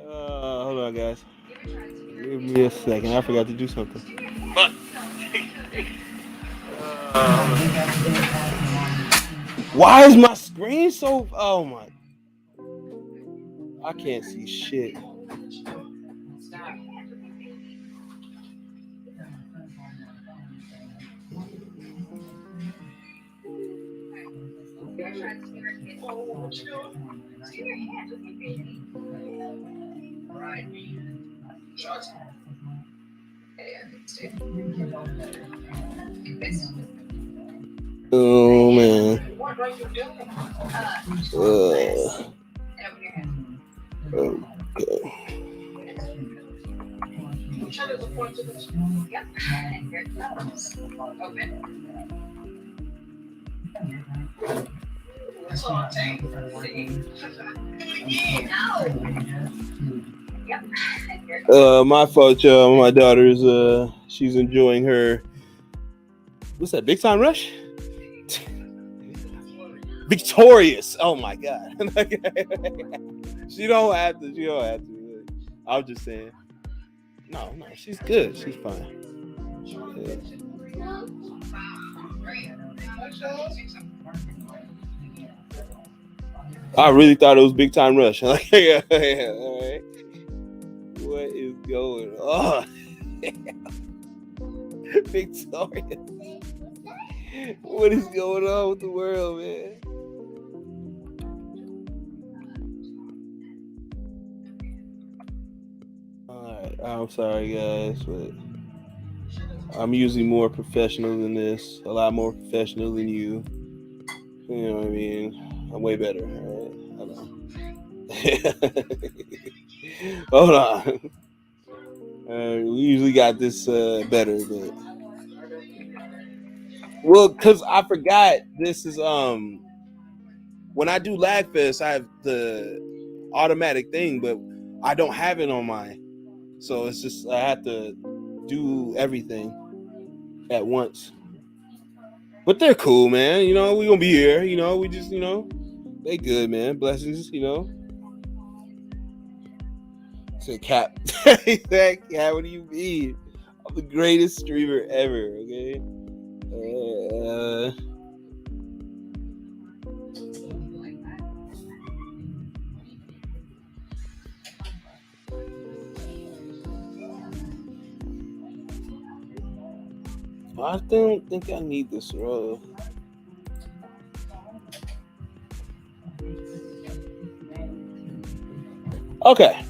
Hold on, guys. Give me a second. I forgot to do something. But why is my screen so? Oh my! I can't see shit. Oh man. Okay. My fault, y'all. My daughter's she's enjoying her. What's that? Big time rush? Victorious. Oh my god. She don't have to. She don't have to. I'm just saying. No, she's good. She's fine. Yeah. I really thought it was Big Time Rush. All right. What is going on? Victoria. What is going on with the world, man? Alright, I'm sorry guys, but I'm usually more professional than this. A lot more professional than you. You know what I mean? I'm way better, alright? Hold on. We usually got this better, but well, cause I forgot this is when I do Lagfest, I have the automatic thing, but I don't have it on mine, so it's just I have to do everything at once. But they're cool, man. You know, we gonna be here. You know, we just they good, man. Blessings, Say Cap. That Cap, what do you mean? I'm the greatest streamer ever. Okay. I don't think I need this row. Okay.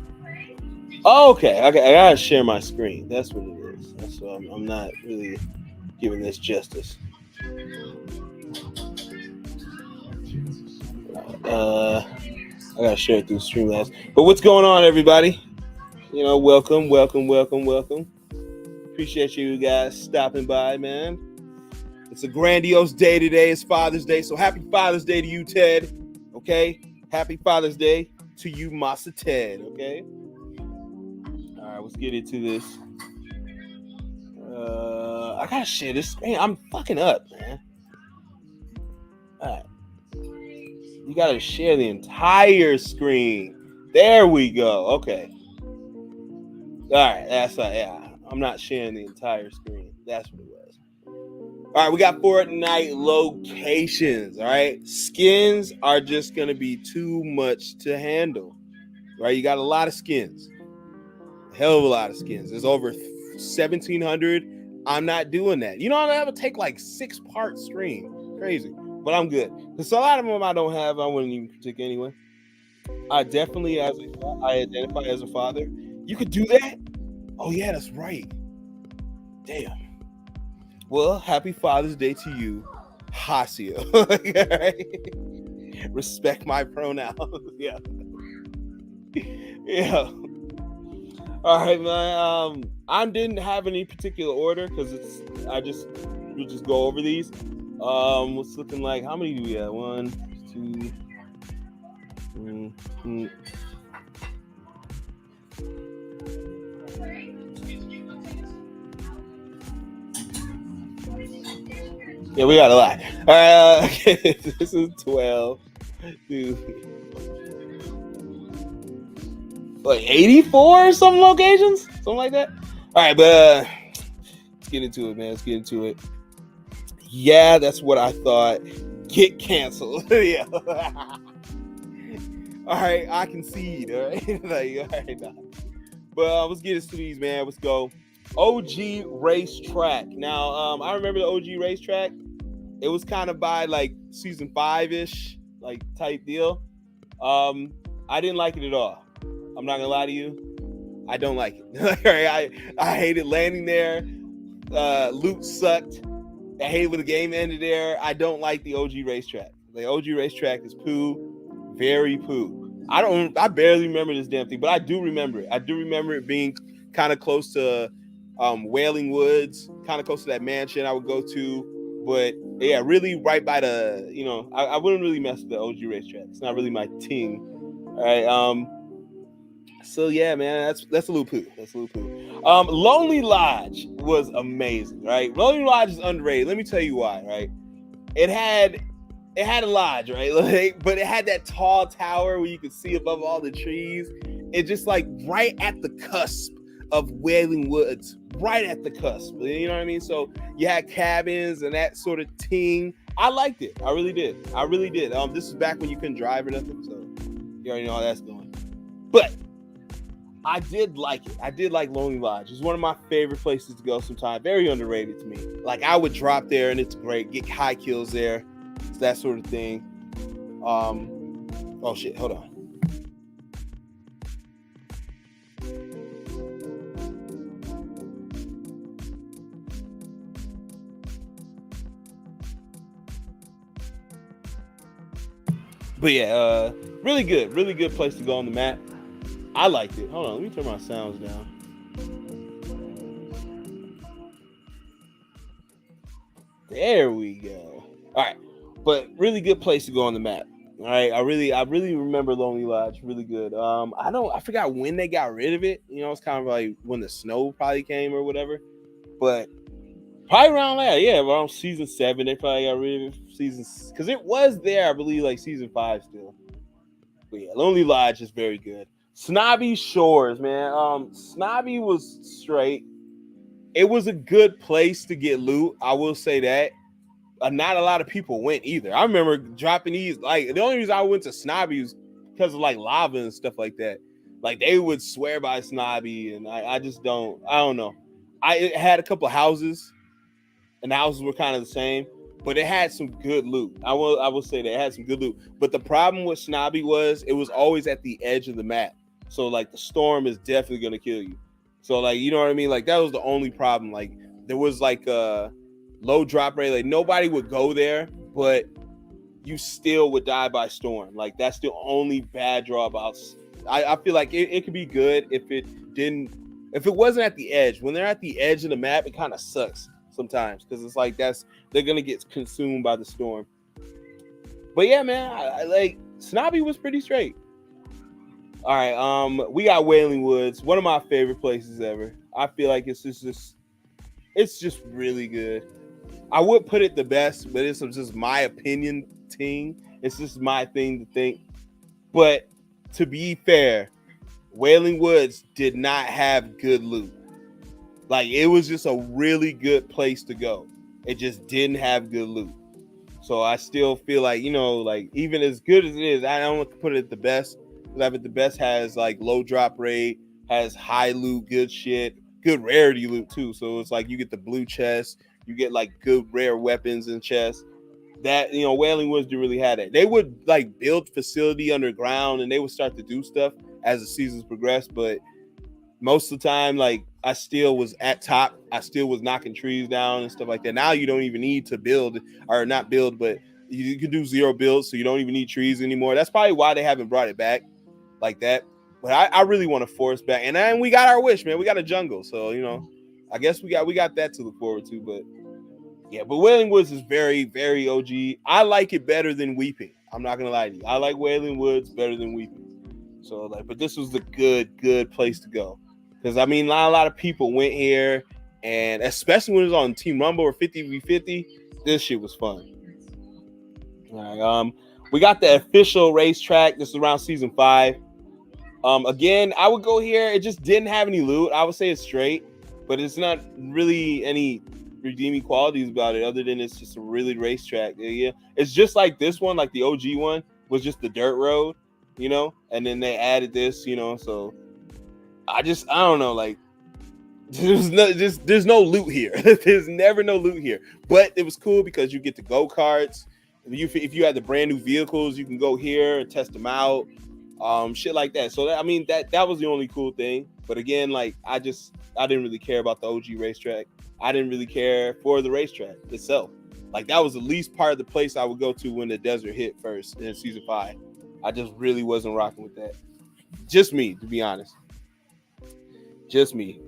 I gotta share my screen. That's what it is. That's what I'm not really giving this justice. I gotta share it through Streamlabs. But what's going on, everybody? Welcome. Appreciate you guys stopping by, man. It's a grandiose day today. It's Father's Day, so happy Father's Day to you, Ted. Okay, happy Father's Day to you, Masa Ted. Okay. All right, let's get into this. I gotta share this screen. I'm fucking up, man. All right. You gotta share the entire screen. There we go. Okay. All right. That's yeah. I'm not sharing the entire screen. That's what it was. All right. We got Fortnite locations. All right. Skins are just gonna be too much to handle. Right. You got a lot of skins. A hell of a lot of skins. There's over 1,700. I'm not doing that. I'm gonna have to take like 6-part stream. Crazy. But I'm good. Because a lot of them I don't have, I wouldn't even critique anyway. I definitely, I identify as a father. You could do that? Oh, yeah, that's right. Damn. Well, happy Father's Day to you, Hasio. Right? Respect my pronouns. Yeah. Yeah. All right, man. I didn't have any particular order because we'll just go over these. What's looking like? How many do we have? 1, 2, 3. Yeah, we got a lot. All right, okay. This is 12. Dude. like 84 some locations, something like that. All right, but let's get into it, man. Let's get into it. Yeah, that's what I thought. Get canceled. Yeah. All right, I concede. All right, like, all right, nah. But let's get into these, man. Let's go. OG Racetrack. Now, I remember the OG Racetrack. It was kind of by like season 5-ish, like type deal. I didn't like it at all. I'm not gonna lie to you. I don't like it. I hated landing there. Loot sucked. I hate when the game ended there. I don't like the OG Racetrack. The OG Racetrack is poo, very poo. I barely remember this damn thing, but I do remember it. I do remember it being kind of close to Wailing Woods, kind of close to that mansion I would go to. But yeah, really right by the, you know, I wouldn't really mess with the OG Racetrack. It's not really my thing. All right. So yeah, man, that's a little poo. That's a little poo. Lonely Lodge was amazing, right? Lonely Lodge is underrated. Let me tell you why, right? It had a lodge, right? Like, but it had that tall tower where you could see above all the trees. It just like right at the cusp of Wailing Woods, right at the cusp. You know what I mean? So you had cabins and that sort of thing. I liked it. I really did. I really did. This was back when you couldn't drive or nothing, so you already know how that's going. But I did like it. I did like Lonely Lodge. It's one of my favorite places to go sometimes. Very underrated to me. Like, I would drop there and it's great. Get high kills there. It's that sort of thing. Oh shit, hold on. But yeah, really good place to go on the map. I liked it. Hold on, let me turn my sounds down. There we go. All right, but really good place to go on the map. All right, I really remember Lonely Lodge. Really good. I forgot when they got rid of it. You know, it's kind of like when the snow probably came or whatever. But probably around there, yeah, around season 7, they probably got rid of it. Because it was there, I believe, like season 5 still. But yeah, Lonely Lodge is very good. Snobby Shores, man. Snobby was straight. It was a good place to get loot. I will say that. Not a lot of people went either. I remember dropping these. Like, the only reason I went to Snobby was because of like lava and stuff like that. Like, they would swear by Snobby, and I just don't. I don't know. It had a couple houses, and the houses were kind of the same, but it had some good loot. I will say that it had some good loot. But the problem with Snobby was it was always at the edge of the map. So like the storm is definitely gonna kill you. So like, you know what I mean? Like, that was the only problem. Like, there was like a low drop rate. Like, nobody would go there, but you still would die by storm. Like, that's the only bad draw about. I feel like it could be good if it wasn't at the edge. When they're at the edge of the map, it kind of sucks sometimes because it's like they're gonna get consumed by the storm. But yeah, man, I like Snobby was pretty straight. All right, we got Wailing Woods, one of my favorite places ever. I feel like it's just really good. I would put it the best, but it's just my opinion thing. It's just my thing to think. But to be fair, Wailing Woods did not have good loot. Like, it was just a really good place to go. It just didn't have good loot. So I still feel like, you know, like, even as good as it is, I don't want to put it at the best. Because the best has like low drop rate, has high loot, good shit, good rarity loot too. So it's like you get the blue chest, you get like good rare weapons and chests. That, you know, Wailing Woods didn't really have that. They would like build facility underground and they would start to do stuff as the seasons progressed. But most of the time, like, I still was at top. I still was knocking trees down and stuff like that. Now you don't even need to build, or not build, but you can do 0 builds, so you don't even need trees anymore. That's probably why they haven't brought it back like that. But I really want to force back. And then we got our wish, man. We got a jungle. So, you know, I guess we got that to look forward to. But yeah, but Wailing Woods is very, very OG. I like it better than Weeping. I'm not gonna lie to you. I like Wailing Woods better than Weeping. So like, but this was the good place to go. Because I mean, not a lot of people went here, and especially when it was on Team Rumble or 50v50, this shit was fun. All right, we got the official racetrack. This is around season 5. Again, I would go here. It just didn't have any loot. I would say it's straight, but it's not really any redeeming qualities about it other than it's just a really racetrack. Yeah, it's just like this one, like the OG one was just the dirt road, and then they added this, So I don't know, like there's no loot here. There's never no loot here, but it was cool because you get the go karts. If you had the brand new vehicles, you can go here and test them out. Shit like that. So that was the only cool thing. But again, like I didn't really care about the OG racetrack. I didn't really care for the racetrack itself. Like that was the least part of the place I would go to when the desert hit first in season 5. I just really wasn't rocking with that. Just me, to be honest. Just me.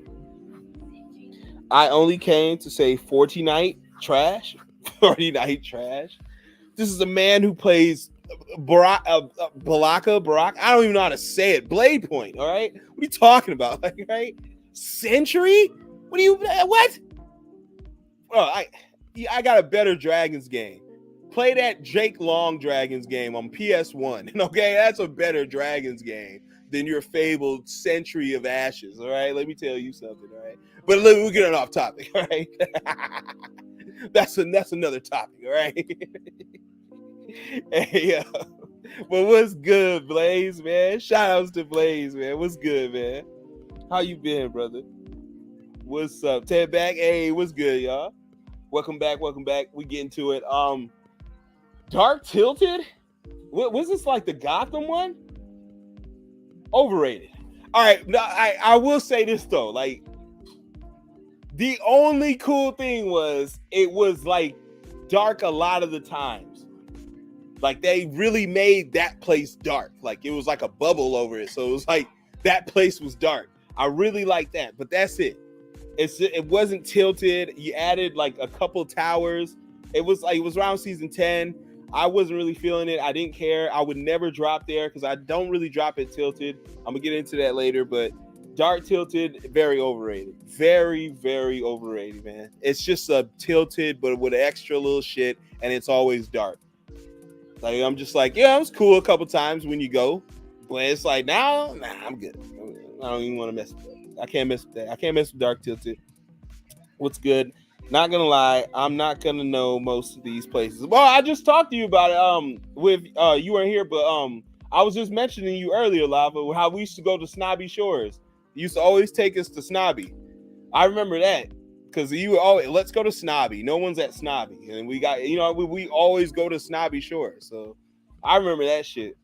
I only came to say Fortnite trash. Fortnite trash. This is a man who plays Barak. I don't even know how to say it. Blade Point. All right. What are you talking about? Like, right? Century? What? Oh, I got a better Dragons game. Play that Jake Long Dragons game on PS1. Okay, that's a better Dragons game than your fabled Century of Ashes. All right, let me tell you something. All right, but look, we're getting off topic. All right, that's another topic. All right. Hey, but what's good, Blaze, man? Shout outs to Blaze, man. What's good, man? How you been, brother? What's up? Ted back. Hey, what's good, y'all? Welcome back. We get into it. Dark Tilted? What was this, like the Gotham one? Overrated. All right, now I will say this though, like the only cool thing was it was like dark a lot of the times. Like they really made that place dark. Like it was like a bubble over it. So it was like that place was dark. I really like that, but that's it. It wasn't tilted. You added like a couple towers. It was around season 10. I wasn't really feeling it. I didn't care. I would never drop there because I don't really drop it tilted. I'm gonna get into that later, but dark tilted, very overrated. Very, very overrated, man. It's just a tilted, but with extra little shit, and it's always dark. Like I'm just like, yeah, it was cool a couple times when you go, but it's like now, nah, I'm good. I don't even want to mess with that. I can't mess with that. I can't mess with dark tilted. What's good? Not gonna lie, I'm not gonna know most of these places. Well, I just talked to you about it. With you weren't here, but I was just mentioning you earlier, Lava, how we used to go to Snobby Shores. You used to always take us to Snobby. I remember that because you were always, let's go to Snobby. No one's at Snobby, and we got we always go to Snobby Shores. So I remember that shit.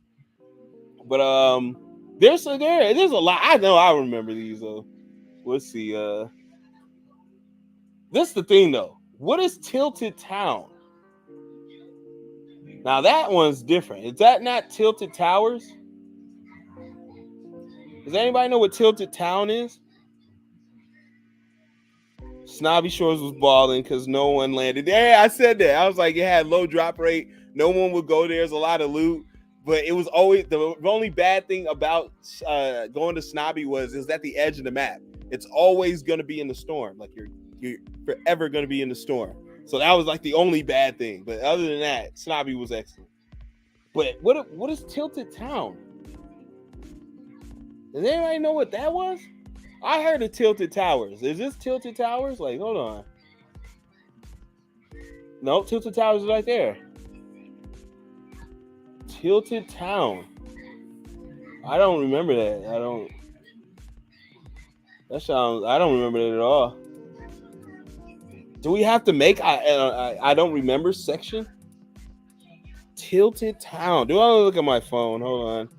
But there's a lot. I know I remember these though. Let's see. This is the thing though. What is Tilted Town? Now that one's different. Is that not Tilted Towers? Does anybody know what Tilted Town is? Snobby Shores was balling because no one landed. Yeah, I said that. I was like, it had low drop rate. No one would go there. There's a lot of loot. But it was always the only bad thing about going to Snobby was at the edge of the map. It's always going to be in the storm. Like you're forever going to be in the storm. So that was like the only bad thing. But other than that, Snobby was excellent. But what is Tilted Town? Does anybody know what that was? I heard of Tilted Towers. Is this Tilted Towers? Like, hold on. No, Tilted Towers is right there. Tilted Town. I don't remember that. I don't remember that at all. Do we have to make I don't remember section? Tilted Town. Do I look at my phone? Hold on.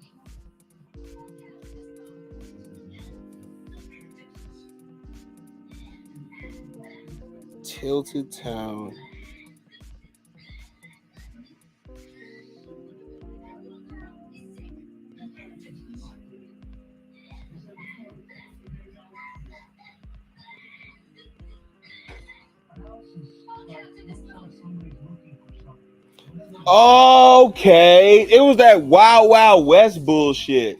Tilted Town. Okay, it was that Wild Wild West bullshit.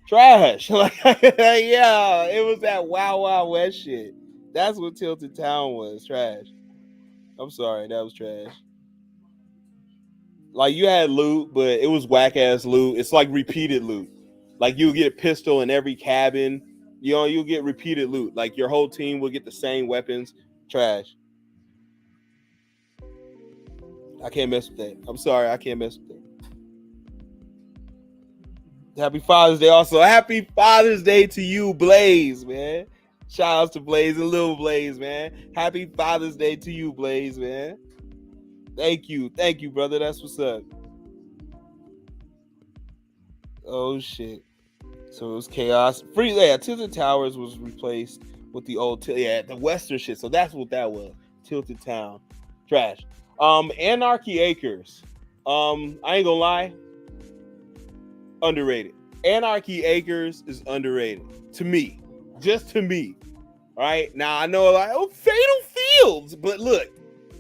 Trash. Like, yeah, it was that Wild Wild West shit. That's what Tilted Town was. Trash. I'm sorry, that was trash. Like you had loot, but it was whack ass loot. It's like repeated loot. Like you'll get a pistol in every cabin. You know, you'll get repeated loot. Like your whole team will get the same weapons. Trash. I can't mess with that. I'm sorry, I can't mess with that. Happy Father's Day. Also, happy Father's Day to you, Blaze, man. Shout out to Blaze and Lil Blaze, man. Happy Father's Day to you, Blaze, man. Thank you, brother. That's what's up. Oh shit. So it was chaos. Free, yeah. Tilted Towers was replaced with the old, the Western shit. So that's what that was. Tilted Town, trash. Anarchy Acres. I ain't gonna lie. Underrated. Anarchy Acres is underrated to me, just to me. All right. Now I know like Fatal Fields, but look,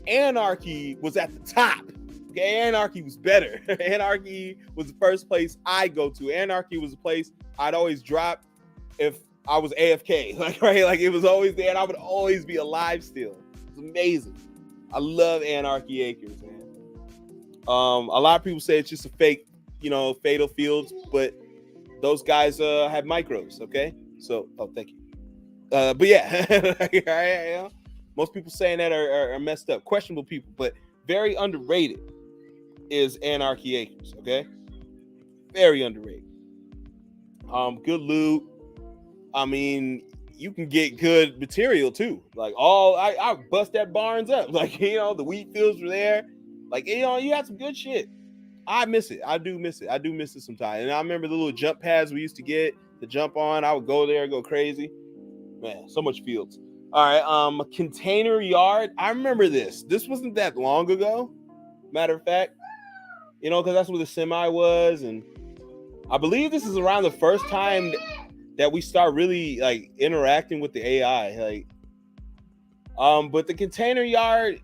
Anarchy was at the top. Okay, Anarchy was better. Anarchy was the first place I'd go to. Anarchy was the place I'd always drop if I was AFK. Like right, like it was always there, and I would always be alive still. It's amazing. I love Anarchy Acres, man. A lot of people say it's just a fake, Fatal Fields, but those guys have micros. Okay, so thank you. But yeah, most people saying that are messed up, questionable people, but very underrated is Anarchy Acres. Okay, very underrated. Good loot. I mean, you can get good material too. Like I bust that Barnes up. Like the wheat fields were there. Like you had some good shit. I miss it. I do miss it sometimes. And I remember the little jump pads we used to get to jump on. I would go there, go crazy. Man, so much fields. All right, Container Yard. I remember this. This wasn't that long ago. Matter of fact, because that's where the semi was, and I believe this is around the first time that we start really like interacting with the AI. Like, but the Container Yard,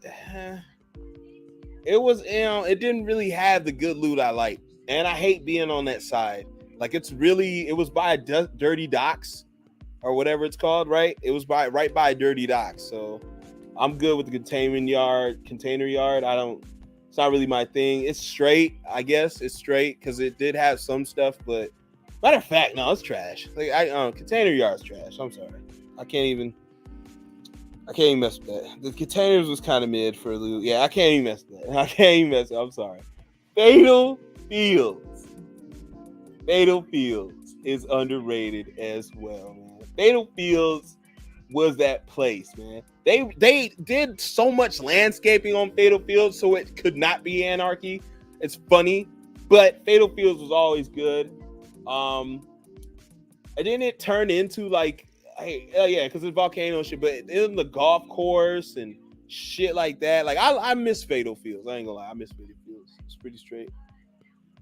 it was, it didn't really have the good loot I like, and I hate being on that side. Like, it was by Dirty Docks or whatever it's called, right? It was right by Dirty Docks, so I'm good with the Container Yard. It's not really my thing. It's straight, I guess. It's straight because it did have some stuff, but matter of fact, no, it's trash. Like Container Yard's trash. I'm sorry, I can't even mess with that. The containers was kind of mid for loot. Yeah, I can't even mess with that. I can't even mess with it. I'm sorry. Fatal Fields. Fatal Fields is underrated as well, man. Fatal Fields was that place, man. They did so much landscaping on Fatal Fields, so it could not be Anarchy. It's funny, but Fatal Fields was always good. And then it turned into like, because it's volcano shit, but in the golf course and shit like that. Like I miss Fatal Fields. I ain't gonna lie, I miss Fatal Fields. It's pretty straight.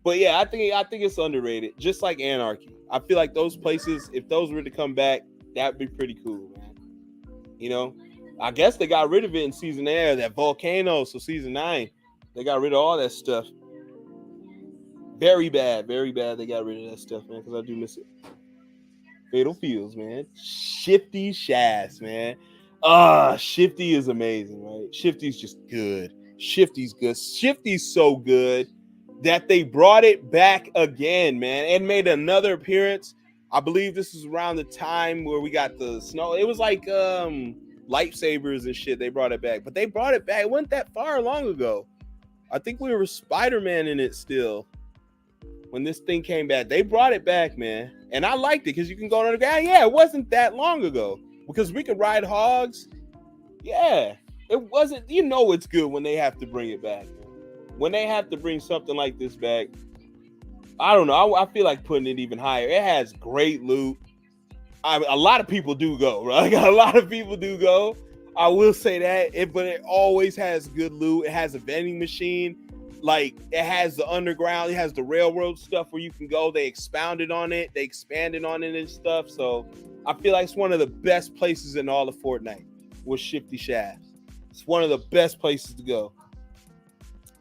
But yeah, I think it's underrated, just like Anarchy. I feel like those places, if those were to come back, that'd be pretty cool, man. I guess they got rid of it in season 8, that volcano. So season 9, they got rid of all that stuff. Very bad. They got rid of that stuff, man, because I do miss it. Fatal Fields, man. Shifty Shafts, man. Shifty is amazing, right? Shifty's just good. Shifty's good. Shifty's so good that they brought it back again, man, and made another appearance. I believe this is around the time where we got the snow. It was like lightsabers and shit. They brought it back, but they brought it back. It wasn't that far long ago. I think we were Spider-Man in it still when this thing came back. They brought it back, man, and I liked it because you can go on the ground. Yeah, it wasn't that long ago because we could ride hogs. Yeah, it wasn't. It's good when they have to bring it back. When they have to bring something like this back, I don't know. I feel like putting it even higher. It has great loot. A lot of people do go, right? A lot of people do go. I will say that. But it always has good loot. It has a vending machine. Like, it has the underground. It has the railroad stuff where you can go. They expounded on it. They expanded on it and stuff. So I feel like it's one of the best places in all of Fortnite with Shifty Shafts. It's one of the best places to go.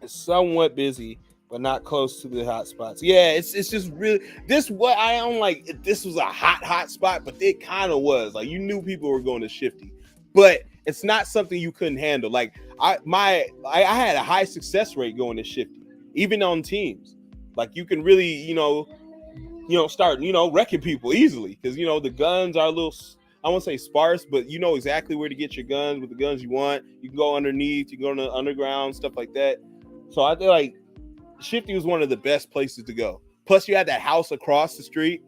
It's somewhat busy, but not close to the hot spots. Yeah, it's just really this. What I don't like. This was a hot spot, but it kind of was. Like, you knew people were going to Shifty, but it's not something you couldn't handle. Like I had a high success rate going to Shifty, even on teams. Like, you can really start, wrecking people easily. Because, the guns are a little, I won't say sparse, but you know exactly where to get your guns with the guns you want. You can go underneath, you can go in the underground, stuff like that. So I feel like Shifty was one of the best places to go. Plus, you had that house across the street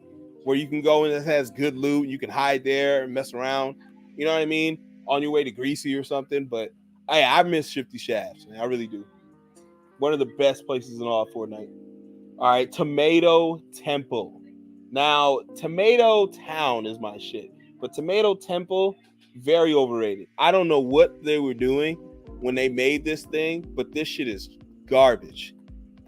where you can go and it has good loot. You can hide there and mess around. You know what I mean? On your way to Greasy or something. But I miss Shifty Shafts, man. I really do. One of the best places in all of Fortnite. All right, Tomato Temple. Now, Tomato Town is my shit. But Tomato Temple, very overrated. I don't know what they were doing when they made this thing, but this shit is garbage.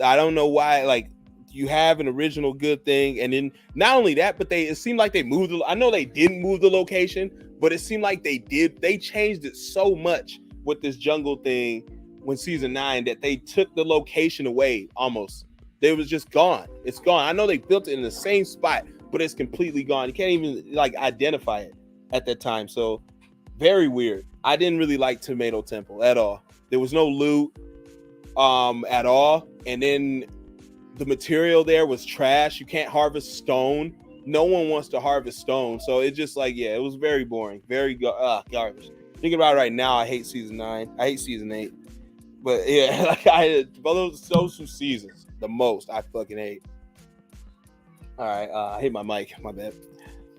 I don't know why, like, you have an original good thing, and then not only that, but it seemed like they moved. I know they didn't move the location, but it seemed like they did. They changed it so much with this jungle thing when season 9 that they took the location away almost. It was just gone. It's gone. I know they built it in the same spot, but it's completely gone. You can't even like identify it at that time. So very weird. I didn't really like Tomato Temple at all. There was no loot at all, and then the material there was trash. You can't harvest stone. No one wants to harvest stone, so it's just like, yeah, it was very boring, very garbage. Thinking about it right now, I hate season 9. I hate season 8, but yeah, like those 2 seasons the most I fucking hate. All right, I hate my mic, my bad.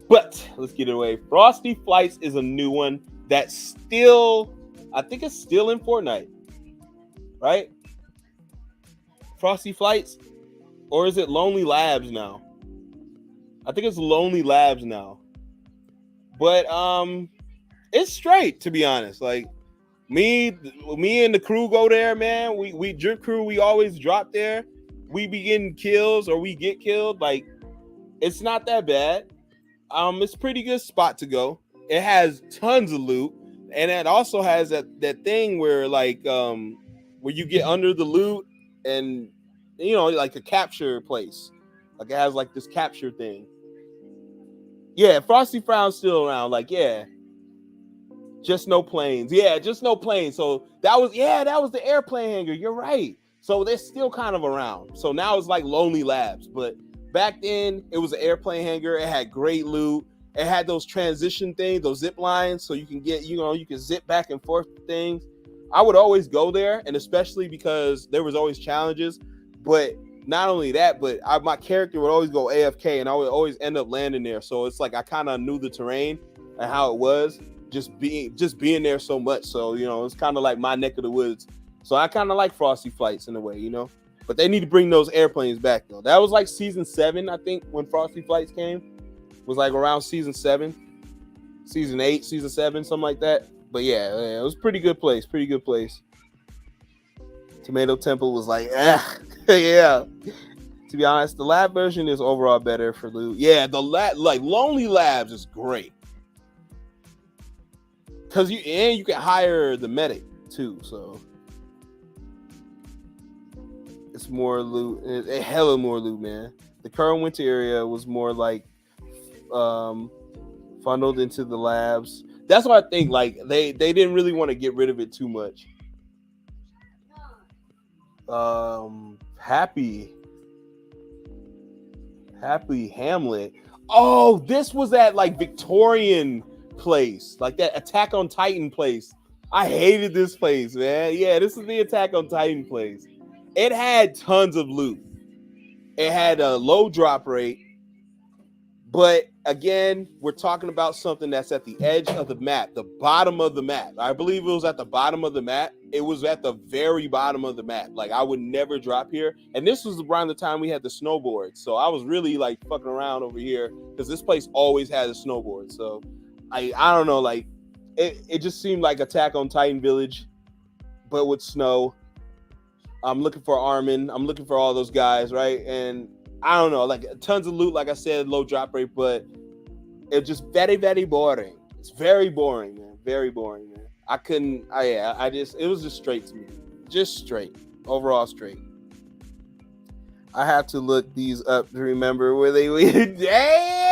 But let's get it away. Frosty Flights is a new one that's still, I think it's still in Fortnite, right? Frosty Flights, or is it Lonely Labs now? I think it's Lonely Labs now. But it's straight, to be honest. Like me and the crew go there, man. We drip crew, we always drop there. We be getting kills or we get killed. Like, it's not that bad. It's a pretty good spot to go. It has tons of loot, and it also has that thing where like where you get under the loot and like a capture place. Like it has like this capture thing. Yeah, Frosty Frown's still around. Like, yeah. Just no planes. Yeah, just no planes. So that was the airplane hangar. You're right. So they're still kind of around. So now it's like Lonely Labs. But back then it was an airplane hangar. It had great loot. It had those transition things, those zip lines, so you can get, you can zip back and forth to things. I would always go there, and especially because there was always challenges. But not only that, but my character would always go AFK, and I would always end up landing there. So it's like I kind of knew the terrain and how it was. Just being there so much, so it's kind of like my neck of the woods. So I kind of like Frosty Flights in a way, but they need to bring those airplanes back though. That was like season 7, I think, when Frosty Flights came. It was like around season 7, season 8, season 7, something like that. But yeah, it was pretty good place. Tomato Temple was like, yeah. To be honest, the lab version is overall better for loot. Yeah, the like Lonely Labs is great. Because you can hire the medic too, so it's more loot, a hella more loot, man. The current winter area was more like funneled into the labs. That's why I think like they didn't really want to get rid of it too much. Happy Hamlet. Oh, this was that like Victorian place, like that Attack on Titan place. I hated this place, man. Yeah, this is the Attack on Titan place. It had tons of loot. It had a low drop rate, but again, we're talking about something that's at the edge of the map, the bottom of the map. I believe it was at the bottom of the map. It was at the very bottom of the map. Like, I would never drop here. And this was around the time we had the snowboard. So I was really like fucking around over here because this place always had a snowboard. So I don't know, like it just seemed like Attack on Titan Village, but with snow. I'm looking for Armin. I'm looking for all those guys, right? And I don't know, like tons of loot, like I said, low drop rate, but it's just very, very boring. It's very boring, man. Very boring, man. It was just straight to me. Just straight. Overall straight. I have to look these up to remember where they went. Damn.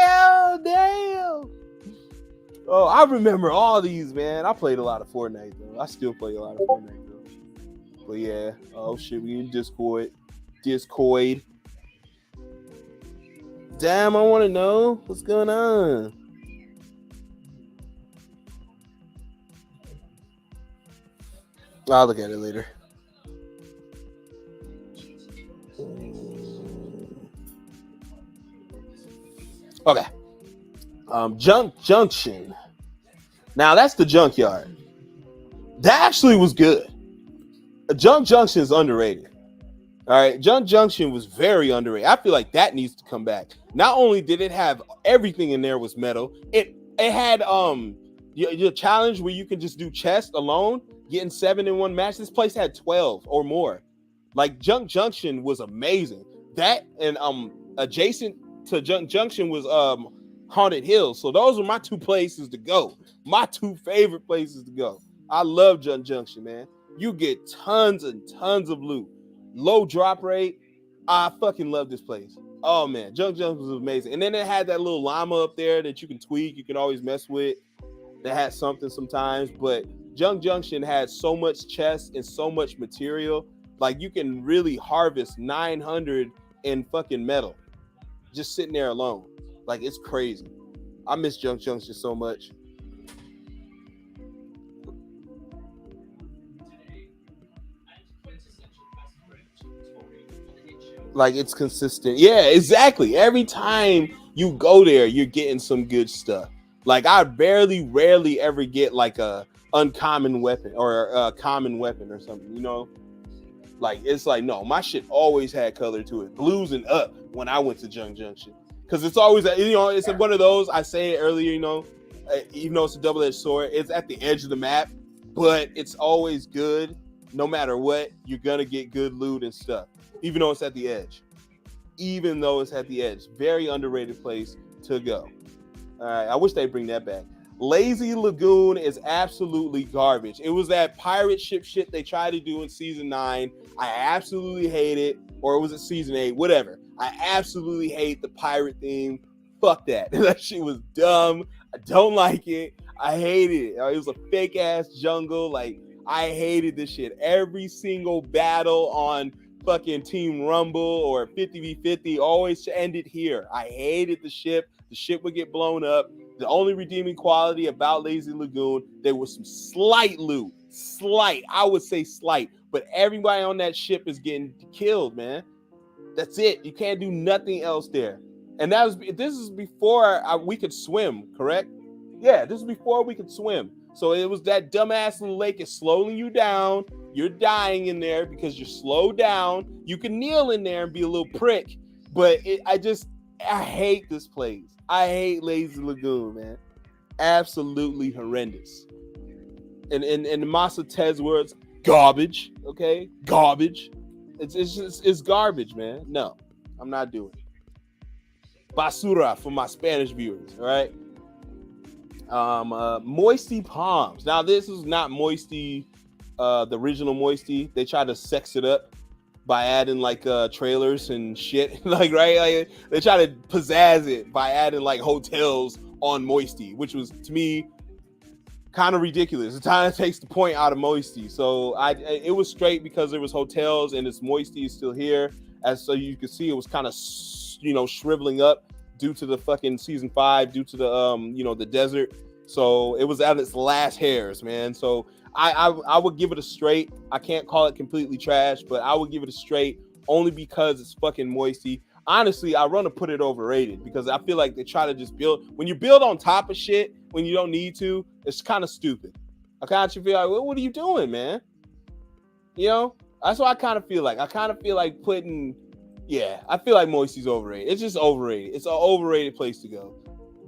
Oh, I remember all these, man. I played a lot of Fortnite, though. I still play a lot of Fortnite, though. But yeah. Oh, shit. We in Discord. Damn, I want to know what's going on. I'll look at it later. Okay. Junk Junction. Now that's the junkyard. That actually was good. Junk Junction is underrated. All right, Junk Junction was very underrated. I feel like that needs to come back. Not only did it have everything in there was metal, it had your challenge where you can just do chest alone, getting 7 in one match. This place had 12 or more. Like Junk Junction was amazing. That and adjacent to Junk Junction was Haunted Hills. So those were my two places to go. My two favorite places to go. I love Junk Junction, man. You get tons and tons of loot. Low drop rate. I fucking love this place. Oh man, Junk Junction was amazing. And then it had that little llama up there that you can tweak, you can always mess with. That had something sometimes, but Junk Junction had so much chest and so much material. Like you can really harvest 900 in fucking metal just sitting there alone. Like it's crazy. I miss Junk Junction so much. Like it's consistent. Yeah, exactly. Every time you go there, you're getting some good stuff. Like I rarely ever get like a uncommon weapon or a common weapon or something, you know? Like it's like no, my shit always had color to it, blues and up when I went to Junk Junction, because it's always it's one of those. I say it earlier, even though it's a double-edged sword, it's at the edge of the map, but it's always good. No matter what, you're gonna get good loot and stuff, even though it's at the edge. Even though it's at the edge, very underrated place to go. All right, I wish they'd bring that back. Lazy Lagoon is absolutely garbage. It was that pirate shit they tried to do in season 9. I absolutely hate it. Or was it season 8? Whatever. I absolutely hate the pirate theme. Fuck that. That shit was dumb. I don't like it. I hated it. It was a fake ass jungle. Like, I hated this shit. Every single battle on fucking Team Rumble or 50v50 always ended here. I hated the ship. The ship would get blown up. The only redeeming quality about Lazy Lagoon, there was some slight loot. Slight. I would say slight. But everybody on that ship is getting killed, man. That's it. You can't do nothing else there. And this is before we could swim, correct? Yeah, this is before we could swim. So it was that dumbass little lake is slowing you down. You're dying in there because you're slowed down. You can kneel in there and be a little prick. But I hate this place. I hate Lazy Lagoon, man. Absolutely horrendous. And in Masa Ted's words, garbage. Okay, garbage. It's garbage, man. No, I'm not doing it. Basura for my Spanish viewers. All right. Moisty Palms. Now this is not Moisty, the original Moisty. They tried to sex it up by adding like trailers and shit. Like they try to pizzazz it by adding like hotels on Moisty, which was to me kind of ridiculous. It kind of takes the point out of Moisty. So it was straight because there was hotels and its Moisty is still here. As so you can see, it was kind of shriveling up due to the fucking season 5, due to the the desert. So it was at its last hairs, man. So I would give it a straight. I can't call it completely trash, but I would give it a straight only because it's fucking Moisty. Honestly, I want to put it overrated because I feel like they try to just build. When you build on top of shit when you don't need to, it's kind of stupid. I kind of feel like, well, what are you doing, man? That's what I kind of feel like. I kind of feel like I feel like Moisty's overrated. It's just overrated. It's an overrated place to go.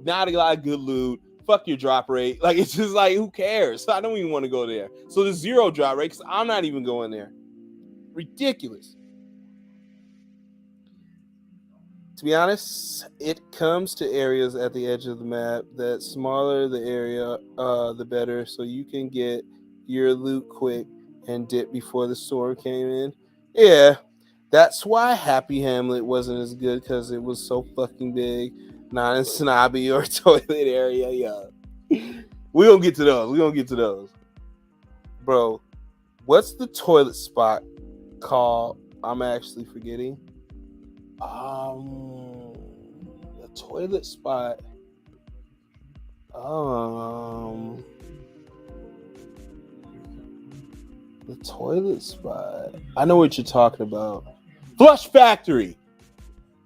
Not a lot of good loot. Fuck your drop rate. Like, it's just like, who cares? I don't even want to go there. So there's 0 drop rate because I'm not even going there. Ridiculous. To be honest, it comes to areas at the edge of the map that smaller the area, the better. So you can get your loot quick and dip before the storm came in. Yeah, that's why Happy Hamlet wasn't as good because it was so fucking big. Not in Snobby or toilet area, yeah. We're gonna get to those. Bro, what's the toilet spot called? I'm actually forgetting. toilet spot. The toilet spot. I know what you're talking about. Flush Factory.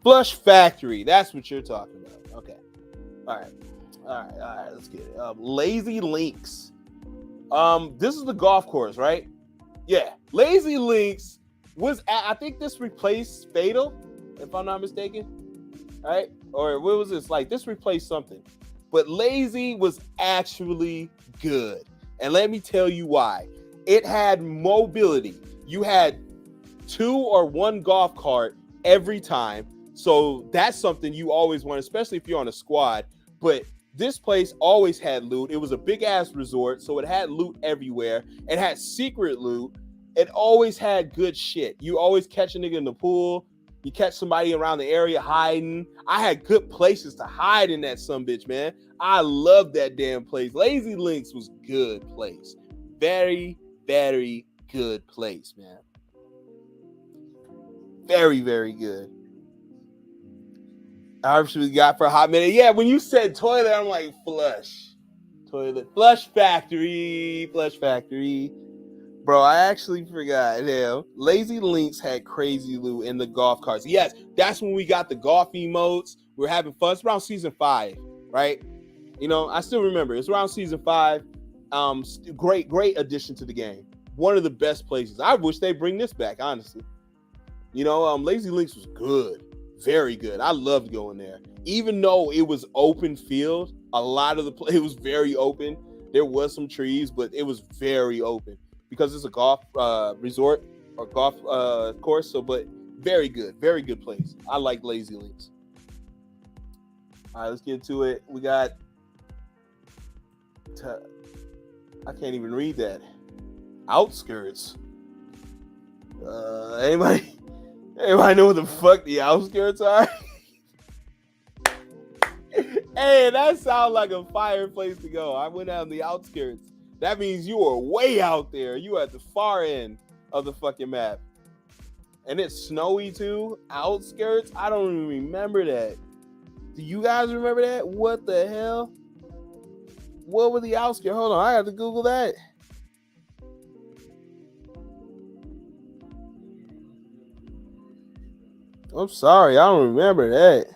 Flush Factory. That's what you're talking about. Okay. All right. Let's get it. Lazy Links. This is the golf course, right? Yeah. Lazy Links was. I think this replaced Fatal, if I'm not mistaken. Right? Or what was this? Like this replaced something. But Lazy was actually good. And let me tell you why. It had mobility. You had 2 or 1 golf cart every time. So that's something you always want, especially if you're on a squad. But this place always had loot. It was a big ass resort, so it had loot everywhere. It had secret loot. It always had good shit. You always catch a nigga in the pool. You catch somebody around the area hiding. I had good places to hide in that sumbitch, man. I love that damn place. Lazy Links was good place. Very, very good place, man. Very, very good. I actually got for a hot minute. Yeah, when you said toilet, I'm like, flush. Toilet. Flush Factory. Flush Factory. Bro, I actually forgot. Hell, Lazy Links had crazy loot in the golf carts. Yes, that's when we got the golf emotes. We're having fun. It's around season 5, right? You know, I still remember. It's around season 5. Great addition to the game. One of the best places. I wish they bring this back, honestly. You know, Lazy Links was good. Very good. I loved going there. Even though it was open field, a lot of it was very open. There was some trees, but it was very open because it's a golf resort or golf course. So, but very good place. I like Lazy Links. All right, let's get to it. We got. I can't even read that. Outskirts. Anybody know what the fuck the outskirts are? Hey, that sounds like a fire place to go. I went out in the outskirts. That means you are way out there. You at the far end of the fucking map. And it's snowy too. Outskirts? I don't even remember that. Do you guys remember that? What the hell? What were the outskirts? Hold on, I have to Google that. I'm sorry, I don't remember that.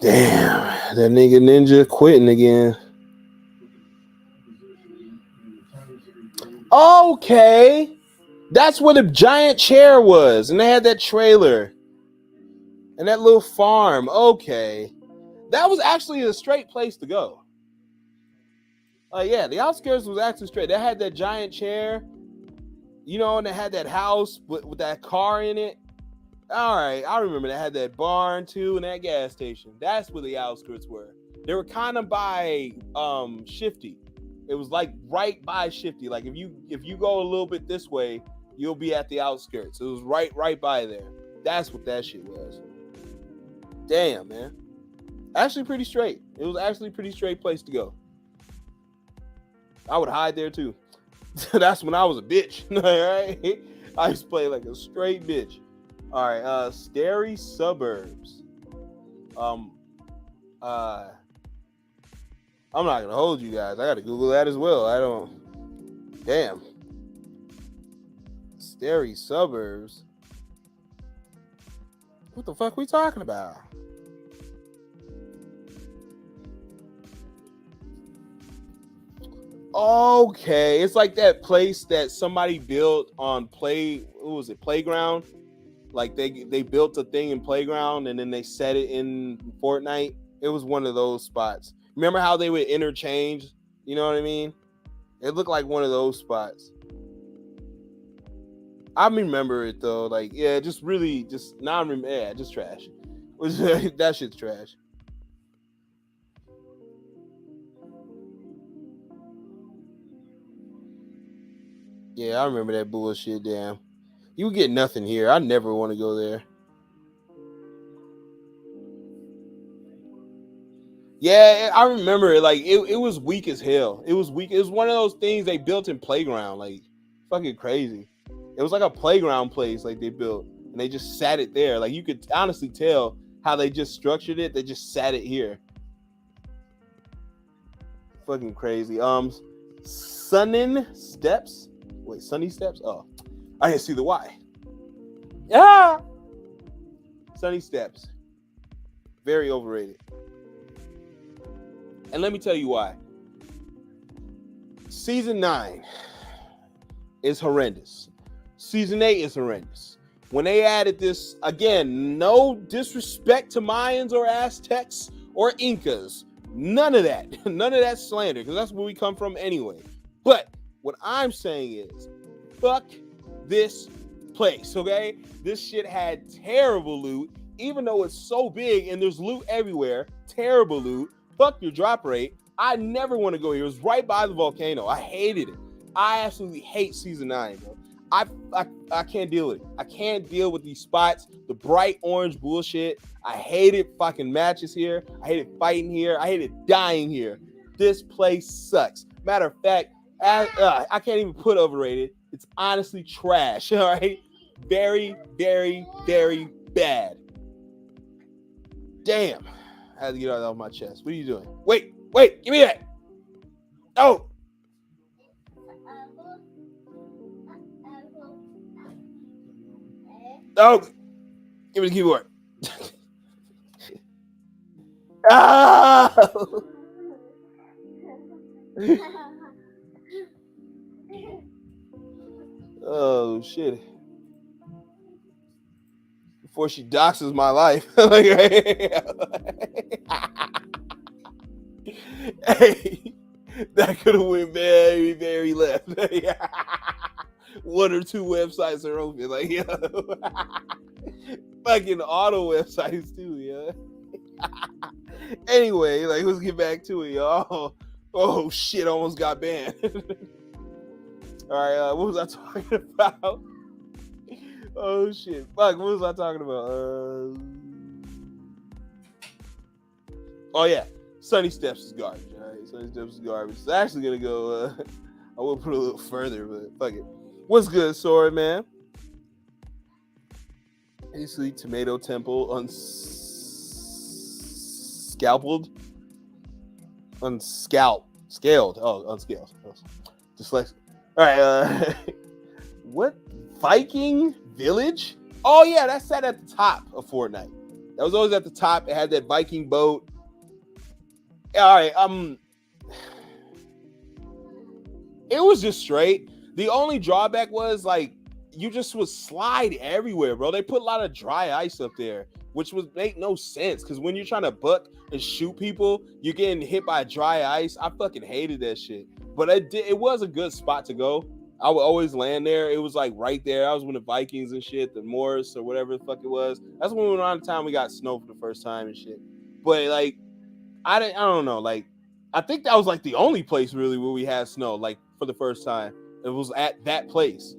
Damn, that nigga Ninja quitting again. Okay. That's where the giant chair was, and they had that trailer. And that little farm. Okay. That was actually a straight place to go. Yeah, the outskirts was actually straight. They had that giant chair, you know, and they had that house with that car in it. All right, I remember they had that barn too and that gas station. That's where the outskirts were. They were kind of by Shifty. It was like right by Shifty. Like if you go a little bit this way, you'll be at the outskirts. It was right by there. That's what that shit was. Damn, man. Actually pretty straight. It was actually a pretty straight place to go. I would hide there too. That's when I was a bitch. Right? I used to play like a straight bitch. All right, Scary Suburbs. I'm not gonna hold you guys. I gotta Google that as well. I don't. Damn. Scary Suburbs. What the fuck we talking about? Okay, it's like that place that somebody built on Playground? Like they built a thing in Playground and then they set it in Fortnite. It was one of those spots. Remember how they would interchange? You know what I mean? It looked like one of those spots. I remember it though. Like, yeah, just trash. That shit's trash. Yeah, I remember that bullshit. Damn, you get nothing here. I never want to go there. Yeah, I remember it. Like it was weak as hell. It was weak. It was one of those things they built in playground, like fucking crazy. It was like a playground place, like they built, and they just sat it there. Like you could honestly tell how they just structured it. They just sat it here. Fucking crazy. Sunnin Steps. Wait, Sunny Steps. Oh, I didn't see the Y. Yeah, Sunny Steps. Very overrated. And let me tell you why. Season 9 is horrendous. Season 8 is horrendous. When they added this, again, no disrespect to Mayans or Aztecs or Incas. None of that. None of that slander, because that's where we come from anyway. But what I'm saying is, fuck this place, okay? This shit had terrible loot, even though it's so big and there's loot everywhere. Terrible loot. Fuck your drop rate. I never want to go here. It was right by the volcano. I hated it. I absolutely hate season 9, bro. I can't deal with it. I can't deal with these spots, the bright orange bullshit. I hated fucking matches here. I hated fighting here. I hated dying here. This place sucks. Matter of fact, I can't even put overrated. It's honestly trash. All right, very, very, very bad. Damn. I had to get all that off my chest. What are you doing? Wait, give me that. Oh. Oh, give me the keyboard. Ah! Oh shit. Before she doxes my life. Hey, that could have went very, very left. One or two websites are open, like yo. Fucking auto websites too, yeah. Anyway, like let's get back to it, y'all. Oh shit, almost got banned. All right, what was I talking about? Oh shit, fuck, what was I talking about? Oh yeah, Sunny Steps is garbage. All right, Sunny Steps is garbage. It's actually gonna go. I will put a little further, but fuck it. What's good, Sword Man? Basically, Tomato Temple unscaled. Scaled. Oh, unscaled. Dyslexic. All right. What? Viking Village? Oh yeah, that sat at the top of Fortnite. That was always at the top. It had that Viking boat. All right. It was just straight. The only drawback was like you just would slide everywhere, bro. They put a lot of dry ice up there, which would make no sense because when you're trying to buck and shoot people, you're getting hit by dry ice. I fucking hated that shit. But it was a good spot to go. I would always land there. It was like right there. I was with the Vikings and shit, the Morris or whatever the fuck it was. That's when we went around the time we got snow for the first time and shit. But like, I don't know. Like, I think that was like the only place really where we had snow, like for the first time. It was at that place.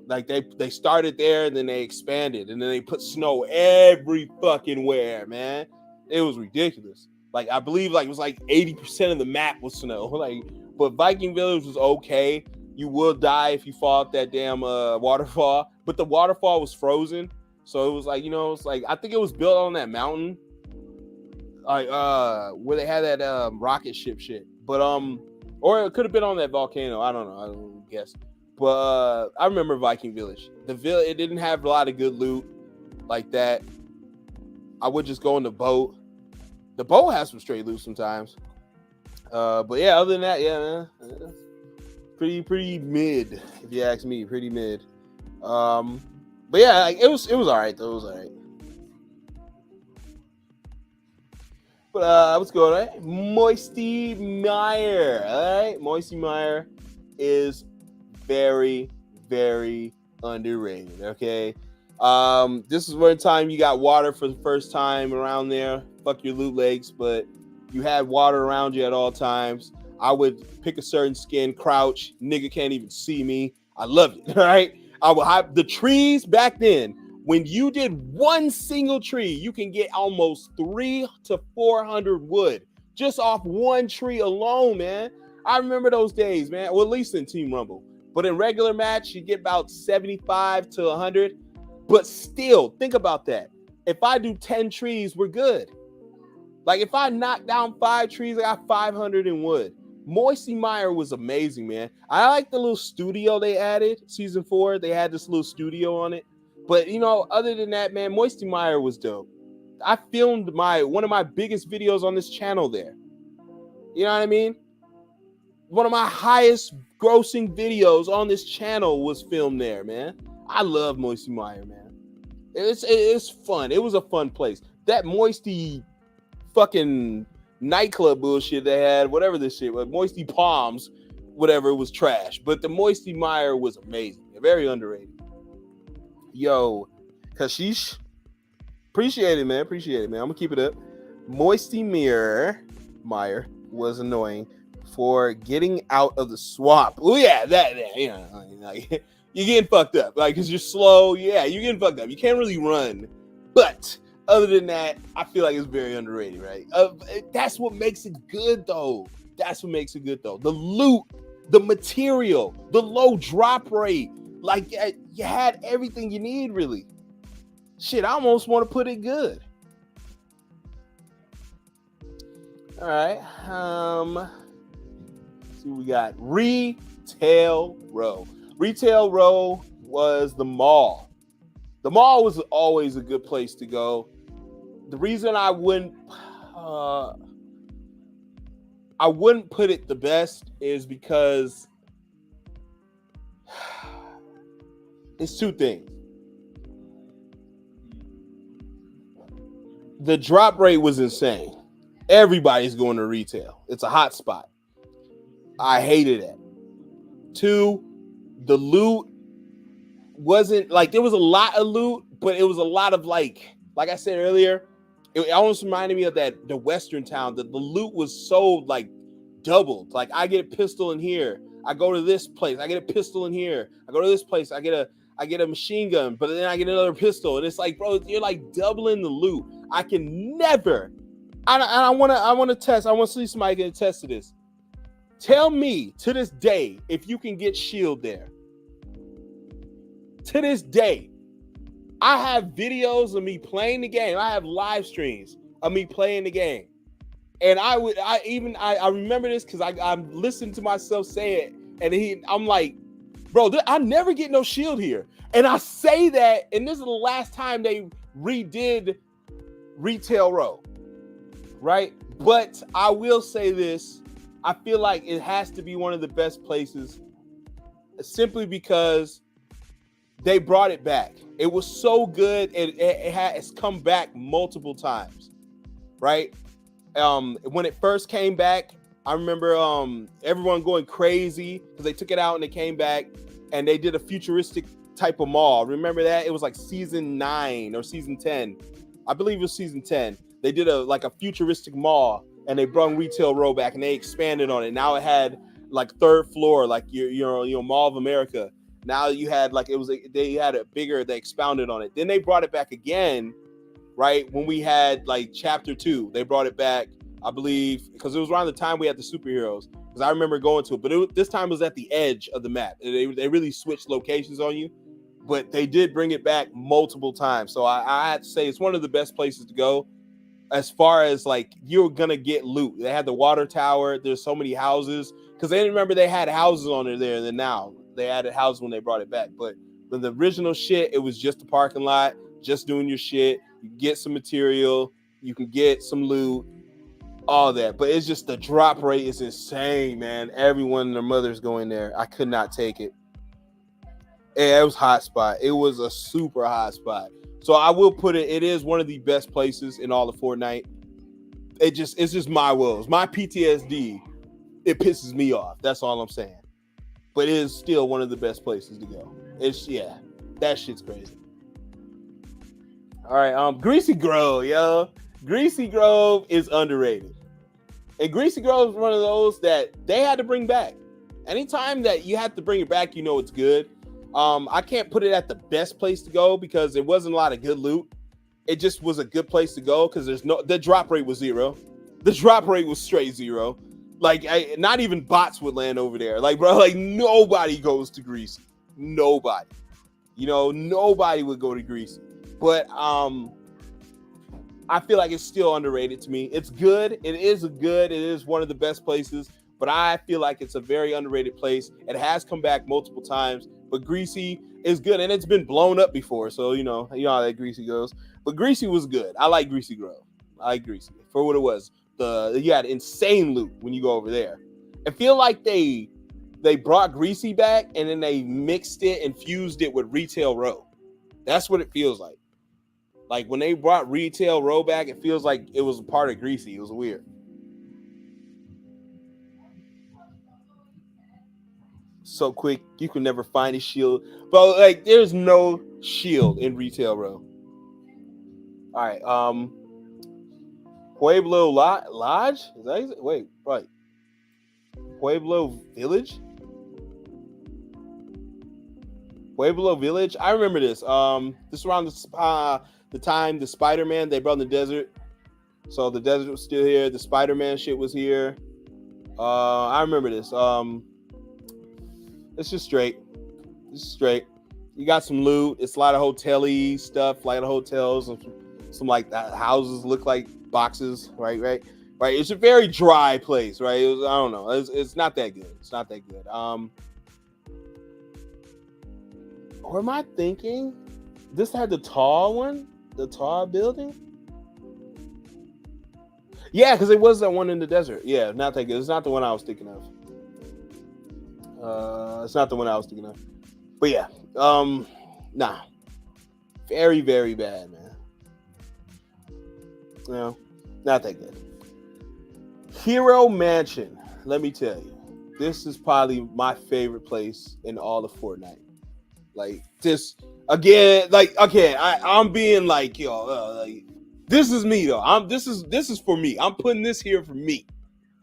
Like they started there and then they expanded and then they put snow every fucking where, man. It was ridiculous. Like I believe like it was like 80% of the map was snow. Like, but Viking Village was okay. You will die if you fall off that damn waterfall. But the waterfall was frozen. So it was like, it's like I think it was built on that mountain. Like where they had that rocket ship shit. But or it could have been on that volcano. I don't know. I don't guess. But I remember Viking Village. It didn't have a lot of good loot like that. I would just go on the boat. The boat has some straight loot sometimes. But yeah, other than that, yeah, man. Pretty mid, if you ask me. Pretty mid. But yeah, like, it was all right though. It was all right. But what's going on? Right? Moisty Meyer. All right, Moisty Meyer is very, very underrated. Okay. This is one time you got water for the first time around there. Fuck your loot legs, but you had water around you at all times. I would pick a certain skin, crouch, nigga can't even see me. I loved it. All right. I would hide the trees back then. When you did one single tree, you can get almost 300 to 400 wood just off one tree alone, man. I remember those days, man. Well, at least in Team Rumble. But in regular match, you get about 75 to 100. But still, think about that. If I do 10 trees, we're good. Like, if I knock down 5 trees, I got 500 in wood. Moisty Meyer was amazing, man. I like the little studio they added. Season 4, they had this little studio on it. But, you know, other than that, man, Moisty Meyer was dope. I filmed one of my biggest videos on this channel there. You know what I mean? One of my highest grossing videos on this channel was filmed there, man. I love Moisty Meyer, man. It's fun. It was a fun place. That Moisty fucking nightclub bullshit they had, whatever this shit was, Moisty Palms, whatever, it was trash. But the Moisty Meyer was amazing. Very underrated. Yo, Kashish, appreciate it, man. Appreciate it, man. I'm gonna keep it up. Moisty Meyer was annoying for getting out of the swamp. Oh yeah, that you know, like, you're getting fucked up, like, because you're slow. Yeah, you're getting fucked up. You can't really run. But other than that, I feel like it's very underrated, right? That's what makes it good, though. That's what makes it good, though. The loot, the material, the low drop rate. Like, you had everything you need, really. Shit, I almost want to put it good. All right. See what we got. Retail Row. Retail Row was the mall. The mall was always a good place to go. The reason I wouldn't put it the best is because it's two things. The drop rate was insane. Everybody's going to retail. It's a hot spot. I hated it. 2, the loot wasn't like, there was a lot of loot, but it was a lot of like I said earlier, it almost reminded me of the Western town. The loot was so like doubled. Like, I get a pistol in here. I go to this place. I get a pistol in here. I go to this place. I get a machine gun, but then I get another pistol. And it's like, bro, you're like doubling the loot. I can never. I want to test. I want to see somebody get a test to this. Tell me to this day if you can get shield there. To this day, I have videos of me playing the game. I have live streams of me playing the game. And I remember this because I listened to myself say it. And I'm like, bro, I never get no shield here. And I say that, and this is the last time they redid Retail Row, right? But I will say this. I feel like it has to be one of the best places simply because they brought it back. It was so good. It has come back multiple times, right? When it first came back, I remember everyone going crazy because they took it out and they came back and they did a futuristic type of mall. Remember that? It was like season 9 or season 10. I believe it was season 10. They did a futuristic mall and they brought Retail Row back and they expanded on it. Now it had like 3rd floor, like your Mall of America. Now you had they had it bigger. They expounded on it. Then they brought it back again, right? When we had like chapter 2, they brought it back, I believe, because it was around the time we had the superheroes. Because I remember going to it, but this time it was at the edge of the map. They really switched locations on you, but they did bring it back multiple times. So I had to say it's one of the best places to go. As far as like you're gonna get loot, they had the water tower. There's so many houses because they didn't remember they had houses on it there. And then now they added houses when they brought it back. But the original shit, it was just a parking lot, just doing your shit. You get some material, you can get some loot, all that. But it's just the drop rate is insane, man. Everyone and their mother's going there. I could not take it. Yeah, it was hot spot. It was a super hot spot. So I will put it. It is one of the best places in all of Fortnite. It's just my wills, my PTSD. It pisses me off. That's all I'm saying. But it is still one of the best places to go. That shit's crazy. All right, Greasy Grove, yo. Greasy Grove is underrated. And Greasy Grove is one of those that they had to bring back. Anytime that you have to bring it back, you know it's good. I can't put it at the best place to go because there wasn't a lot of good loot. It just was a good place to go because the drop rate was 0. The drop rate was straight zero. Like, not even bots would land over there. Like, bro, like nobody goes to Greasy. Nobody. Nobody would go to Greasy. But I feel like it's still underrated to me. It's good. It is one of the best places, but I feel like it's a very underrated place. It has come back multiple times, but Greasy is good, and it's been blown up before, so you know how that Greasy goes. But Greasy was good. I like Greasy Grove. I like Greasy for what it was. You had insane loot when you go over there. I feel like they brought Greasy back, and then they mixed it and fused it with Retail Row. That's what it feels like. Like when they brought Retail Row back, it feels like it was a part of Greasy. It was weird. So quick, you can never find a shield. But like there's no shield in Retail Row. All right. Pueblo Lodge? Is that wait, right. Pueblo Village? Pueblo Village? I remember this. This is around the time the Spider-Man they brought in the desert. So the desert was still here. The Spider-Man shit was here. I remember this. It's just straight. It's straight. You got some loot. It's a lot of hotel-y stuff, like hotels, some like that houses look like boxes, right. It's a very dry place, right? I don't know. It's not that good. It's not that good. Or am I thinking this had the tall one, the tall building? Yeah, because it was that one in the desert. Yeah, not that good. It's not the one I was thinking of. It's not the one I was thinking of. But yeah, nah. Very, very bad, man. No, not that good. Hero Mansion. Let me tell you, this is probably my favorite place in all of Fortnite. Like this again. Like okay, I'm being like like this is me though. This is for me. I'm putting this here for me,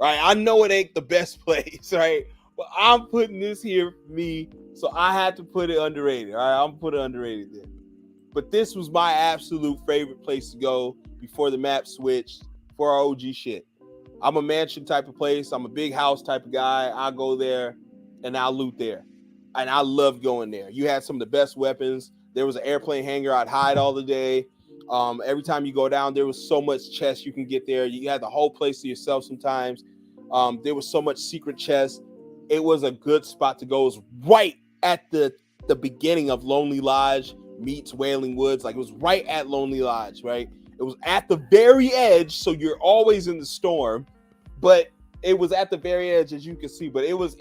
right? I know it ain't the best place, right? But I'm putting this here for me, so I had to put it underrated. All right, I'm put it underrated there. But this was my absolute favorite place to go before the map switched for our OG shit. I'm a mansion type of place. I'm a big house type of guy. I go there and I'll loot there. And I love going there. You had some of the best weapons. There was an airplane hangar. I'd hide all the day. Every time you go down, there was so much chest you can get there. You had the whole place to yourself sometimes. There was so much secret chest. It was a good spot to go. It was right at the beginning of Lonely Lodge meets Wailing Woods. Like it was right at Lonely Lodge, right? It was at the very edge, so you're always in the storm, but it was at the very edge, as you can see. But it was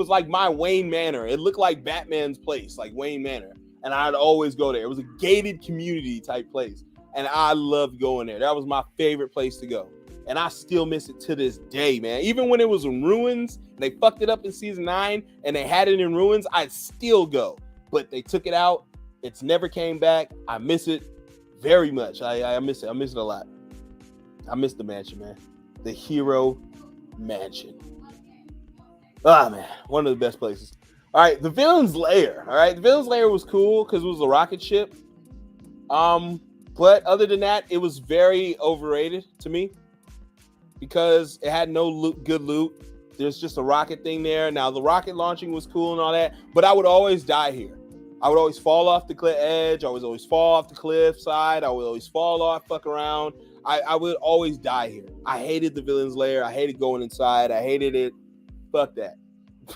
like my Wayne Manor. It looked like Batman's place, like Wayne Manor, and I'd always go there. It was a gated community type place, and I loved going there. That was my favorite place to go, and I still miss it to this day, man. Even when it was in ruins, they fucked it up in season 9, and they had it in ruins, I'd still go, but they took it out. It's never came back. I miss it very much. I miss it. I miss it a lot. I miss the mansion, man. The Hero Mansion. Ah, man. One of the best places. All right. The Villain's Lair. All right. The Villain's Lair was cool because it was a rocket ship. But other than that, it was very overrated to me because it had no good loot. There's just a rocket thing there. Now, the rocket launching was cool and all that, but I would always die here. I would always fall off the cliff edge. I would always fall off the cliff side. I would always fall off, fuck around. I would always die here. I hated the Villain's Lair. I hated going inside. I hated it. Fuck that.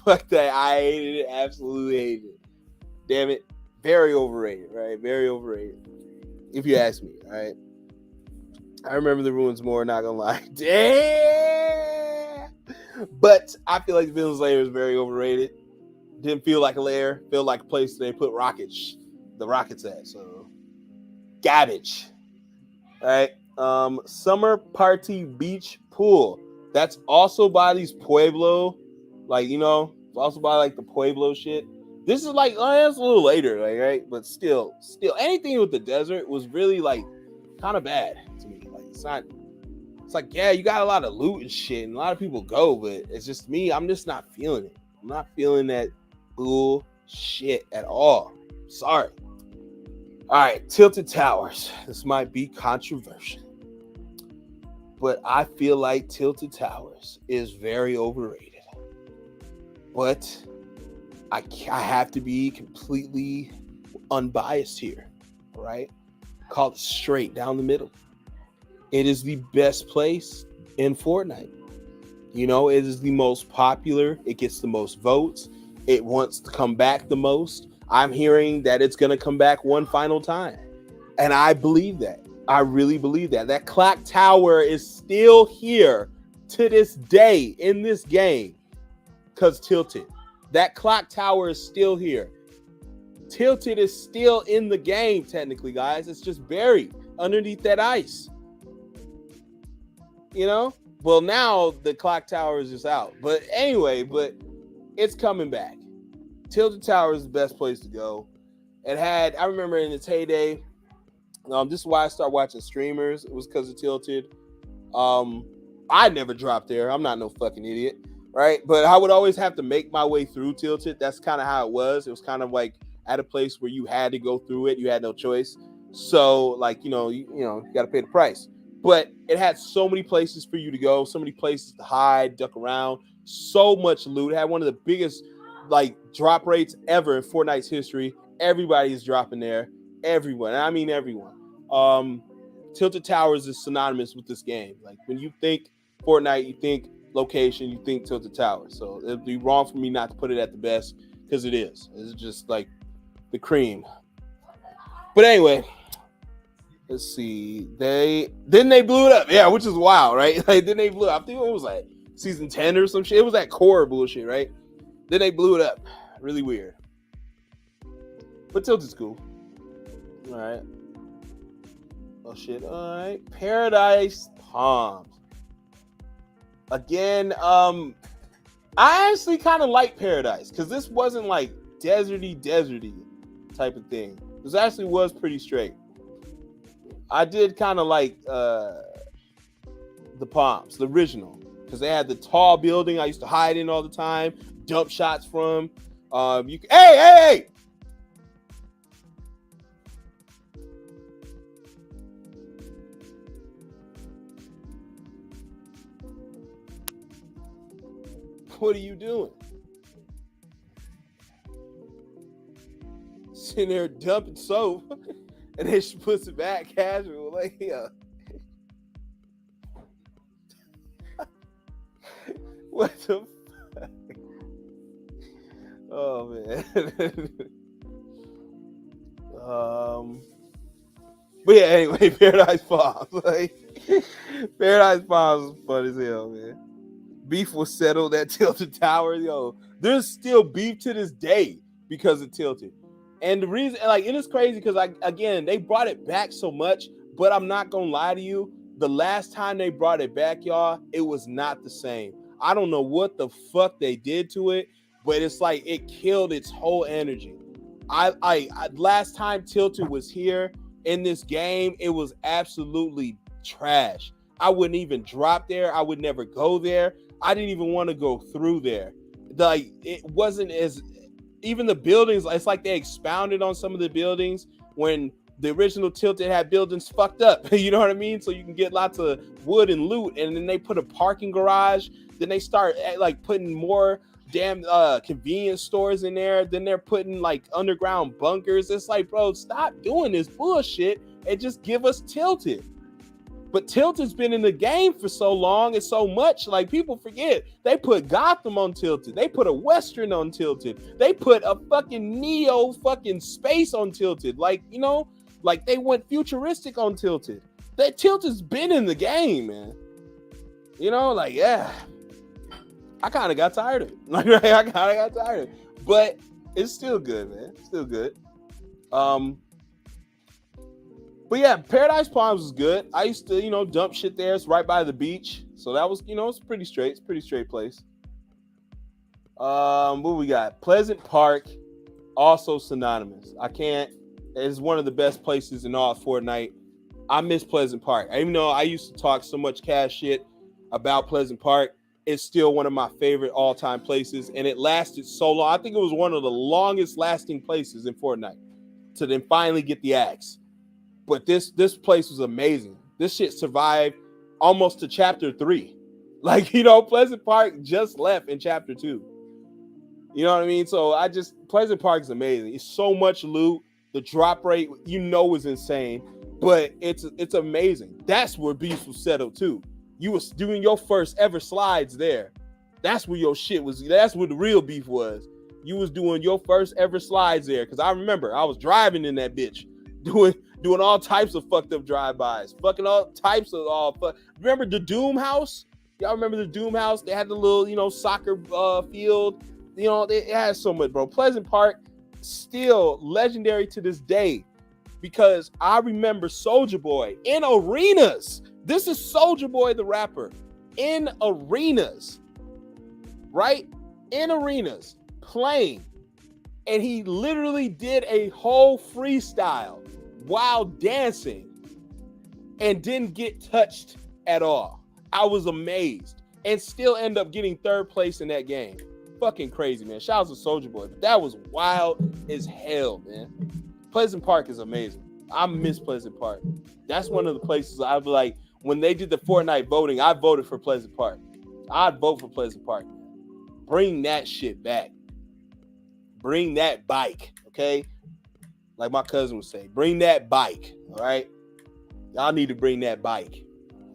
Fuck that. I hated it. Absolutely hated it. Damn it. Very overrated, right? Very overrated. If you ask me, all right? I remember the ruins more, not gonna lie. Damn! But I feel like the Villain's Lair is very overrated. Didn't feel like a lair. Felt like a place they put the rockets at. So, garbage. All right. Summer Party Beach Pool. That's also by these Pueblo. Like, also by like the Pueblo shit. This is like, that's a little later, like, right? But still, anything with the desert was really like kind of bad to me. Like, it's like, yeah, you got a lot of loot and shit, and a lot of people go, but it's just me. I'm just not feeling it. I'm not feeling that bullshit at all. Sorry. All right, Tilted Towers. This might be controversial. But I feel like Tilted Towers is very overrated. But I have to be completely unbiased here, right? Call it straight down the middle. It is the best place in Fortnite. You know, it is the most popular. It gets the most votes. It wants to come back the most. I'm hearing that it's going to come back one final time. And I believe that. I really believe that. That clock tower is still here to this day in this game because Tilted. That clock tower is still here. Tilted is still in the game, technically, guys. It's just buried underneath that ice. You know? Well, now the clock tower is just out. But anyway, it's coming back. Tilted Tower is the best place to go. I remember in its heyday, this is why I started watching streamers. It was because of Tilted. I never dropped there. I'm not no fucking idiot, right? But I would always have to make my way through Tilted. That's kind of how it was. It was kind of like at a place where you had to go through it. You had no choice. So, like, you got to pay the price. But it had so many places for you to go, so many places to hide, duck around, so much loot. It had one of the biggest, like, drop rates ever in Fortnite's history. Everybody is dropping there. Everyone. I mean, everyone. Tilted Towers is synonymous with this game. Like, when you think Fortnite, you think location, you think Tilted Towers. So it'd be wrong for me not to put it at the best, because it is. It's just like the cream. But anyway, let's see. They blew it up. Yeah, which is wild, right? Like, then they blew it up. I think it was like season 10 or some shit. It was that core bullshit, right? Then they blew it up. Really weird. But Tilted's cool. All right. Oh shit. All right. Paradise Palms. Again, I actually kind of like Paradise because this wasn't like deserty type of thing. This actually was pretty straight. I did kind of like the Palms, the original, because they had the tall building I used to hide in all the time, dump shots from. Hey! What are you doing? Sitting there dumping soap, and then she puts it back casual, like, yeah. What the fuck? Oh man. But yeah, anyway, Paradise Palms. Like, Paradise Palms is fun as hell, man. Beef was settled at Tilted Tower. Yo, there's still beef to this day because of Tilted. And the reason, like, it is crazy because, again, they brought it back so much, but I'm not gonna lie to you. The last time they brought it back, y'all, it was not the same. I don't know what the fuck they did to it, but it's like it killed its whole energy. I last time Tilted was here in this game, it was absolutely trash. I wouldn't even drop there. I would never go there. I didn't even want to go through there. Like, it wasn't as, even the buildings, it's like they expounded on some of the buildings when the original Tilted had buildings fucked up. You know what I mean? So you can get lots of wood and loot, and then they put a parking garage. Then they start like putting more damn convenience stores in there. Then they're putting like underground bunkers. It's like, bro, stop doing this bullshit and just give us Tilted. But Tilted's been in the game for so long and so much, like, people forget. They put Gotham on Tilted. They put a Western on Tilted. They put a fucking Neo fucking space on Tilted. Like, you know, like they went futuristic on Tilted. That Tilted's been in the game, man. You know, like, yeah. I kind of got tired of it. Like, right? I kind of got tired of it. But it's still good, man. Still good. But yeah, Paradise Palms is good. I used to, dump shit there. It's right by the beach. So that was, it's pretty straight. It's a pretty straight place. What we got? Pleasant Park, also synonymous. It's one of the best places in all of Fortnite. I miss Pleasant Park. Even though I used to talk so much cash shit about Pleasant Park, it's still one of my favorite all-time places. And it lasted so long. I think it was one of the longest lasting places in Fortnite to then finally get the axe. But this place was amazing. This shit survived almost to chapter 3. Like, you know, Pleasant Park just left in chapter 2. You know what I mean? So Pleasant Park is amazing. It's so much loot. The drop rate, you know, is insane, but it's amazing. That's where beefs was settled too. You was doing your first ever slides there. That's where your shit was. That's where the real beef was. You was doing your first ever slides there. Cause I remember I was driving in that bitch, doing all types of fucked up drive-bys, fucking all types of Remember the Doom House? Y'all remember the Doom House? They had the little, you know, soccer field. You know, it has so much, bro. Pleasant Park, still legendary to this day, because I remember Soulja Boy in arenas. This is Soulja Boy the rapper in arenas, right? In arenas playing, and he literally did a whole freestyle while dancing and didn't get touched at all. I was amazed, and still end up getting 3rd place in that game. Fucking crazy, man. Shout out to Soulja Boy. But that was wild as hell, man. Pleasant Park is amazing. I miss Pleasant Park. That's one of the places I'd be like, when they did the Fortnite voting, I voted for Pleasant Park. I'd vote for Pleasant Park. Bring that shit back. Bring that bike, okay? Like my cousin would say, bring that bike, all right? Y'all need to bring that bike.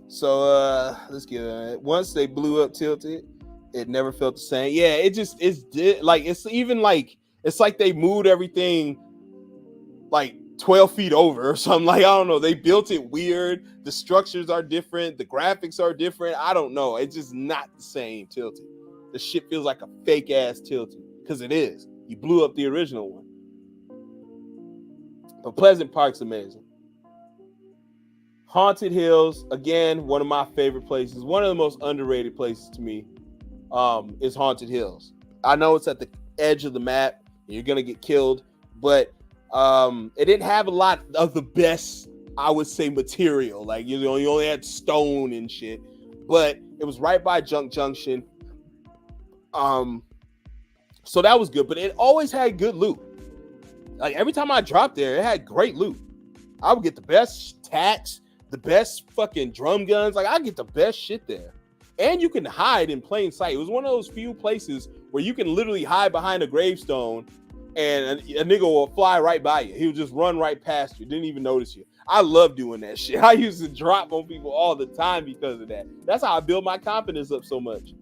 So let's get it. Once they blew up Tilted, it never felt the same. Yeah, it's like they moved everything like 12 feet over or something. Like, I don't know. They built it weird. The structures are different. The graphics are different. I don't know. It's just not the same Tilted. The shit feels like a fake ass Tilted, because it is. You blew up the original one. But Pleasant Park's amazing. Haunted Hills, again, one of my favorite places. One of the most underrated places to me. Is Haunted Hills. I know it's at the edge of the map. You're gonna get killed, but it didn't have a lot of the best, I would say, material. Like, you know, you only had stone and shit, but it was right by Junk Junction. So that was good, but it always had good loot. Like, every time I dropped there, it had great loot. I would get the best tax, the best fucking drum guns. Like, I get the best shit there. And you can hide in plain sight. It was one of those few places where you can literally hide behind a gravestone and a nigga will fly right by you. He would just run right past you, didn't even notice you. I love doing that shit. I used to drop on people all the time because of that. That's how I build my confidence up so much,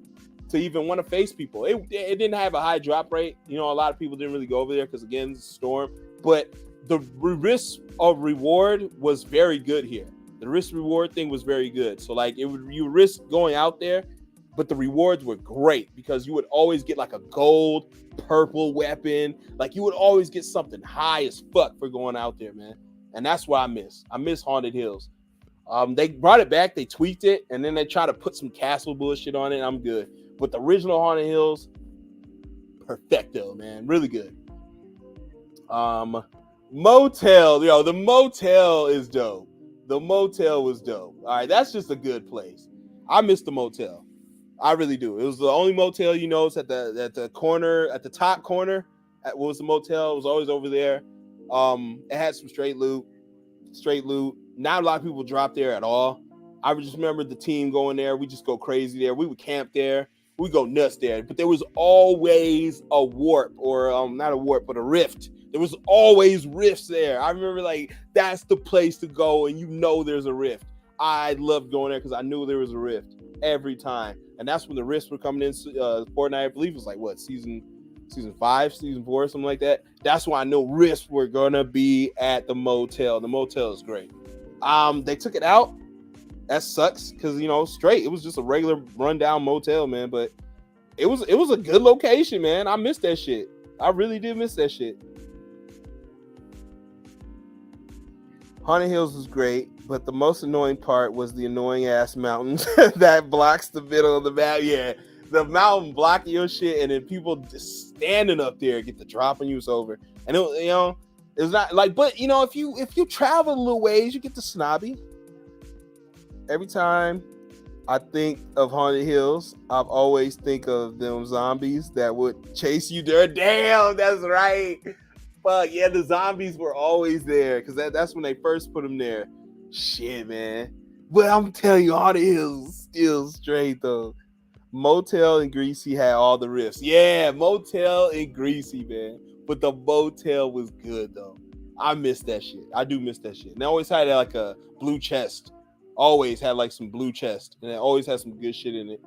to even want to face people. It didn't have a high drop rate. You know, a lot of people didn't really go over there because, again, it's a storm. But the risk of reward was very good here. The risk reward thing was very good. So like you risk going out there, but the rewards were great because you would always get like a gold, purple weapon. Like, you would always get something high as fuck for going out there, man. And that's what I miss. I miss Haunted Hills. They brought it back, they tweaked it, and then they try to put some castle bullshit on it. I'm good. But the original Haunted Hills, perfecto, man. Really good. Motel, yo, the motel is dope. The motel was dope. All right, that's just a good place. I miss the motel. I really do. It was the only motel, you know, it's at the corner, at the top corner. What was the motel? It was always over there. It had some straight loot. Not a lot of people drop there at all. I just remember the team going there. We just go crazy there. We would camp there. We go nuts there. But there was always a warp, or not a warp, but a rift. There was always rifts there. I remember, like, that's the place to go, and you know there's a rift. I loved going there because I knew there was a rift every time. And that's when the rifts were coming in. Fortnite, I believe it was like, what, season 5, season 4, something like that. That's why I know rifts were going to be at the motel. The motel is great. They took it out. That sucks because, you know, straight. It was just a regular rundown motel, man. But it was a good location, man. I missed that shit. I really did miss that shit. Haunted Hills was great, but the most annoying part was the annoying ass mountains that blocks the middle of the map. Yeah, the mountain blocking your shit, and then people just standing up there get the drop on you. It's over. And it, you know, it's not like, but you know, if you travel a little ways, you get the snobby. Every time I think of Haunted Hills, I've always think of them zombies that would chase you there. Damn, that's right. Fuck, yeah, the zombies were always there because that's when they first put them there. Shit, man. But I'm telling you, all the hills still straight though. Motel and Greasy had all the riffs. Yeah, Motel and Greasy, man. But the Motel was good though. I miss that shit. I do miss that shit. And they always had like a blue chest. Always had like some blue chest. And it always had some good shit in it.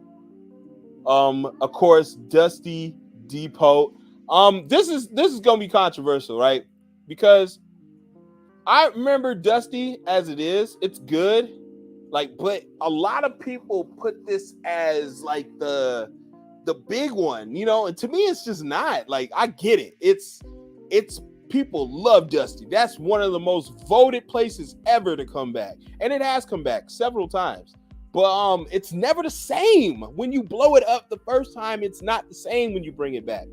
Of course, Dusty Depot. This is gonna be controversial, right? Because I remember Dusty as it is. It's good. Like, but a lot of people put this as like the big one, you know, and to me it's just not. Like, I get it. It's people love Dusty. That's one of the most voted places ever to come back. And it has come back several times. But it's never the same. When you blow it up the first time, it's not the same when you bring it back.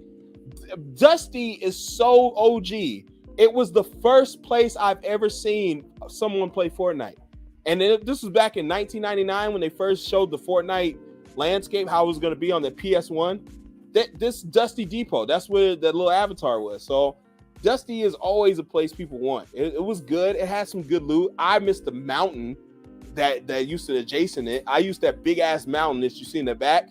Dusty is so OG. It was the first place I've ever seen someone play Fortnite. And this was back in 1999 when they first showed the Fortnite landscape, how it was going to be on the PS1. This Dusty Depot, that's where that little avatar was. So Dusty is always a place people want. It was good. It had some good loot. I missed the mountain that used to adjacent it. I used that big ass mountain that you see in the back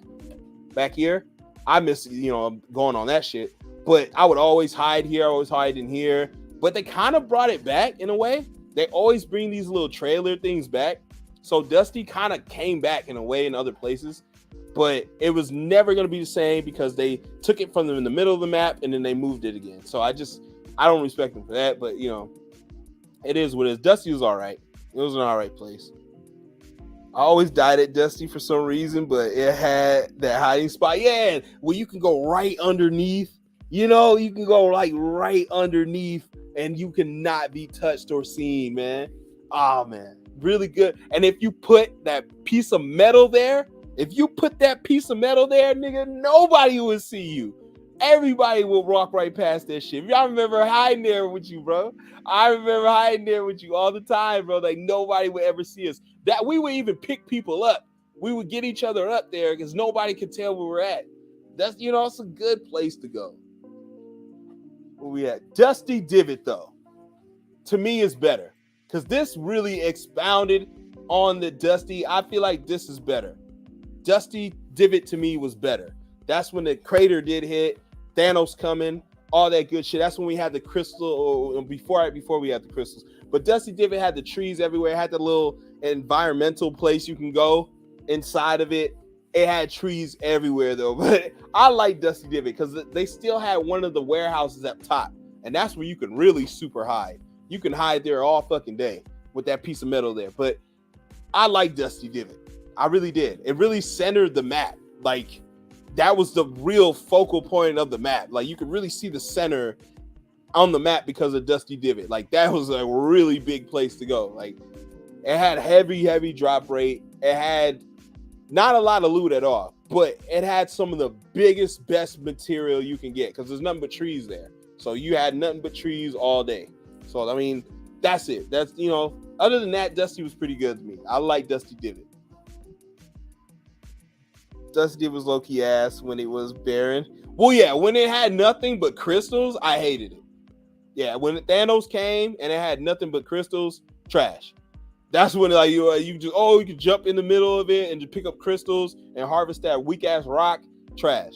here. I miss, going on that shit. But I would always hide here. I always hide in here. But they kind of brought it back in a way. They always bring these little trailer things back. So Dusty kind of came back in a way in other places. But it was never going to be the same because they took it from them in the middle of the map and then they moved it again. So I don't respect them for that. But, it is what it is. Dusty was all right. It was an all right place. I always died at Dusty for some reason, but it had that hiding spot. Yeah, where you can go right underneath. You can go like right underneath and you cannot be touched or seen, man. Oh, man. Really good. And if you put that piece of metal there, nigga, nobody will see you. Everybody will walk right past that shit. Y'all remember hiding there with you, bro? I remember hiding there with you all the time, bro. Like, nobody would ever see us. That we would even pick people up. We would get each other up there because nobody could tell where we're at. That's, it's a good place to go. Where we at? Dusty Divot, though, to me is better because this really expounded on the Dusty. I feel like this is better. Dusty Divot to me was better. That's when the crater did hit, Thanos coming, all that good shit. That's when we had the crystal, or before we had the crystals. But Dusty Divot had the trees everywhere. It had the little environmental place you can go inside of it. It had trees everywhere, though. But I like Dusty Divot because they still had one of the warehouses up top. And that's where you can really super hide. You can hide there all fucking day with that piece of metal there. But I like Dusty Divot. I really did. It really centered the map. Like, that was the real focal point of the map. Like, you could really see the center on the map because of Dusty Divot. Like, that was a really big place to go. Like, it had heavy drop rate. It had not a lot of loot at all, but it had some of the biggest, best material you can get because there's nothing but trees there. So you had nothing but trees all day. So, I mean, that's it. That's, other than that, Dusty was pretty good to me. I like Dusty Divot. Dusty Divot was low-key ass when it was barren. Well, yeah, when it had nothing but crystals, I hated it. Yeah, when Thanos came and it had nothing but crystals, trash. That's when like you could jump in the middle of it and just pick up crystals and harvest that weak ass rock, trash.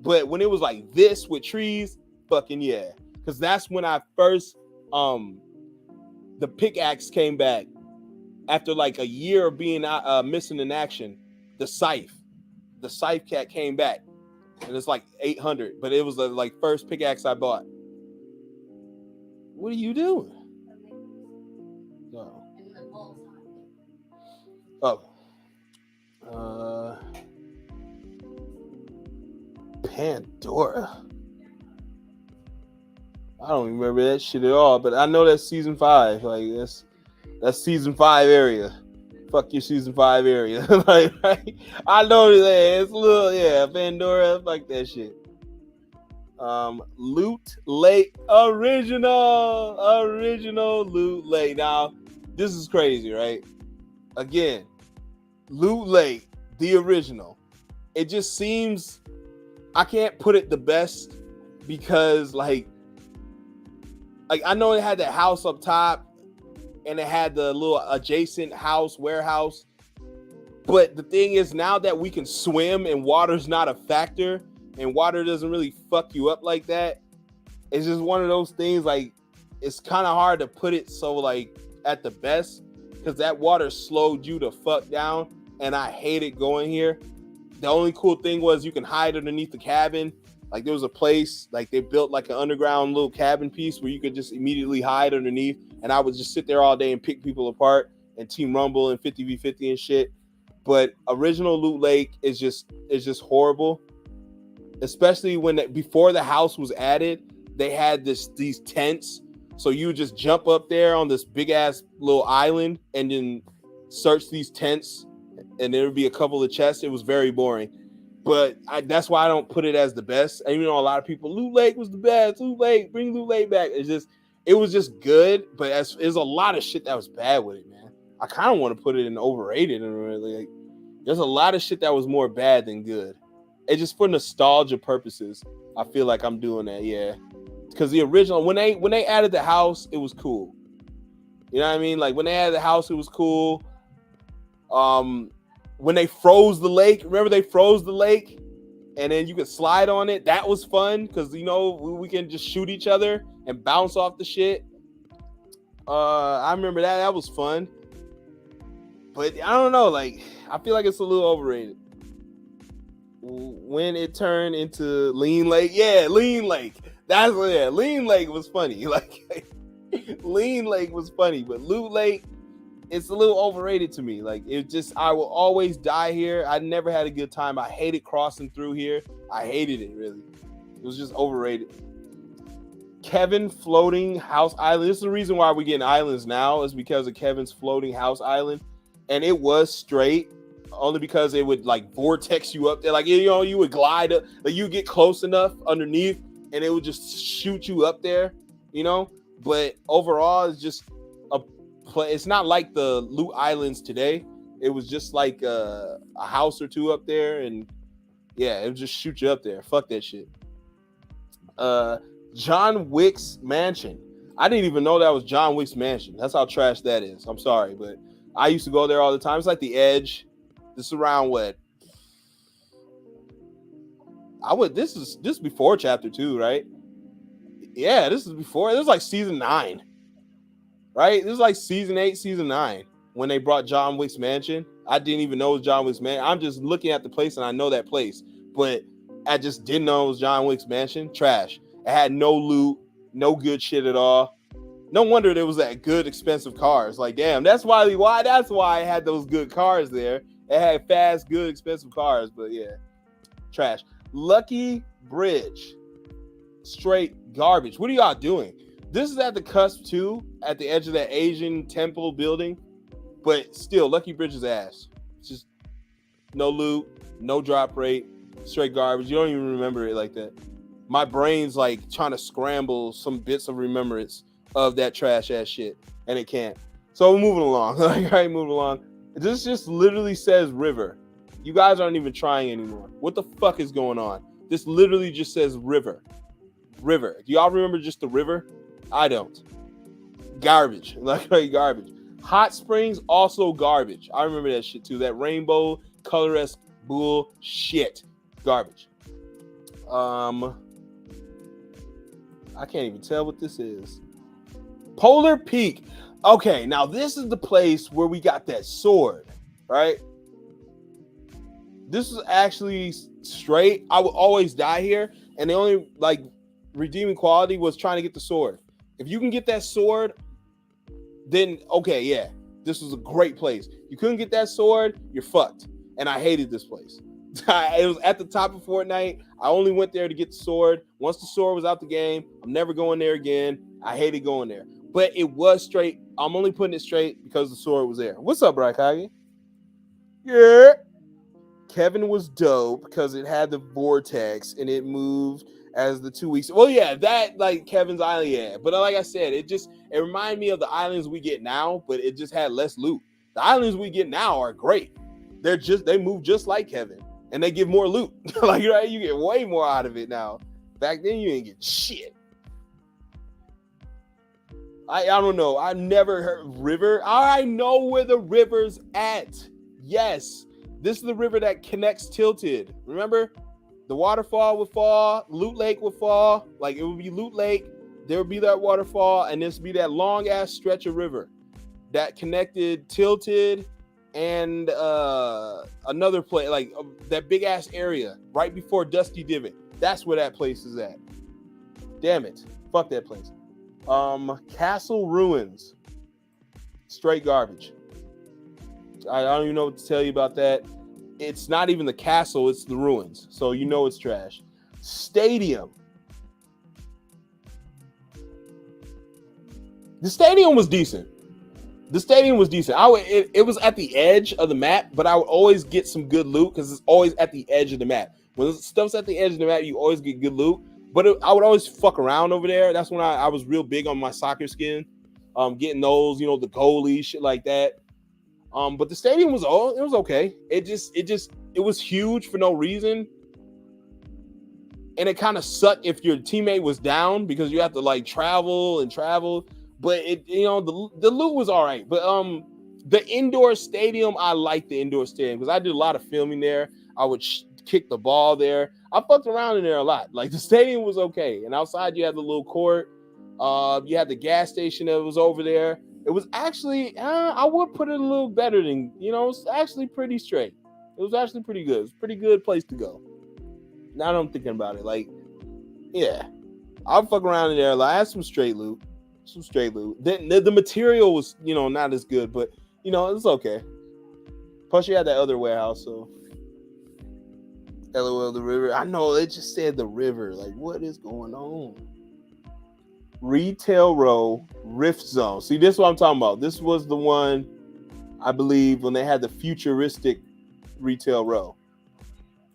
But when it was like this with trees, fucking yeah. Because that's when I first the pickaxe came back after like a year of being missing in action. The scythe cat came back and it's like 800, but it was the like first pickaxe I bought. What are you doing? Pandora. I don't remember that shit at all, but I know that's season 5. Like that's season 5 area. Fuck your season 5 area. Like, right? I know that it's a little, Pandora. Fuck that shit. Loot Lake original Loot Lake. Now, this is crazy, right? Again, Loot Lake, the original. It just seems I can't put it the best because like I know it had that house up top and it had the little adjacent warehouse But the thing is, now that we can swim and water's not a factor and water doesn't really fuck you up like that, it's just one of those things, like, it's kind of hard to put it so, like, at the best, because that water slowed you the fuck down, and I hated going here. The only cool thing was you can hide underneath the cabin. Like, there was a place, like, they built like an underground little cabin piece where you could just immediately hide underneath, and I would just sit there all day and pick people apart and Team Rumble and 50v50 and shit. But original Loot Lake is just horrible, especially when before the house was added. They had these tents, so you just jump up there on this big ass little island and then search these tents, and there would be a couple of chests. It was very boring, but that's why I don't put it as the best. And even though a lot of people, Loot Lake was the best, Loot Lake, bring Loot Lake back. It was just good, but there's a lot of shit that was bad with it, man. I kind of want to put it in overrated, and really, like, there's a lot of shit that was more bad than good. It's just for nostalgia purposes. I feel like I'm doing that, yeah. Because the original, when they added the house, it was cool. You know what I mean? Like, when they added the house, it was cool. When they froze the lake, remember they froze the lake, and then you could slide on it. That was fun because, you know, we can just shoot each other and bounce off the shit. I remember that. That was fun. But I don't know, like, I feel like it's a little overrated. When it turned into Lean Lake, yeah, Lean Lake. That's what, yeah, Lean Lake was funny. Like, Lean Lake was funny, but Loot Lake, it's a little overrated to me. Like, I will always die here. I never had a good time. I hated crossing through here. I hated it, really. It was just overrated. Kevin Floating House Island. This is the reason why we're getting islands now, is because of Kevin's Floating House Island. And it was straight, only because it would, like, vortex you up there. Like, you know, you would glide up, like, you get close enough underneath and it would just shoot you up there, you know? But overall, it's just it's not like the Loot Islands today. It was just like a house or two up there, and yeah, it would just shoot you up there. Fuck that shit. John Wick's Mansion. I didn't even know that was John Wick's Mansion. That's how trash that is. I'm sorry, but I used to go there all the time. It's like the Edge. This is around what? This is before chapter 2, right? Yeah, this is before. This is like season 9, right? This is like season 8, season 9 when they brought John Wick's Mansion. I didn't even know it was John Wick's Mansion. I'm just looking at the place and I know that place, but I just didn't know it was John Wick's Mansion. Trash. It had no loot, no good shit at all. No wonder there was that good expensive cars. Like, damn, that's why I had those good cars there. It had fast, good, expensive cars, but yeah, trash. Lucky Bridge, straight garbage. What are y'all doing? This is at the cusp too, at the edge of that Asian temple building, but still, Lucky Bridge is ass. It's just no loot, no drop rate, straight garbage. You don't even remember it like that. My brain's like trying to scramble some bits of remembrance of that trash ass shit, and it can't. So we're moving along. Like, right, moving along. This just literally says river. You guys aren't even trying anymore. What the fuck is going on? This literally just says river. River. Do y'all remember just the river? I don't. Garbage. Like, garbage. Hot Springs, also garbage. I remember that shit too. That rainbow color-esque bullshit. Garbage. I can't even tell what this is. Polar Peak. Okay, now this is the place where we got that sword, right? This is actually straight. I would always die here, and the only, like, redeeming quality was trying to get the sword. If you can get that sword, then okay, yeah, this was a great place. You couldn't get that sword, you're fucked. And I hated this place. It was at the top of Fortnite. I only went there to get the sword. Once the sword was out the game, I'm never going there again. I hated going there. But it was straight. I'm only putting it straight because the sword was there. What's up, Brackage? Yeah. Kevin was dope because it had the vortex and it moved as the 2 weeks. Well, yeah, that, like, Kevin's Island, yeah. But like I said, it reminded me of the islands we get now, but it just had less loot. The islands we get now are great. They move just like Kevin, and they give more loot. Like, right, you get way more out of it now. Back then, you didn't get shit. I don't know. I never heard river. I know where the river's at. Yes. This is the river that connects Tilted. Remember? The waterfall would fall, Loot Lake would fall. Like it would be Loot Lake, there would be that waterfall, and this would be that long ass stretch of river that connected Tilted and another place, like that big ass area right before Dusty Divot. That's where that place is at. Damn it. Fuck that place. Castle Ruins. Straight garbage. I don't even know what to tell you about that. It's not even the castle, it's the ruins. So you know it's trash. Stadium. The stadium was decent. It was at the edge of the map, but I would always get some good loot because it's always at the edge of the map. When stuff's at the edge of the map, you always get good loot. But I would always fuck around over there. That's when I was real big on my soccer skin. Getting those, the goalie, shit like that. But the stadium was okay. It was huge for no reason. And it kind of sucked if your teammate was down because you have to like travel. But the loot was all right. But the indoor stadium, I like the indoor stadium because I did a lot of filming there. I would kick the ball there. I fucked around in there a lot. Like the stadium was okay. And outside you had the little court. You had the gas station that was over there. It was actually, I would put it a little better than, it's actually pretty straight. It was actually pretty good. It's a pretty good place to go. Now that I'm thinking about it, like, yeah, I'll fuck around in there. Like, I had some straight loot. The material was, not as good, but, it's okay. Plus, you had that other warehouse, so. LOL, the river. I know, they just said the river. Like, what is going on? Retail Row Rift Zone. See, this is what I'm talking about. This was the one, I believe, when they had the futuristic Retail Row,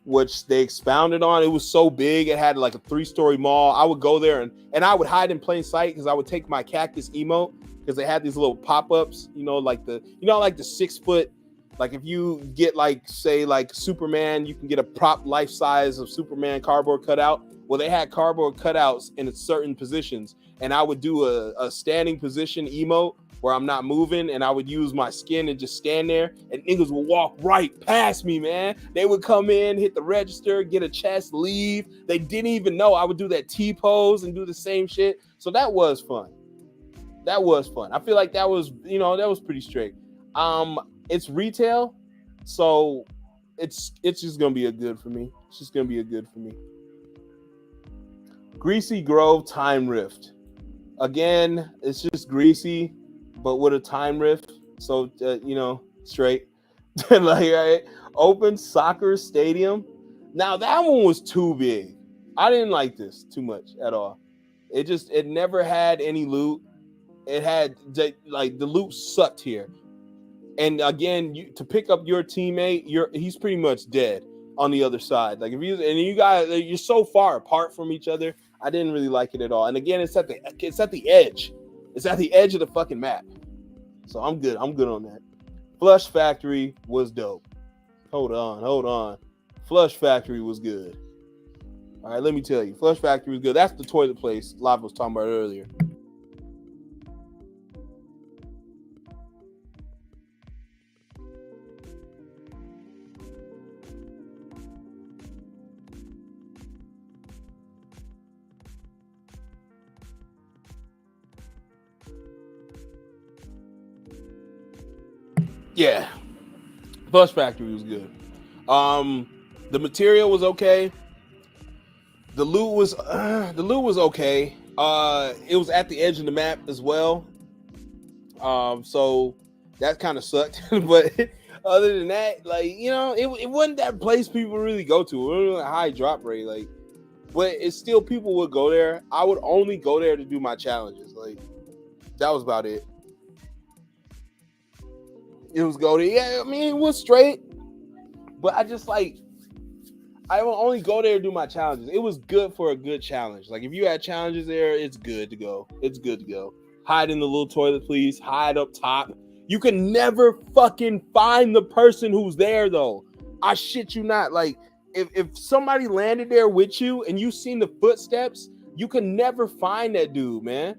which they expounded on. It was so big. It had like a 3-story mall. I would go there and I would hide in plain sight because I would take my cactus emote because they had these little pop-ups, like the 6 foot, like if you get like, say like Superman, you can get a prop life size of Superman cardboard cutout. Well, they had cardboard cutouts in certain positions. And I would do a standing position emote where I'm not moving, and I would use my skin and just stand there, and niggas would walk right past me, man. They would come in, hit the register, get a chest, leave. They didn't even know I would do that T-pose and do the same shit. So that was fun. I feel like that was pretty straight. It's retail, so it's just gonna be a good for me. Greasy Grove Time Rift. Again, it's just greasy, but with a time rift. So, straight. Like, right? Open Soccer Stadium. Now, that one was too big. I didn't like this too much at all. It never had any loot. It had, the loot sucked here. And again, to pick up your teammate, he's pretty much dead on the other side. Like, you guys, you're so far apart from each other. I didn't really like it at all. And again, it's at the edge. It's at the edge of the fucking map. So I'm good on that. Flush Factory was dope. Hold on. Flush Factory was good. All right, let me tell you. Flush Factory was good. That's the toilet place Lava was talking about earlier. Yeah, Flush Factory was good. The material was okay. The loot was okay. It was at the edge of the map as well. So that kind of sucked. But other than that, like, it wasn't that place people really go to. It wasn't a high drop rate, like, but it's still people would go there. I would only go there to do my challenges. Like, that was about it. It was go there. Yeah, I mean, it was straight. But I will only go there to do my challenges. It was good for a good challenge. Like, if you had challenges there, it's good to go. Hide in the little toilet, please. Hide up top. You can never fucking find the person who's there, though. I shit you not. Like, if somebody landed there with you and you seen the footsteps, you can never find that dude, man.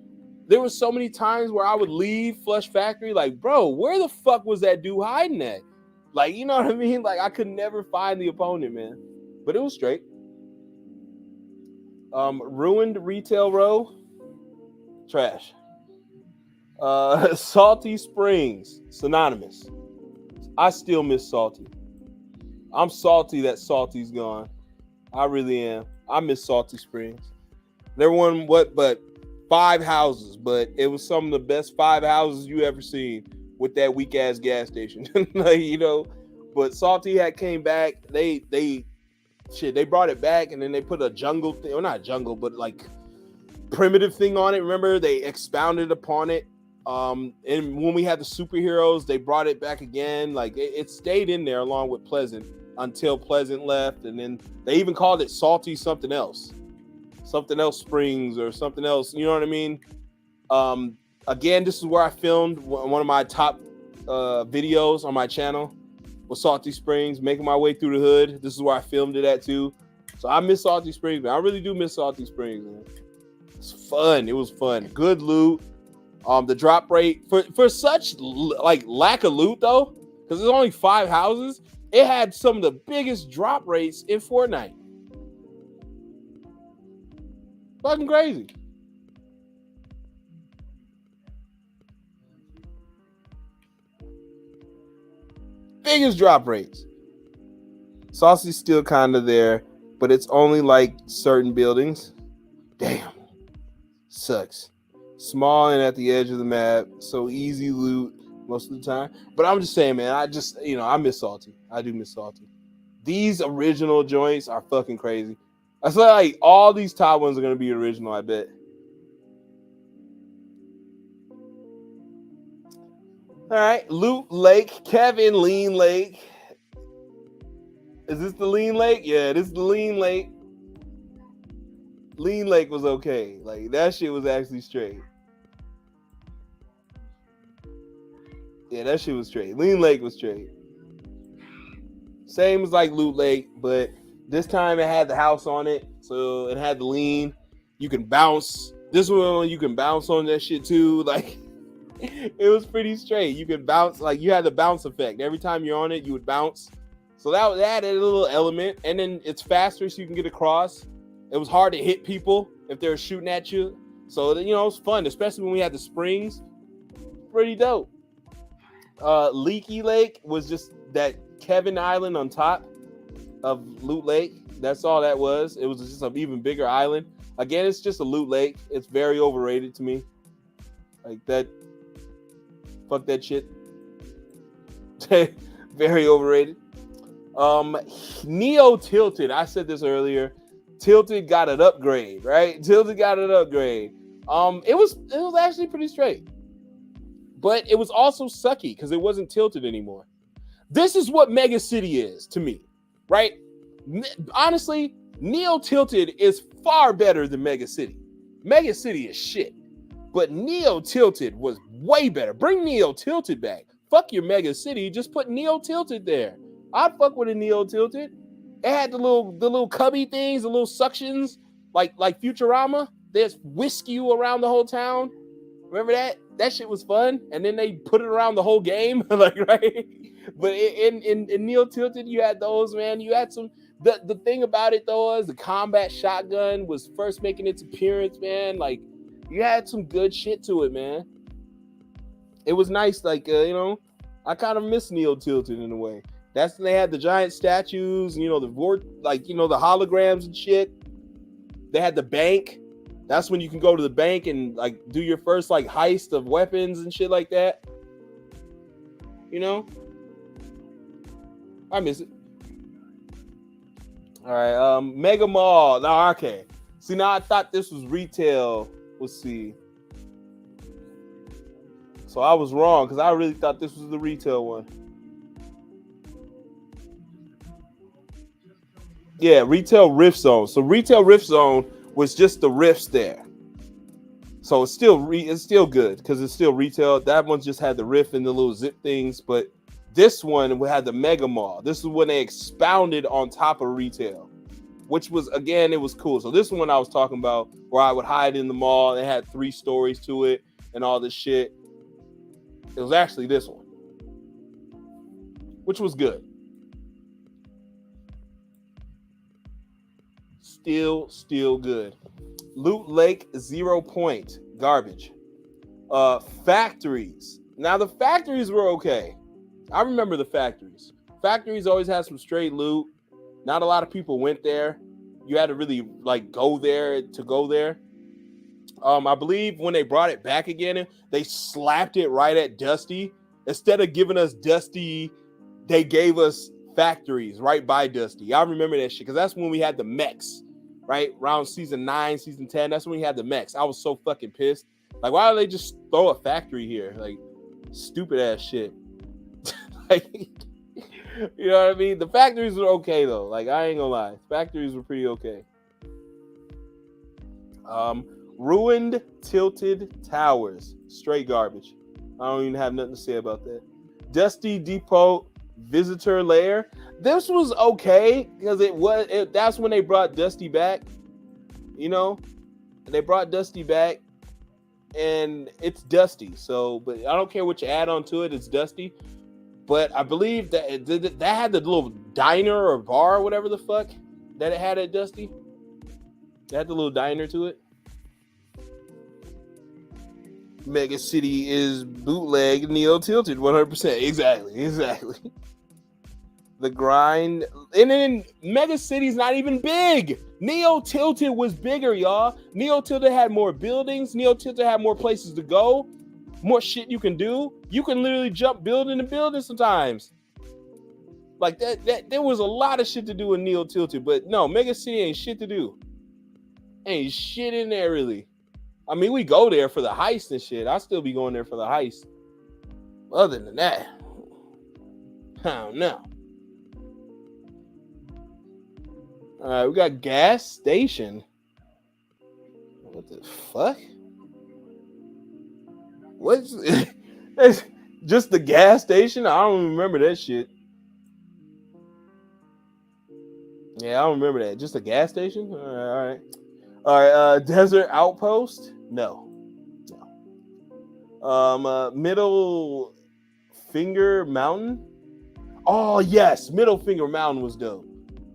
There were so many times where I would leave Flush Factory, like, bro, where the fuck was that dude hiding at? Like, you know what I mean? Like, I could never find the opponent, man. But it was straight. Ruined Retail Row, trash. Salty Springs, synonymous. I still miss Salty. I'm salty that Salty's gone. I really am. I miss Salty Springs. There weren't but 5 houses, but it was some of the best 5 houses you ever seen with that weak ass gas station. Like, you know, but Salty had came back. They brought it back, and then they put a jungle thing, or not jungle, but like primitive thing on it. Remember, they expounded upon it. And when we had the superheroes, they brought it back again. Like it stayed in there along with Pleasant until Pleasant left, and then they even called it Salty something else Springs or something else. You know what I mean? Again, this is where I filmed one of my top videos on my channel was Salty Springs, making my way through the hood. This is where I filmed it at too. So I miss Salty Springs, man. I really do miss Salty Springs, man. It's fun. It was fun. Good loot. The drop rate for such like lack of loot though, because there's only 5 houses, it had some of the biggest drop rates in Fortnite. Fucking crazy. Biggest drop rates. Saucy's still kind of there, but it's only like certain buildings. Damn. Sucks. Small and at the edge of the map, so easy loot most of the time. But I'm just saying, man, I miss Salty. I do miss Salty. These original joints are fucking crazy. I feel like all these top ones are gonna be original, I bet. All right, Loot Lake, Kevin, Lean Lake. Is this the Lean Lake? Yeah, this is the Lean Lake. Lean Lake was okay. Like, that shit was actually straight. Yeah, that shit was straight. Lean Lake was straight. Same as like Loot Lake, but this time it had the house on it, so it had the lean. You can bounce. This one you can bounce on that shit too. Like, it was pretty straight. You could bounce, like you had the bounce effect. Every time you're on it, you would bounce. So that added a little element, and then it's faster, so you can get across. It was hard to hit people if they were shooting at you. So, you know, it was fun, especially when we had the springs. Pretty dope. Leaky Lake was just that Kevin Island on top of Loot Lake. That's all that was. It was just an even bigger island. Again, it's just a Loot Lake. It's very overrated to me. Like that. Fuck that shit. Very overrated. Neo Tilted. I said this earlier. Tilted got an upgrade, right? Tilted got an upgrade. It was actually pretty straight. But it was also sucky because it wasn't tilted anymore. This is what Mega City is to me, right? Honestly, Neo Tilted is far better than Mega City. Mega City is shit. But Neo Tilted was way better. Bring Neo Tilted back. Fuck your Mega City. Just put Neo Tilted there. I'd fuck with a Neo Tilted. It had the little cubby things, the little suctions, like Futurama. They just whisk you around the whole town. Remember that? That shit was fun. And then they put it around the whole game, like, right? But in Neo Tilted, you had those, man. You had some. The thing about it though is the combat shotgun was first making its appearance, man. Like, you had some good shit to it, man. It was nice, like you know. I kind of miss Neo Tilted in a way. That's when they had the giant statues, you know, the holograms and shit. They had the bank. That's when you can go to the bank and like do your first like heist of weapons and shit like that. You know? I miss it. All right, Mega Mall. Now, okay. See, now I thought this was retail. Let's see. So I was wrong because I really thought this was the retail one. Yeah, retail Rift Zone. So retail Rift Zone was just the rifts there. So it's still good because it's still retail. That one just had the rift and the little zip things, but this one had the Mega Mall. This is when they expounded on top of retail, which was, again, it was cool. So this one I was talking about where I would hide in the mall. It had 3 stories to it and all this shit. It was actually this one. which was good. Still good. Loot Lake 0 point. Garbage. Factories. Now the factories were okay. I remember the factories. Factories always had some straight loot. Not a lot of people went there. You had to really like go there to go there. I believe when they brought it back again, they slapped it right at Dusty. Instead of giving us Dusty, they gave us factories right by Dusty. I remember that shit because that's when we had the mechs, right? Around season 9, season 10. That's when we had the mechs. I was so fucking pissed. Like, why do they just throw a factory here? Like, stupid ass shit. Like, you know what I mean? The factories were okay though. Like, I ain't gonna lie. Factories were pretty okay. Ruined tilted towers. Straight garbage. I don't even have nothing to say about that. Dusty Depot visitor lair. This was okay because that's when they brought Dusty back. You know? They brought Dusty back and it's Dusty. So, but I don't care what you add on to it, it's Dusty. But I believe that had the little diner or bar or whatever the fuck that it had at Dusty. It had the little diner to it. Mega City is bootleg, Neo Tilted, 100%. Exactly. The grind. And then Mega City's not even big. Neo Tilted was bigger, y'all. Neo Tilted had more buildings. Neo Tilted had more places to go. More shit you can do. You can literally jump building to building sometimes. Like that there was a lot of shit to do in Neo Tilted, but no, Mega City ain't shit to do. Ain't shit in there really. I mean, we go there for the heist and shit. I'll still be going there for the heist. Other than that, I don't know. All right, we got gas station. What the fuck? What's it's just the gas station? I don't remember that shit. Yeah, I don't remember that. Just a gas station? All right. Desert Outpost? No. Middle Finger Mountain? Oh, yes. Middle Finger Mountain was dope.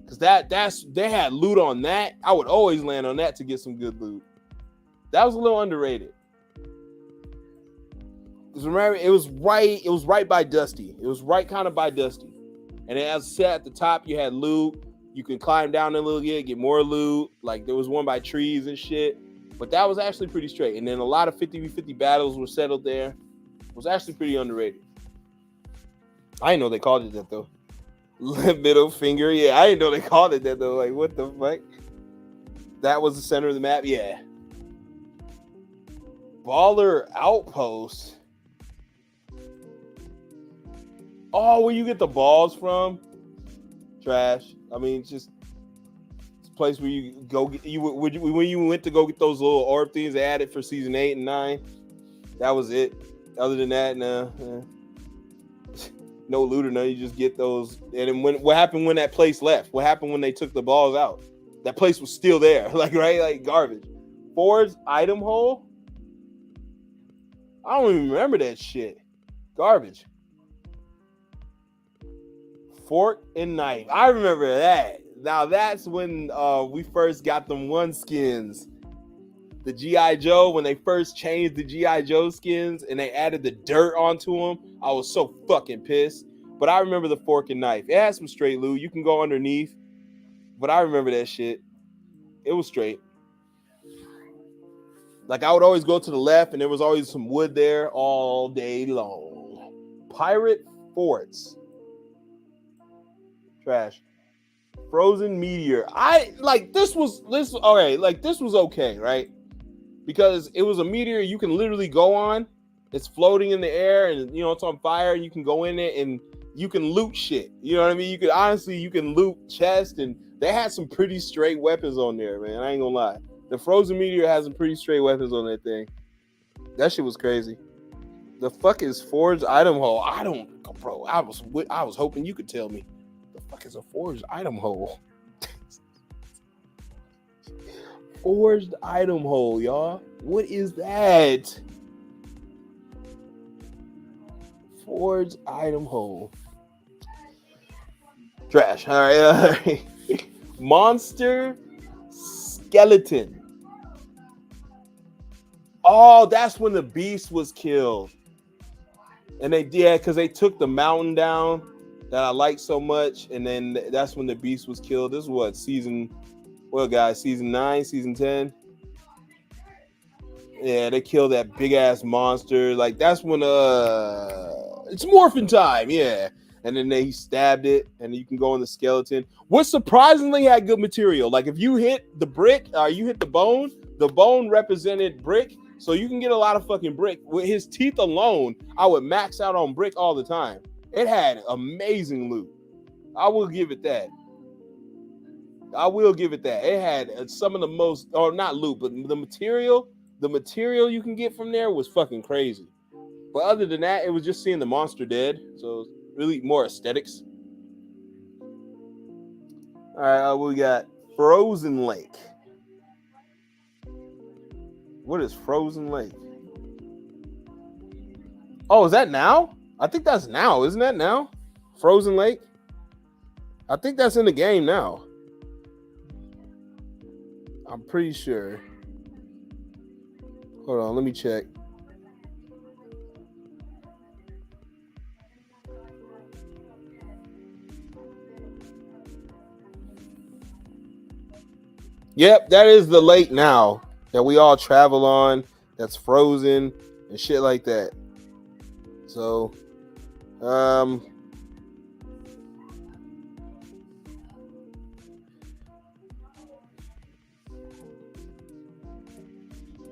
Because they had loot on that. I would always land on that to get some good loot. That was a little underrated. Because remember, it was right by Dusty. It was right kind of by Dusty. And as I said at the top, you had loot. You can climb down a little bit, get more loot. Like, there was one by trees and shit. But that was actually pretty straight. And then a lot of 50v50 battles were settled there. It was actually pretty underrated. I didn't know they called it that, though. Middle finger. Yeah, I didn't know they called it that, though. Like, what the fuck? That was the center of the map? Yeah. Baller Outpost. Oh, where you get the balls from? Trash. I mean, just it's a place where you go. When you went to go get those little orb things they added for season 8 and 9, that was it. Other than that, no loot or nothing. You just get those. And then what happened when that place left? What happened when they took the balls out? That place was still there, like garbage. Ford's item hole. I don't even remember that shit. Garbage. Fork and knife. I remember that. Now that's when we first got them one skins. The G.I. Joe, when they first changed the G.I. Joe skins and they added the dirt onto them, I was so fucking pissed. But I remember the fork and knife. It had some straight loot. You can go underneath. But I remember that shit. It was straight. Like, I would always go to the left and there was always some wood there all day long. Pirate forts. Trash. Frozen meteor. This was okay, right? Because it was a meteor you can literally go on. It's floating in the air and it's on fire. You can go in it and you can loot shit. You know what I mean? You can loot chests, and they had some pretty straight weapons on there, man. I ain't gonna lie. The frozen meteor has some pretty straight weapons on that thing. That shit was crazy. The fuck is forged item hole? I was hoping you could tell me. The fuck is a forged item hole? Forged item hole, y'all. What is that? Forged item hole. Trash. All right. Monster skeleton. Oh, that's when the beast was killed. And they did because they took the mountain down that I like so much, and then that's when the beast was killed. This is what season 9, season 10. Yeah, they killed that big ass monster. Like that's when it's morphin' time, yeah. And then they stabbed it, and you can go on the skeleton. What surprisingly had good material. Like if you hit the brick, you hit the bone represented brick. So you can get a lot of fucking brick. With his teeth alone, I would max out on brick all the time. It had amazing loot. I will give it that. It had some of the most, or not loot, but the material you can get from there was fucking crazy. But other than that, it was just seeing the monster dead. So really more aesthetics. All right, we got Frozen Lake. What is Frozen Lake? Oh, is that now? I think that's now. Isn't that now? Frozen Lake? I think that's in the game now. I'm pretty sure. Hold on, let me check. Yep, that is the lake now that we all travel on. That's frozen and shit like that. So,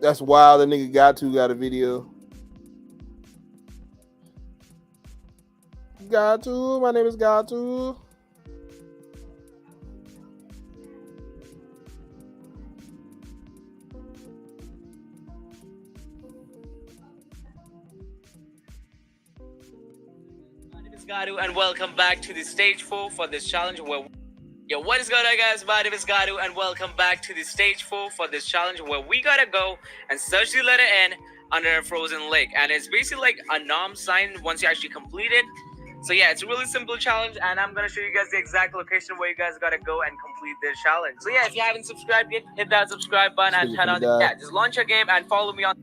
that's wild. The nigga got a video. My name is Gatu. Gadu, and welcome back to the stage 4 for this challenge where what is going on, guys? My name is Gadu, and welcome back to the stage 4 for this challenge where we gotta go and search the letter N under a frozen lake, and it's basically like a nom sign once you actually complete it. So yeah, it's a really simple challenge, and I'm gonna show you guys the exact location where you guys gotta go and complete this challenge. So yeah, if you haven't subscribed yet, hit that subscribe button and turn on just launch your game and follow me on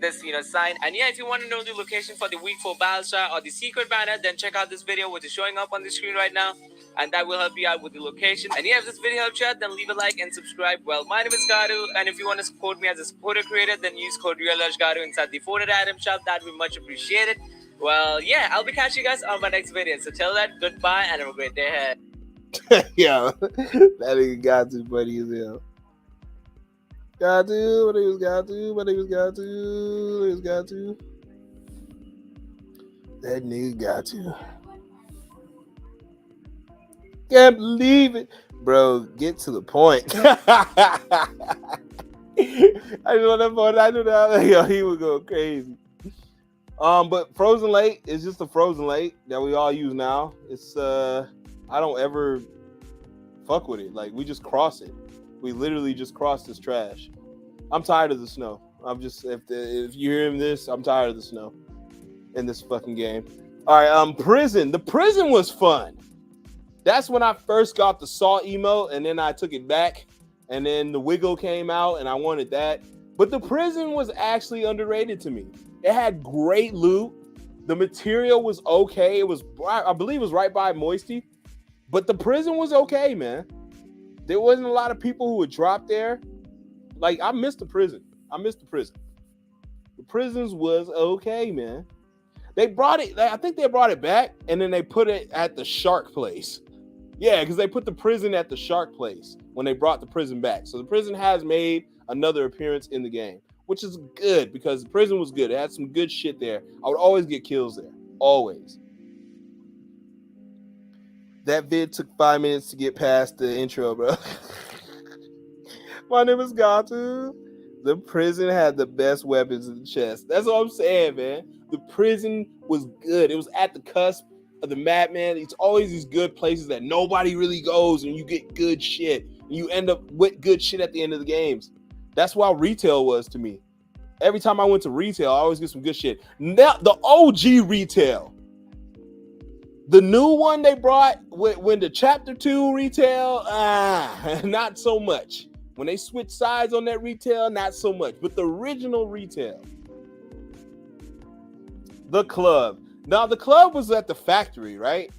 this sign. And yeah, if you want to know the location for the week 4 battle star or the secret banner, then check out this video which is showing up on the screen right now, and that will help you out with the location. And yeah, if this video helped you out, then leave a like and subscribe. Well, my name is Gadu, and if you want to support me as a supporter creator, then use code RealGadu inside the Fornite item shop. That would be much appreciated. Well, yeah, I'll be catching you guys on my next video. So till then, goodbye and have a great day ahead. Yeah, that nigga got too funny as hell. My name is Gatu. That nigga got to. Can't believe it. Bro, get to the point. I just want that part. I knew that. Like, yo, he would go crazy. But Frozen Lake is just a frozen lake that we all use now. It's I don't ever fuck with it. Like, we just cross it. We literally just cross this trash. I'm tired of the snow. I'm just, if you hear this, I'm tired of the snow in this fucking game. All right, prison. The prison was fun. That's when I first got the Saw emote, and then I took it back, and then the Wiggle came out, and I wanted that. But the prison was actually underrated to me. It had great loot. The material was okay. It was, I believe it was right by Moisty. But the prison was okay, man. There wasn't a lot of people who would drop there. Like, I missed the prison. The prisons was okay, man. They brought it, I think they brought it back, and then they put it at the shark place. Yeah, because they put the prison at the shark place when they brought the prison back. So the prison has made another appearance in the game, which is good because the prison was good. It had some good shit there. I would always get kills there. Always. That vid took 5 minutes to get past the intro, bro. My name is Gatu. The prison had the best weapons in the chest. That's what I'm saying, man. The prison was good. It was at the cusp of the map, man. It's always these good places that nobody really goes, and you get good shit. And you end up with good shit at the end of the games. That's why retail was to me. Every time I went to retail, I always get some good shit. Now, the OG retail. The new one they brought when the chapter 2 retail, not so much. When they switch sides on that retail, not so much. But the original retail, the club. Now the club was at the factory, right?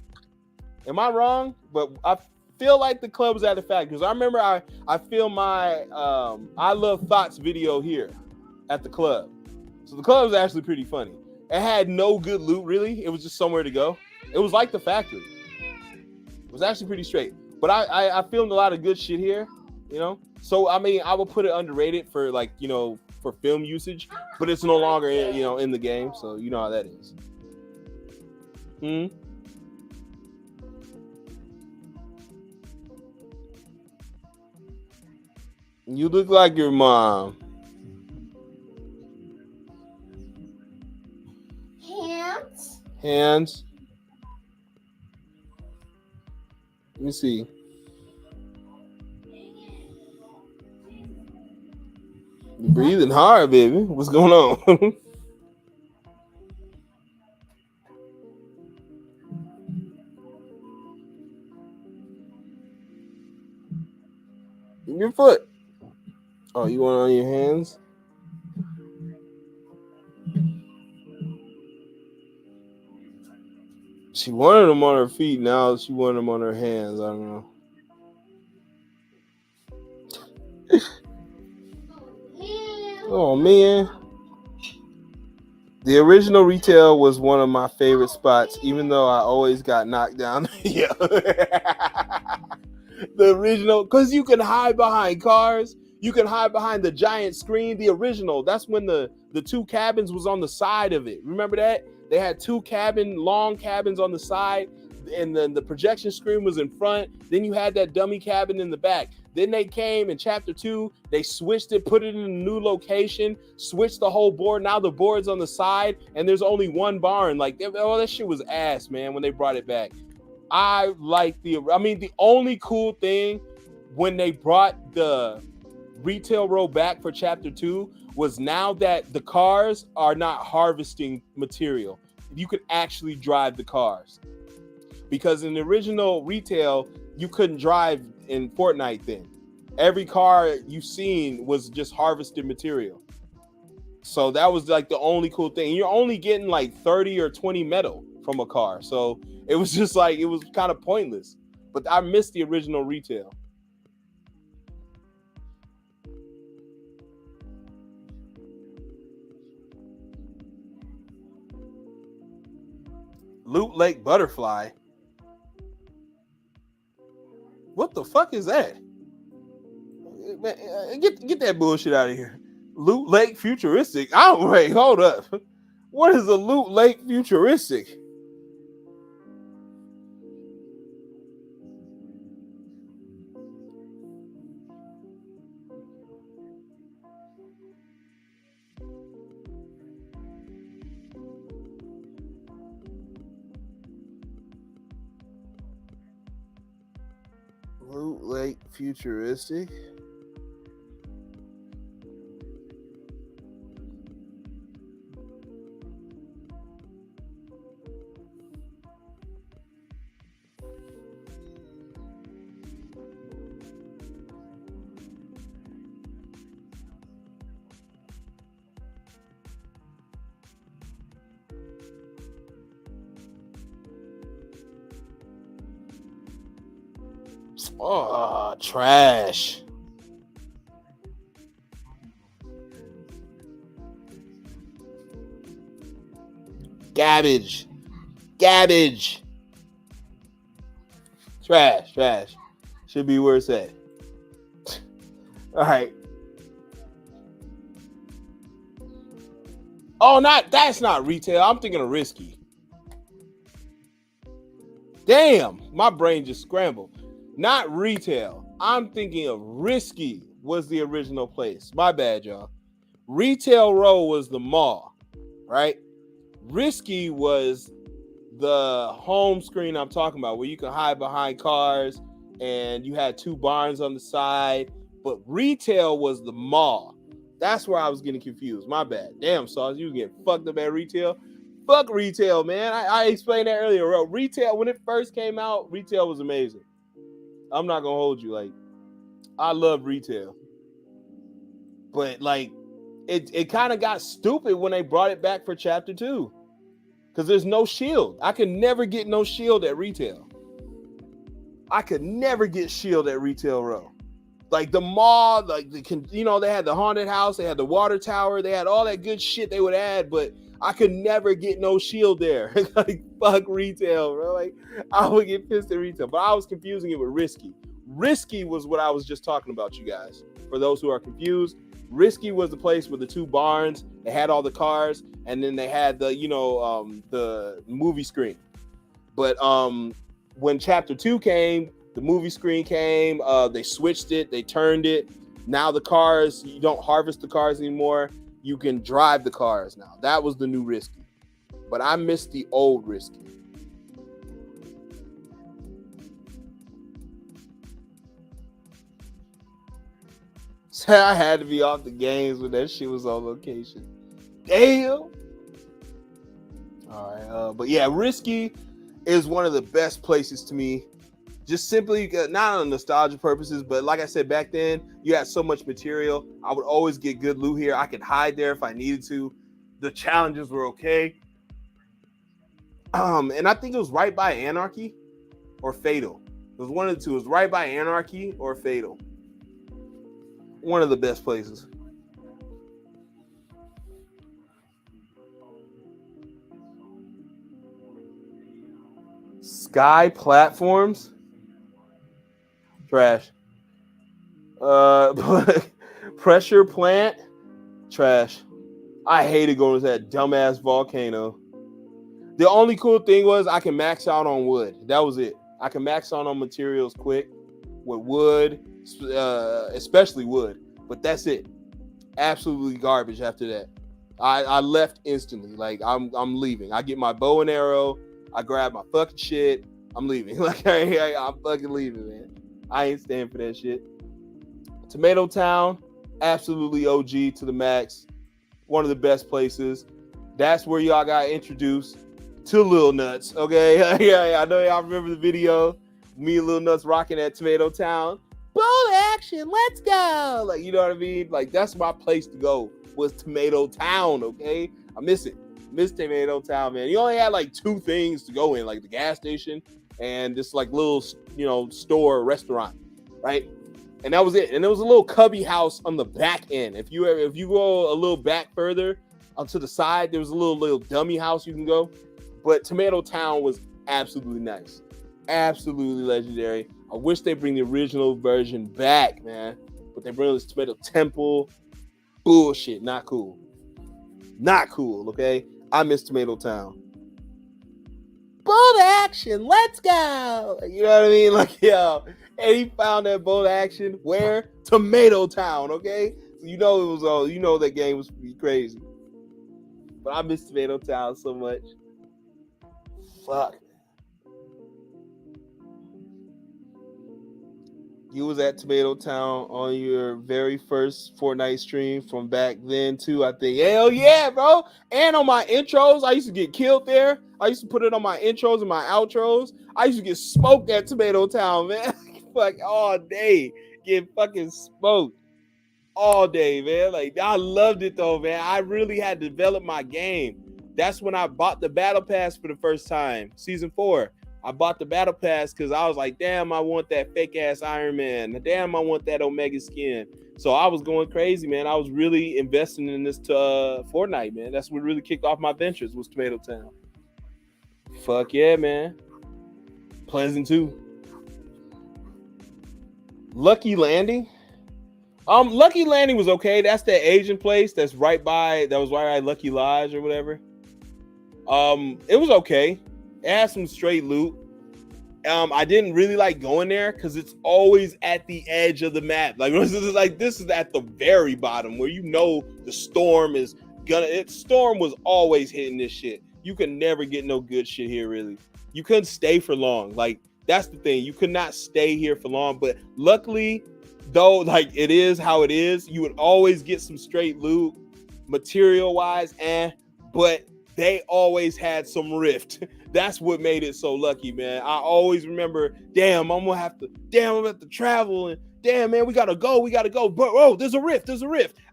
Am I wrong? But I feel like the club was at the factory because I remember I filmed my I Love Thoughts video here at the club. So the club was actually pretty funny. It had no good loot really. It was just somewhere to go. It was like the factory. It was actually pretty straight. But I filmed a lot of good shit here, you know. So I mean, I will put it underrated for like, you know, for film usage, but it's no longer you know, in the game, so you know how that is. You look like your mom. Hands. Let me see. You're breathing hard, baby. What's going on? Your foot. Oh, you want it on your hands? She wanted them on her feet. Now she wanted them on her hands. I don't know. Oh, man. The original retail was one of my favorite spots, even though I always got knocked down. Yeah. The original, because you can hide behind cars. You can hide behind the giant screen. The original, that's when the two cabins was on the side of it. Remember that? They had two long cabins on the side, and then the projection screen was in front. Then you had that dummy cabin in the back. Then they came in chapter 2, they switched it, put it in a new location, switched the whole board. Now the board's on the side, and there's only one barn. Like, oh, that shit was ass, man, when they brought it back. I like the only cool thing when they brought the retail row back for chapter 2 was now that the cars are not harvesting material. You could actually drive the cars. Because in the original retail, you couldn't drive in Fortnite then. Every car you seen was just harvested material. So that was like the only cool thing. You're only getting like 30 or 20 metal from a car. So it was just like, it was kind of pointless. But I missed the original retail. Loot Lake Butterfly. What the fuck is that? Man, get that bullshit out of here. Loot Lake Futuristic. Wait, hold up. What is a Loot Lake Futuristic? Loot Lake Futuristic. Oh, trash. Garbage. Trash. Should be where it's at. All right. Oh, that's not retail. I'm thinking of Risky. Damn, my brain just scrambled. Not retail. I'm thinking of Risky was the original place. My bad, y'all. Retail Row was the mall, right? Risky was the home screen I'm talking about, where you can hide behind cars and you had two barns on the side. But retail was the mall. That's where I was getting confused. My bad. Damn, Sauce, you get fucked up at retail. fuck retail, man. I explained that earlier. Bro. Retail, when it first came out, retail was amazing. I'm not gonna hold you. Like, I love retail, but like, it kind of got stupid when they brought it back for chapter 2, because there's no shield. I could never get no shield at retail. I could never get shield at retail row. Like the mall, like they had the haunted house, they had the water tower, they had all that good shit they would add, but I could never get no shield there. Like, fuck retail, bro. Like, I would get pissed at retail, but I was confusing it with Risky. Risky was what I was just talking about, you guys. For those who are confused, Risky was the place with the 2 barns. They had all the cars, and then they had the movie screen. But when chapter 2 came, the movie screen came, they switched it, they turned it. Now the cars, you don't harvest the cars anymore. You can drive the cars now. That was the new Risky. But I miss the old Risky. So I had to be off the games when that shit was on location. Damn. All right, but yeah, Risky is one of the best places to me. Just simply, not on nostalgia purposes, but like I said, back then, you had so much material. I would always get good loot here. I could hide there if I needed to. The challenges were okay. And I think it was right by Anarchy or Fatal. It was one of the two. It was right by Anarchy or Fatal. One of the best places. Sky platforms. Trash. Pressure plant. Trash. I hated going to that dumbass volcano. The only cool thing was I can max out on wood. That was it. I can max out on materials quick with wood, especially wood. But that's it. Absolutely garbage after that. I left instantly. Like, I'm leaving. I get my bow and arrow. I grab my fucking shit. I'm leaving. Like, I'm fucking leaving, man. I ain't staying for that shit. Tomato Town, absolutely OG to the max. One of the best places. That's where y'all got introduced to Lil Nuts, okay? Yeah, I know y'all remember the video. Me and Lil Nuts rocking at Tomato Town. Bold action, let's go! Like, you know what I mean? Like, that's my place to go, was Tomato Town, okay? I miss it. Miss Tomato Town, man. You only had like 2 things to go in, like the gas station and this like little, store, restaurant, right? And that was it. And there was a little cubby house on the back end. If you go a little back further onto the side, there was a little dummy house you can go. But Tomato Town was absolutely nice. Absolutely legendary. I wish they bring the original version back, man. But they bring this Tomato Temple. Bullshit. Not cool. Not cool, okay? I miss Tomato Town. Bold action, let's go. You know what I mean? Like, yo, and he found that bold action where? Tomato Town, okay? So it was all, that game was crazy. But I miss Tomato Town so much. Fuck. You was at Tomato Town on your very first Fortnite stream from back then too, I think. Hell yeah, bro. And on my intros, I used to get killed there. I used to put it on my intros and my outros. I used to get smoked at Tomato Town, man. Fuck all day. Get fucking smoked all day, man. Like, I loved it though, man. I really had to develop my game. That's when I bought the Battle Pass for the first time, Season 4. I bought the Battle Pass because I was like, damn, I want that fake ass Iron Man. Damn, I want that Omega skin. So I was going crazy, man. I was really investing in this Fortnite, man. That's what really kicked off my ventures, was Tomato Town. Fuck yeah, man. Pleasant too. Lucky Landing. Lucky Landing was okay. That's that Asian place that was right by Lucky Lodge or whatever. It was okay. It had some straight loot. I didn't really like going there because it's always at the edge of the map. Like, this is at the very bottom where the storm is storm was always hitting this shit. You could never get no good shit here, really. You couldn't stay for long. Like, that's the thing. You could not stay here for long. But luckily, though, like, it is how it is, you would always get some straight loot, material-wise, but they always had some rift. That's what made it so lucky, man. I always remember, damn, I'm gonna have to travel, and damn, man, we gotta go, but oh, there's a rift.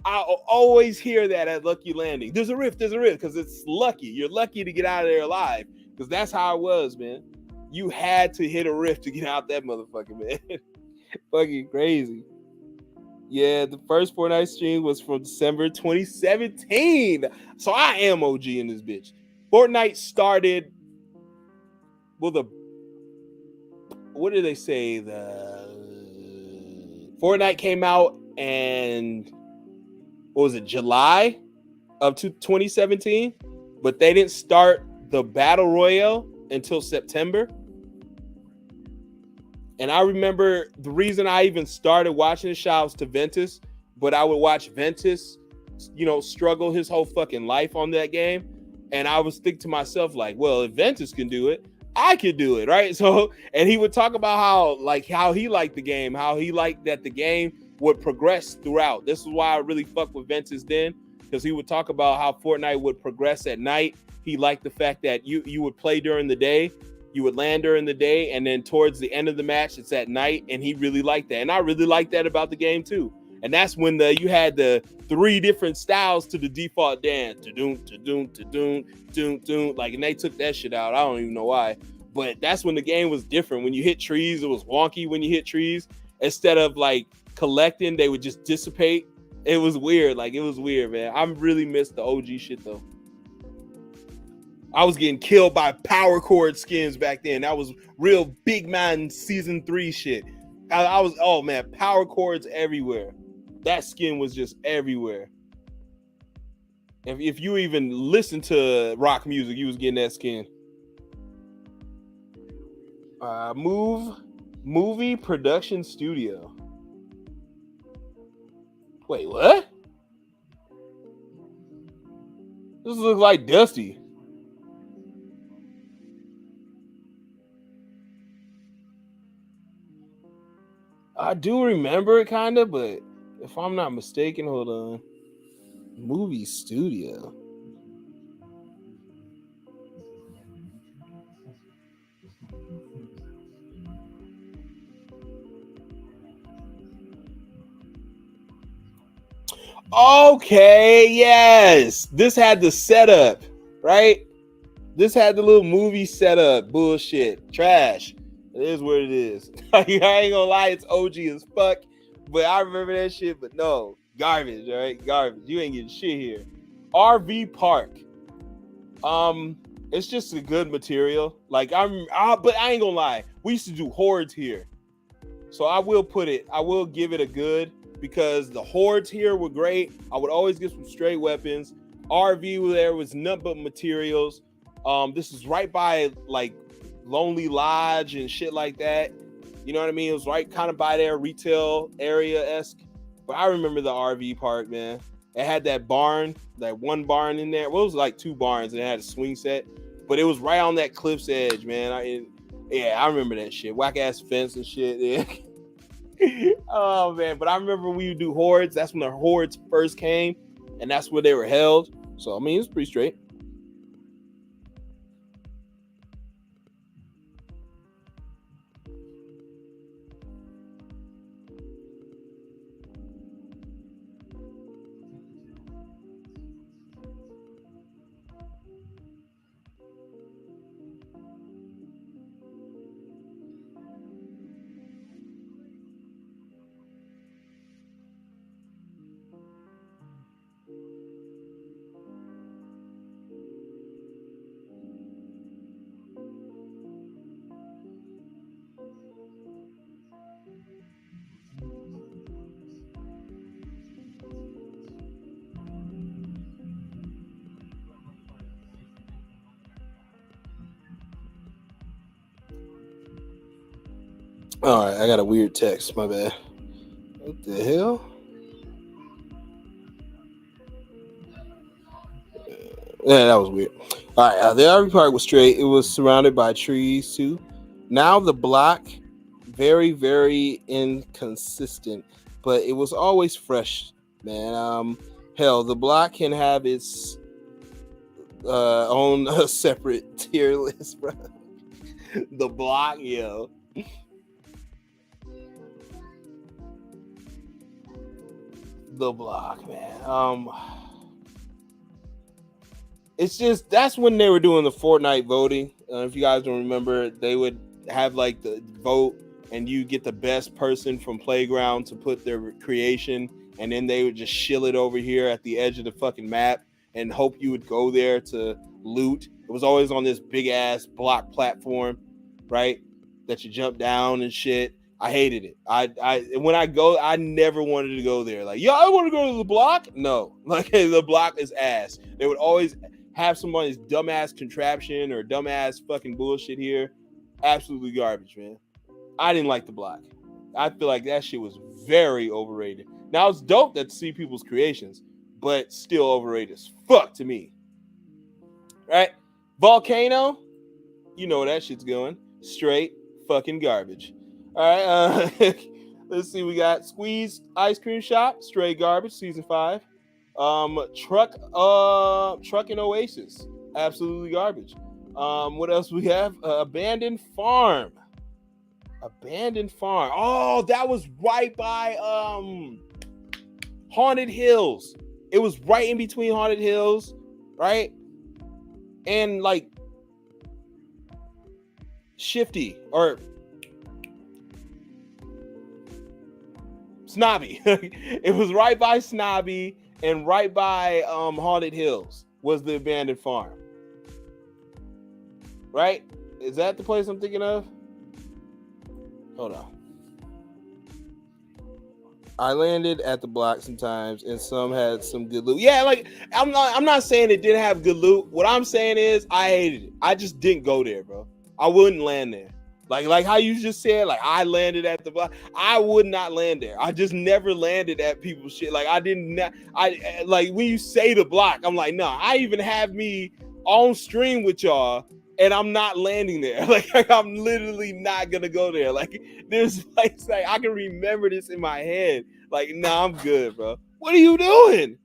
I always hear that at Lucky Landing. There's a rift, because it's lucky. You're lucky to get out of there alive, because that's how it was, man. You had to hit a rift to get out that motherfucker, man. Fucking crazy. Yeah, the first Fortnite stream was from December 2017. So I am OG in this bitch. Fortnite started with what did they say? Fortnite came out and what was it, July of 2017? But they didn't start the Battle Royale until September. And I remember the reason I even started watching the show was to Ventus, but I would watch Ventus, struggle his whole fucking life on that game. And I would think to myself, like, well, if Ventus can do it, I could do it, right? So, and he would talk about how he liked the game, how he liked that the game would progress throughout. This is why I really fucked with Ventus then, because he would talk about how Fortnite would progress at night. He liked the fact that you would play during the day. You would land during the day, and then towards the end of the match, it's at night, and he really liked that. And I really liked that about the game, too. And that's when you had the 3 different styles to the default dance. To-doom, to-doom, to-doom, doom. Like, and they took that shit out. I don't even know why. But that's when the game was different. When you hit trees, it was wonky when you hit trees. Instead of, like, collecting, they would just dissipate. It was weird. Like, it was weird, man. I really missed the OG shit, though. I was getting killed by power chord skins back then. That was real big man season 3 shit. I was, oh man, power chords everywhere. That skin was just everywhere. If you even listen to rock music, you was getting that skin. Movie production studio. Wait, what? This looks like Dusty. I do remember it kind of, but if I'm not mistaken, hold on. Movie studio. Okay, yes. This had the setup, right? This had the little movie setup. Bullshit. Trash. It is what it is. I ain't gonna lie, it's OG as fuck. But I remember that shit, but no. Garbage, all right? Garbage. You ain't getting shit here. RV Park. It's just a good material. Like, but I ain't gonna lie. We used to do hordes here. So I will give it a good, because the hordes here were great. I would always get some straight weapons. RV there was nothing but materials. This is right by like Lonely Lodge and shit like that. You know what I mean? It was right kind of by their retail area-esque. But I remember the RV park, man. It had that barn, that one barn in there. Well, it was like 2 barns, and it had a swing set. But it was right on that cliff's edge, man. I remember that shit. Whack-ass fence and shit. Yeah. Oh, man. But I remember when we would do hordes. That's when the hordes first came, and that's where they were held. So, I mean, it's pretty straight. All right, I got a weird text. My bad. What the hell? Yeah, that was weird. All right, the RV park was straight. It was surrounded by trees too. Now the block, very, very inconsistent, but it was always fresh, man. Hell, the block can have its on a separate tier list, bro. The block, yo. The block, man. It's just that's when they were doing the Fortnite voting. If you guys don't remember, they would have like the vote, and you get the best person from Playground to put their creation, and then they would just shill it over here at the edge of the fucking map and hope you would go there to loot. It was always on this big ass block platform, right? That you jump down and shit. I hated it. When I go, I never wanted to go there. Like, yo, I want to go to the block. No, like the block is ass. They would always have somebody's dumbass contraption or dumbass fucking bullshit here. Absolutely garbage, man. I didn't like the block. I feel like that shit was very overrated. Now it's dope to see people's creations, but still overrated as fuck to me. Right? Volcano, you know where that shit's going. Straight fucking garbage. All right, let's see. We got Squeeze Ice Cream Shop, straight garbage, season 5. Truck and Oasis, absolutely garbage. What else we have? Abandoned Farm. Oh, that was right by Haunted Hills. It was right in between Haunted Hills, right? And like Shifty or Snobby. It was right by Snobby and right by Haunted Hills was the abandoned farm. Right? Is that the place I'm thinking of? Hold on. I landed at the block sometimes, and some had some good loot. Yeah, like I'm not saying it didn't have good loot. What I'm saying is I hated it. I just didn't go there, bro. I wouldn't land there. Like how you just said, like I landed at the block. I would not land there. I just never landed at people's shit. Like I didn't. I like when you say the block, I'm like, no. I even have me on stream with y'all, and I'm not landing there. Like I'm literally not gonna go there. Like there's like I can remember this in my head. Like nah, I'm good, bro. What are you doing?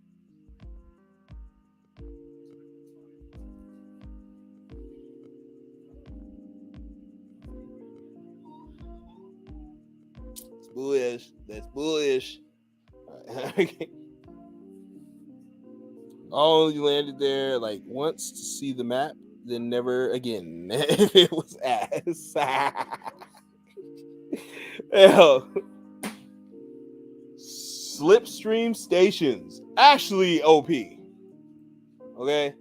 Bullish. That's bullish. Right. Oh, you landed there like once to see the map, then never again. It was ass. Hell. Slipstream stations. Actually, OP. Okay?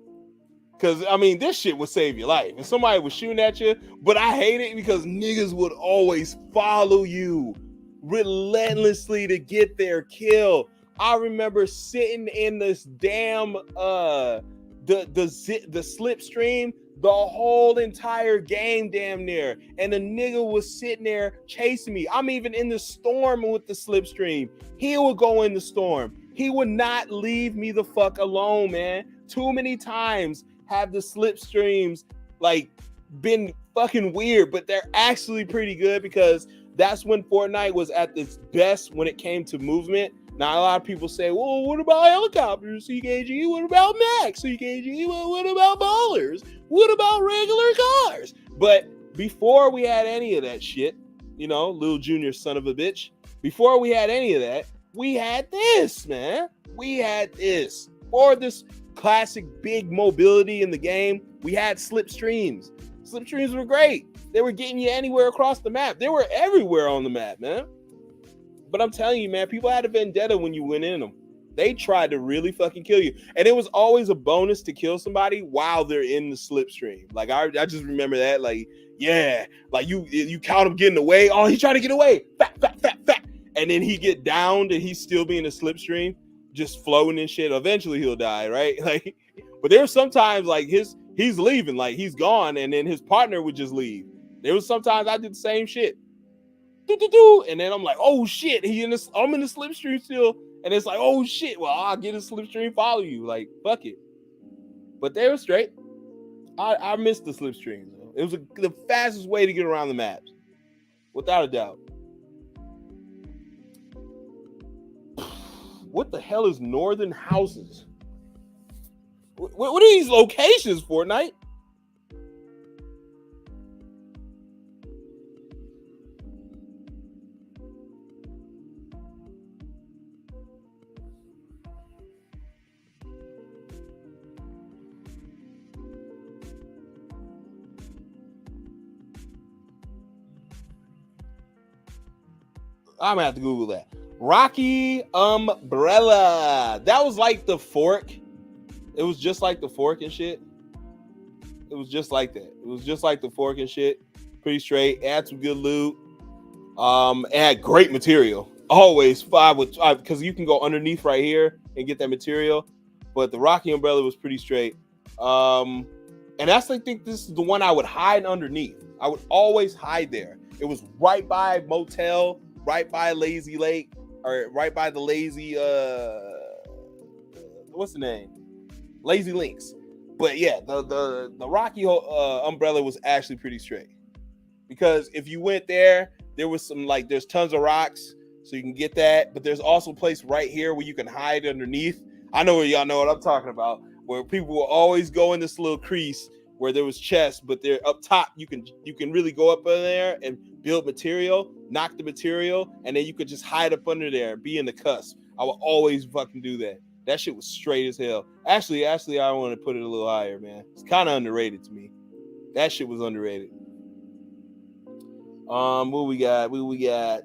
Because, I mean, this shit would save your life. If somebody was shooting at you, but I hate it because niggas would always follow you relentlessly to get their kill. I remember sitting in this damn the slipstream the whole entire game damn near, and the nigga was sitting there chasing me. I'm even in the storm with the slipstream. He would go in the storm. He would not leave me the fuck alone, man. Too many times have the slipstreams like been fucking weird, but they're actually pretty good because that's when Fortnite was at its best when it came to movement. Now, a lot of people say, well, what about helicopters, CKG? What about Max, CKG? Well, what about ballers? What about regular cars? But before we had any of that shit, you know, Lil Junior son of a bitch, before we had any of that, we had this, man. We had this. Or this classic big mobility in the game, we had slipstreams. Slipstreams were great. They were getting you anywhere across the map. They were everywhere on the map, man. But I'm telling you, man, people had a vendetta when you went in them. They tried to really fucking kill you. And it was always a bonus to kill somebody while they're in the slipstream. Like, I just remember that. Like, yeah, like you count him getting away. Oh, he's trying to get away. Fat. And then he get downed and he's still being a slipstream, just floating and shit. Eventually he'll die, right? Like, but there was sometimes like he's leaving, like he's gone, and then his partner would just leave. There was sometimes I did the same shit. And then I'm like, oh shit, I'm in the slipstream still, and it's like, oh shit, well, I'll get a slipstream, follow you, like fuck it. But they were straight. I missed the slipstream though. It was the fastest way to get around the maps, without a doubt. What the hell is Northern Houses? What are these locations, Fortnite? I'm gonna have to Google that. Rocky Umbrella. That was like the fork. It was just like the fork and shit. It was just like that. It was just like the fork and shit. Pretty straight. It had some good loot. It had great material. Always 5 with 5 because you can go underneath right here and get that material. But the Rocky Umbrella was pretty straight. And that's I think this is the one I would hide underneath. I would always hide there. It was right by motel, right by Lazy Lake, or right by the Lazy what's the name? Lazy Links. But yeah, the Rocky Umbrella was actually pretty straight. Because if you went there, there was some like there's tons of rocks, so you can get that. But there's also a place right here where you can hide underneath. I know where y'all know what I'm talking about, where people will always go in this little crease where there was chests, but they're up top. You can really go up in there and build material, knock the material, and then you could just hide up under there, be in the cusp. I would always fucking do that. That shit was straight as hell. Actually, I want to put it a little higher, man. It's kind of underrated to me. That shit was underrated. What we got? What we got?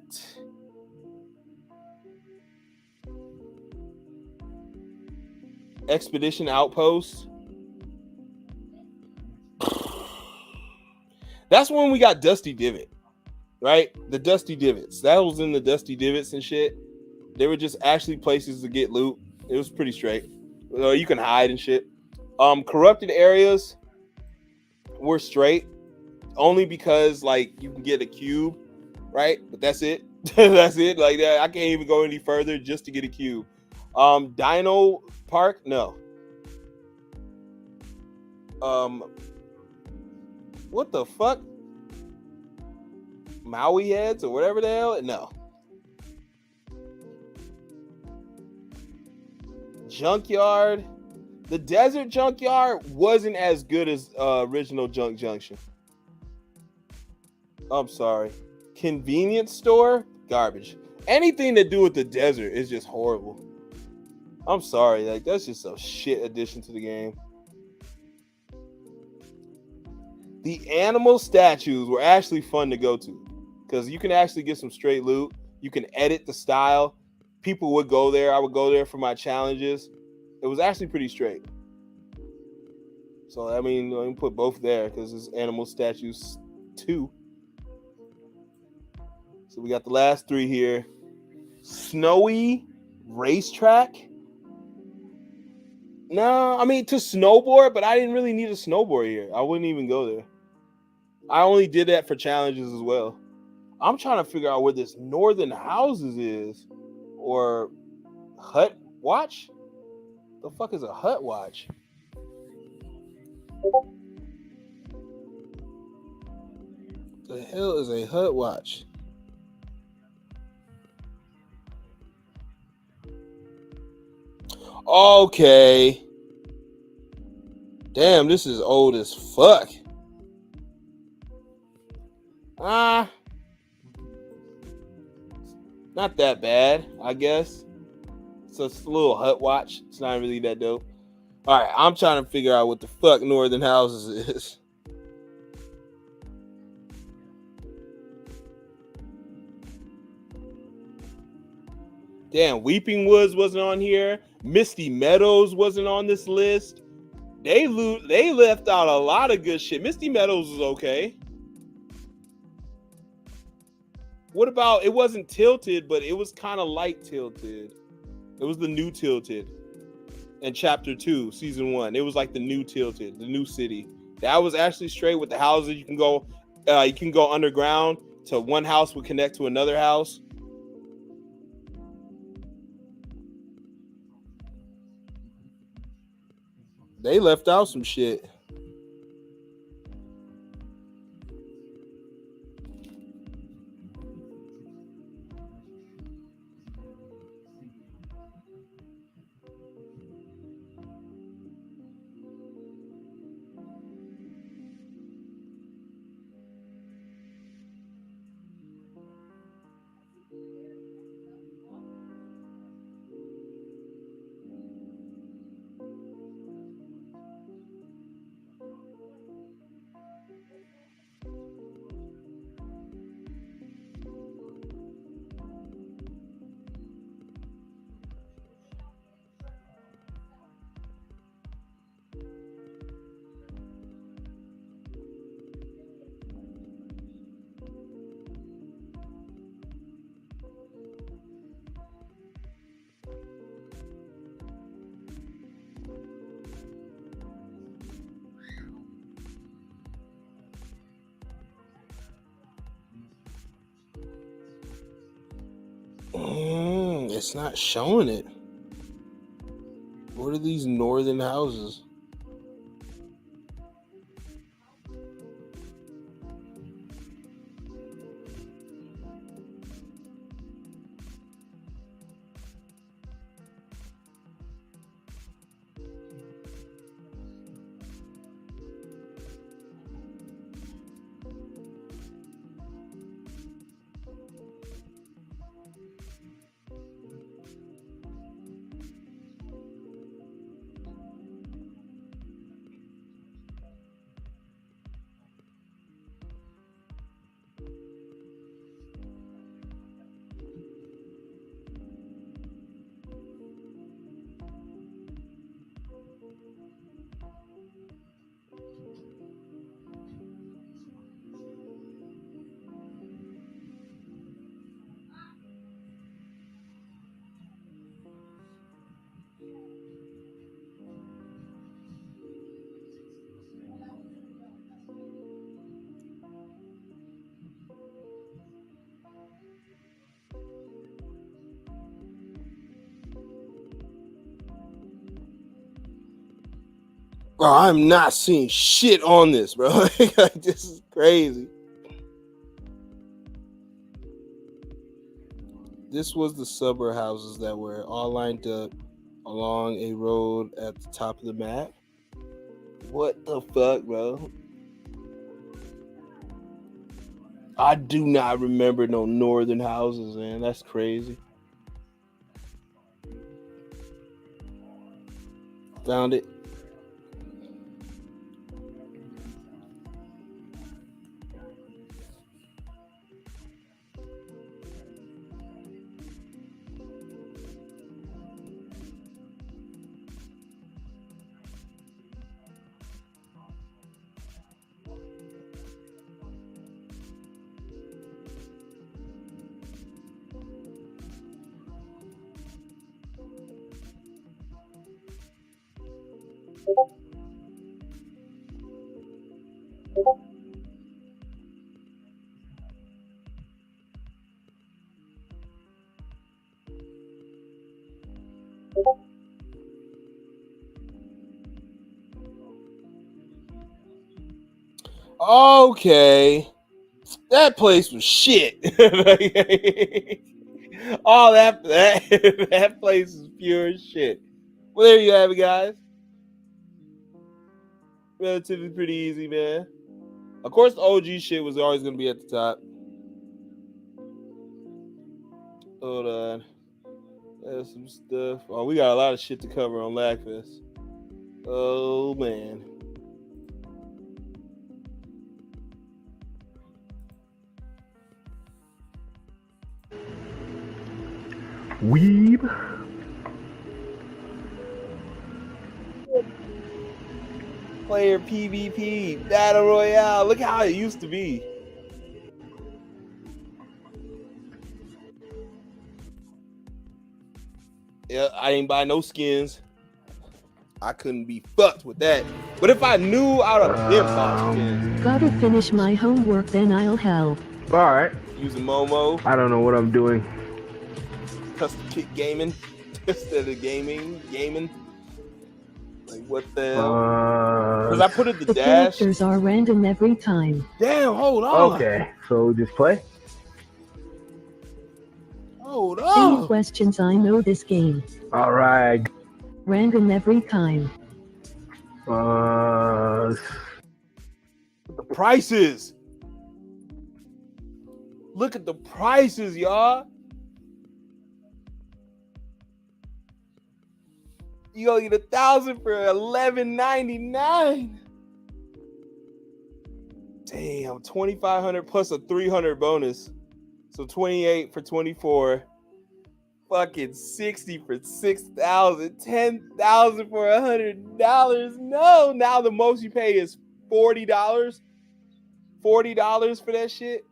Expedition Outpost. That's when we got Dusty Divot, right? The Dusty Divots. That was in the Dusty Divots and shit. They were just actually places to get loot. It was pretty straight. You can hide and shit. Corrupted areas were straight only because like you can get a cube, right? But that's it. That's it. Like that, I can't even go any further just to get a cube. Dino Park, no. What the fuck? Maui heads or whatever the hell? No. Junkyard. The desert junkyard wasn't as good as original Junk Junction. I'm sorry. Convenience store, garbage. Anything to do with the desert is just horrible. I'm sorry, like that's just a shit addition to the game. The animal statues were actually fun to go to because you can actually get some straight loot. You can edit the style. People would go there. I would go there for my challenges. It was actually pretty straight. So I mean, let me put both there because it's animal statues 2. So we got the last 3 here. Snowy racetrack. No, I mean to snowboard, but I didn't really need a snowboard here. I wouldn't even go there. I only did that for challenges as well. I'm trying to figure out where this Northern Houses is, or Hut Watch. The fuck is a Hut Watch? The hell is a Hut Watch? Okay. Damn, this is old as fuck. Not that bad, I guess. It's a little Hut Watch. It's not really that dope. All right, I'm trying to figure out what the fuck Northern Houses is. Damn, Weeping Woods wasn't on here. Misty Meadows wasn't on this list. They left out a lot of good shit. Misty Meadows was okay. What about, it wasn't Tilted, but it was kind of like Tilted. It was the new Tilted in Chapter 2, Season 1. It was like the new Tilted, the new city. That was actually straight with the houses. You can go underground to one house would connect to another house. They left out some shit. It's not showing it. What are these northern houses? Bro, I'm not seeing shit on this, bro. This is crazy. This was the suburb houses that were all lined up along a road at the top of the map. What the fuck, bro? I do not remember no northern houses, man. That's crazy. Found it. Okay. That place was shit. All that place is pure shit. Well, there you have it, guys. Relatively pretty easy, man. Of course, the OG shit was always going to be at the top. Hold on. There's some stuff. Oh, we got a lot of shit to cover on Lagfest. Oh, man. Weeb. Player PvP, Battle Royale. Look how it used to be. Yeah, I didn't buy no skins. I couldn't be fucked with that. But if I knew out of skins. Gotta finish my homework, then I'll help. Alright. Using Momo. I don't know what I'm doing. Custom kit gaming. Instead of gaming. Like, what the hell? Because I put it the dash. Characters are random every time. Damn, hold on. Okay, so just play? Hold Any on. questions? I know this game. Alright. Random every time. The prices. Look at the prices, y'all. You gonna get 1,000 for $11.99. Damn, 2,500 plus a 300 bonus, so 28 for 24. Fucking 60 for 6,000, 10,000 for $100. No, now the most you pay is $40. $40 for that shit.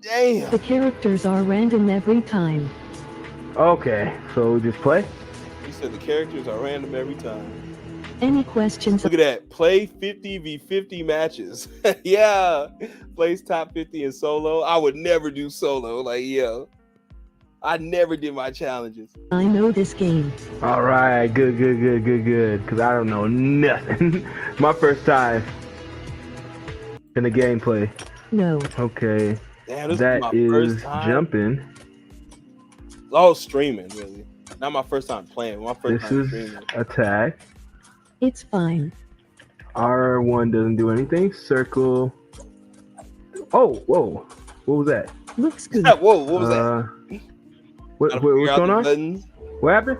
Damn. The characters are random every time. Okay, so just play? You said the characters are random every time. Any questions? Look at that. Play 50v50 matches. Yeah. Plays top 50 in solo. I would never do solo. Like, yo. I never did my challenges. I know this game. All right, good. Because I don't know nothing. My first time in the gameplay. No. Okay, Damn, this that is my is first time. jumping. Oh, streaming, really. Not my first time playing. My first This time is streaming. attack. It's fine. R1 doesn't do anything. Circle. Oh, whoa. What was that? Looks good. Whoa, what was that? What's Gotta figure out going the on? buttons. What happened?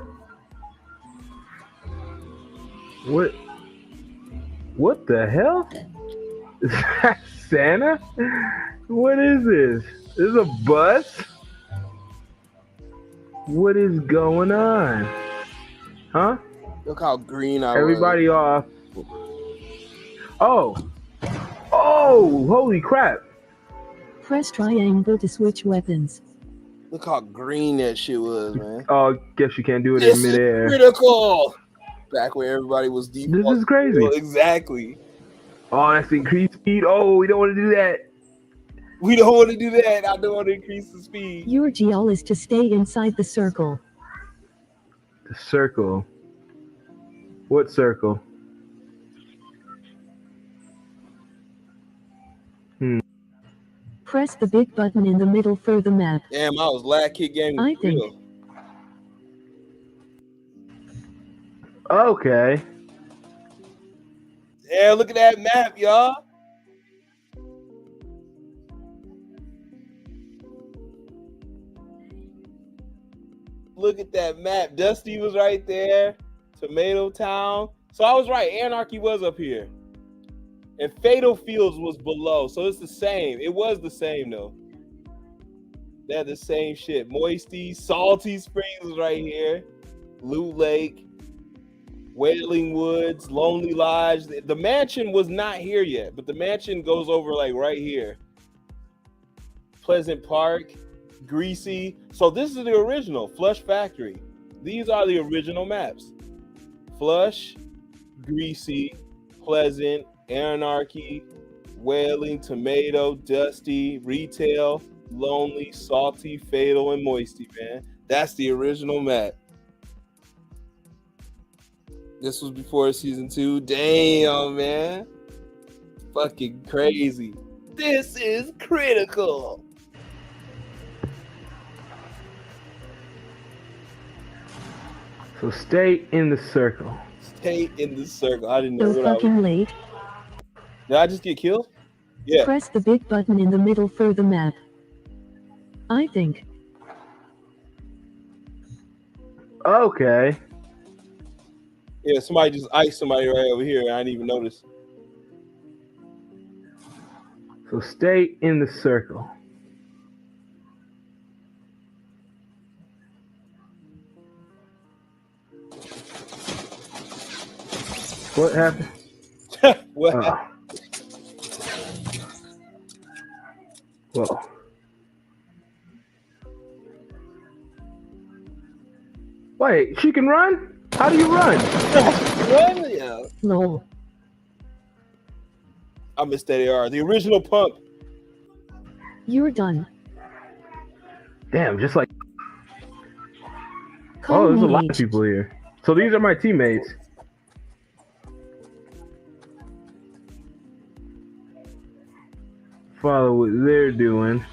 What the hell? Is that Santa? What is this? This is a bus? What is going on? Huh? Look how green I Everybody was. off. Oh, holy crap. Press triangle to switch weapons. Look how green that shit was, man. Oh, guess you can't do it This in is midair. critical. Back where everybody was deep. This is crazy. Exactly. Oh, that's increased speed. Oh, we don't want to do that. We don't want to do that. I don't want to increase the speed. Your goal is to stay inside the circle. The circle. What circle? Press the big button in the middle for the map. Damn, I was lag kick game. I think. Okay. Yeah, look at that map, y'all. Look at that map. Dusty was right there. Tomato Town. So I was right. Anarchy was up here. And Fatal Fields was below. So it's the same. It was the same, though. They're the same shit. Moisty, Salty Springs was right here. Loot Lake. Wailing Woods, Lonely Lodge. The mansion was not here yet, but the mansion goes over like right here. Pleasant Park, Greasy. So this is the original Flush Factory. These are the original maps. Flush, Greasy, Pleasant, Anarchy, Wailing, Tomato, Dusty, Retail, Lonely, Salty, Fatal, and Moisty, man. That's the original map. This was before season 2. Damn, man. Fucking crazy. This is critical. So stay in the circle. Stay in the circle. I didn't know So what I fucking was. late. Did I just get killed? Yeah. Press the big button in the middle for the map. I think. Okay. Yeah, somebody just iced somebody right over here. I didn't even notice. So stay in the circle. What happened? What? Oh. Whoa. Wait, she can run? How do you run? What? Yeah. Lol. I missed that AR. The original pump. You're done. Damn, just like... Call Oh, there's a me lot of H. people here. So these are my teammates. Follow what they're doing.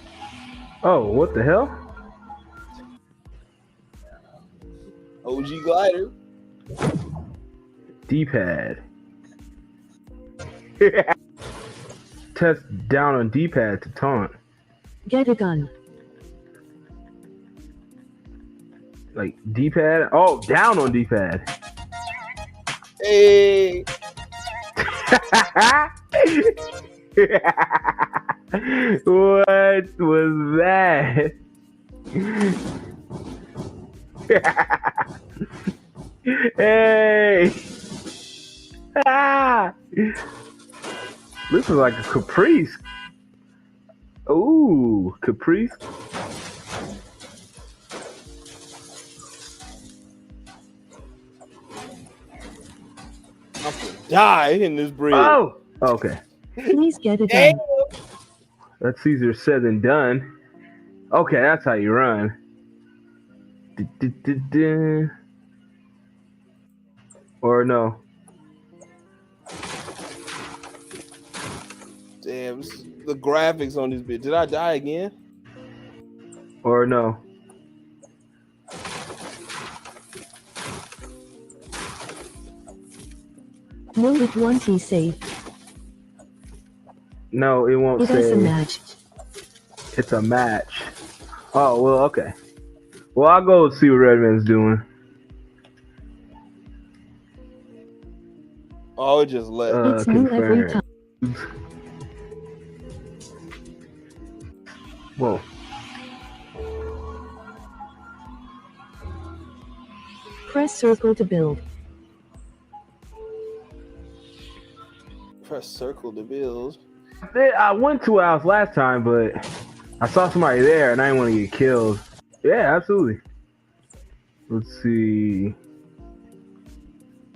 Oh, what the hell? OG glider. D-pad. Test down on D-pad to taunt. Get a gun. Like D-pad? Oh, down on D-pad. Hey. What was that? Hey! Ah! This is like a Caprice. Ooh, Caprice. die in this bridge. Oh, okay. Please get it Damn. done. That's easier said than done. Okay, that's how you run. Or no. Damn, the graphics on this bit. Did I die again? Or no. No, it won't be safe. No, it won't It say. is a match. It's a match. Oh, well, okay. Well, I'll go see what Redman's doing. Oh, it just left. It's new every confirm. time. Whoa. Press circle to build. Press circle to build. I went to a house last time, but I saw somebody there and I didn't want to get killed. Yeah, absolutely. Let's see.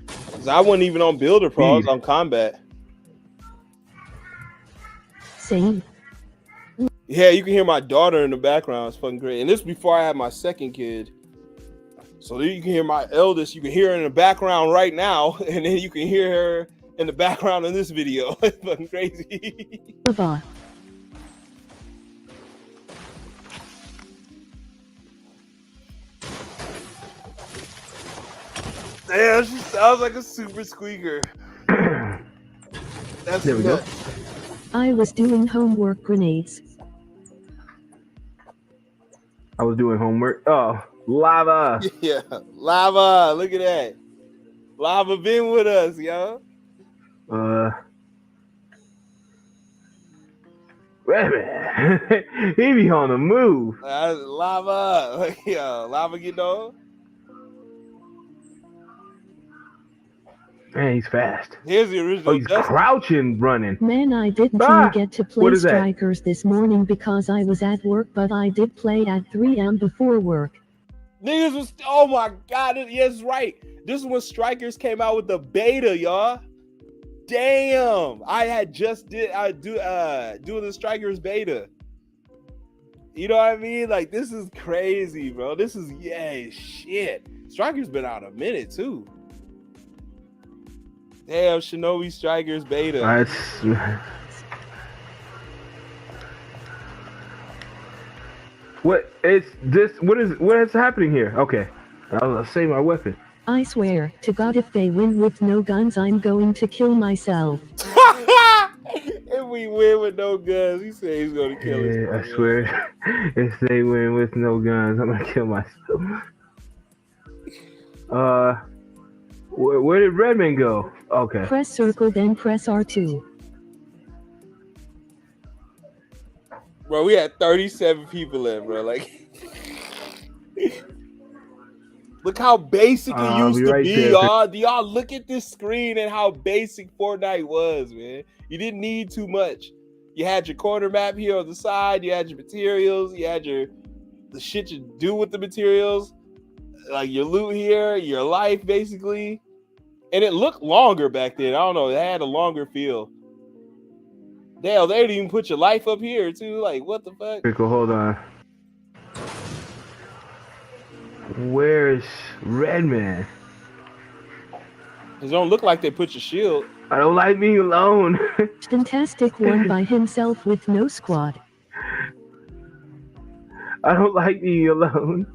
'Cause I wasn't even on builder pro. I was on combat. Same. Yeah, you can hear my daughter in the background. It's fucking great. And this is before I had my second kid. So then you can hear my eldest. You can hear her in the background right now. And then you can hear her in the background in this video. It's fucking crazy. Baba. Damn, she sounds like a super squeaker. That's There we go. I was doing homework grenades. I was doing homework. Oh, lava. Yeah, lava. Look at that. Lava been with us, yo. Redman. He be on the move. Lava. Yo, lava get on. Man, he's fast. Here's the original. Oh, he's crouching, running. Man, I didn't get to play Strikers this morning because I was at work, but I did play at 3 a.m. before work. Niggas was, oh my God, yes, right. This is when Strikers came out with the beta, y'all. Damn, I had just doing the Strikers beta. You know what I mean? Like, this is crazy, bro. This is, yeah, shit. Strikers been out a minute, too. Damn, Shinobi Strikers beta. What is this? What is happening here? Okay, I'll save my weapon. I swear to God, if they win with no guns, I'm going to kill myself. If we win with no guns, he said he's gonna kill us. Yeah, I swear. If they win with no guns, I'm gonna kill myself. Where did Redman go? Okay. Press circle, then press R2. Bro, we had 37 people in, bro. Like, look how basic it used to be, y'all. Do y'all look at this screen and how basic Fortnite was, man? You didn't need too much. You had your corner map here on the side. You had your materials. You had the shit you do with the materials. Like your loot here, your life, basically. And it looked longer back then. I don't know. It had a longer feel. Damn, they didn't even put your life up here, too. Like, what the fuck? Pickle, hold on. Where's Redman? It don't look like they put your shield. I don't like being alone. Fantastic one by himself with no squad. I don't like being alone.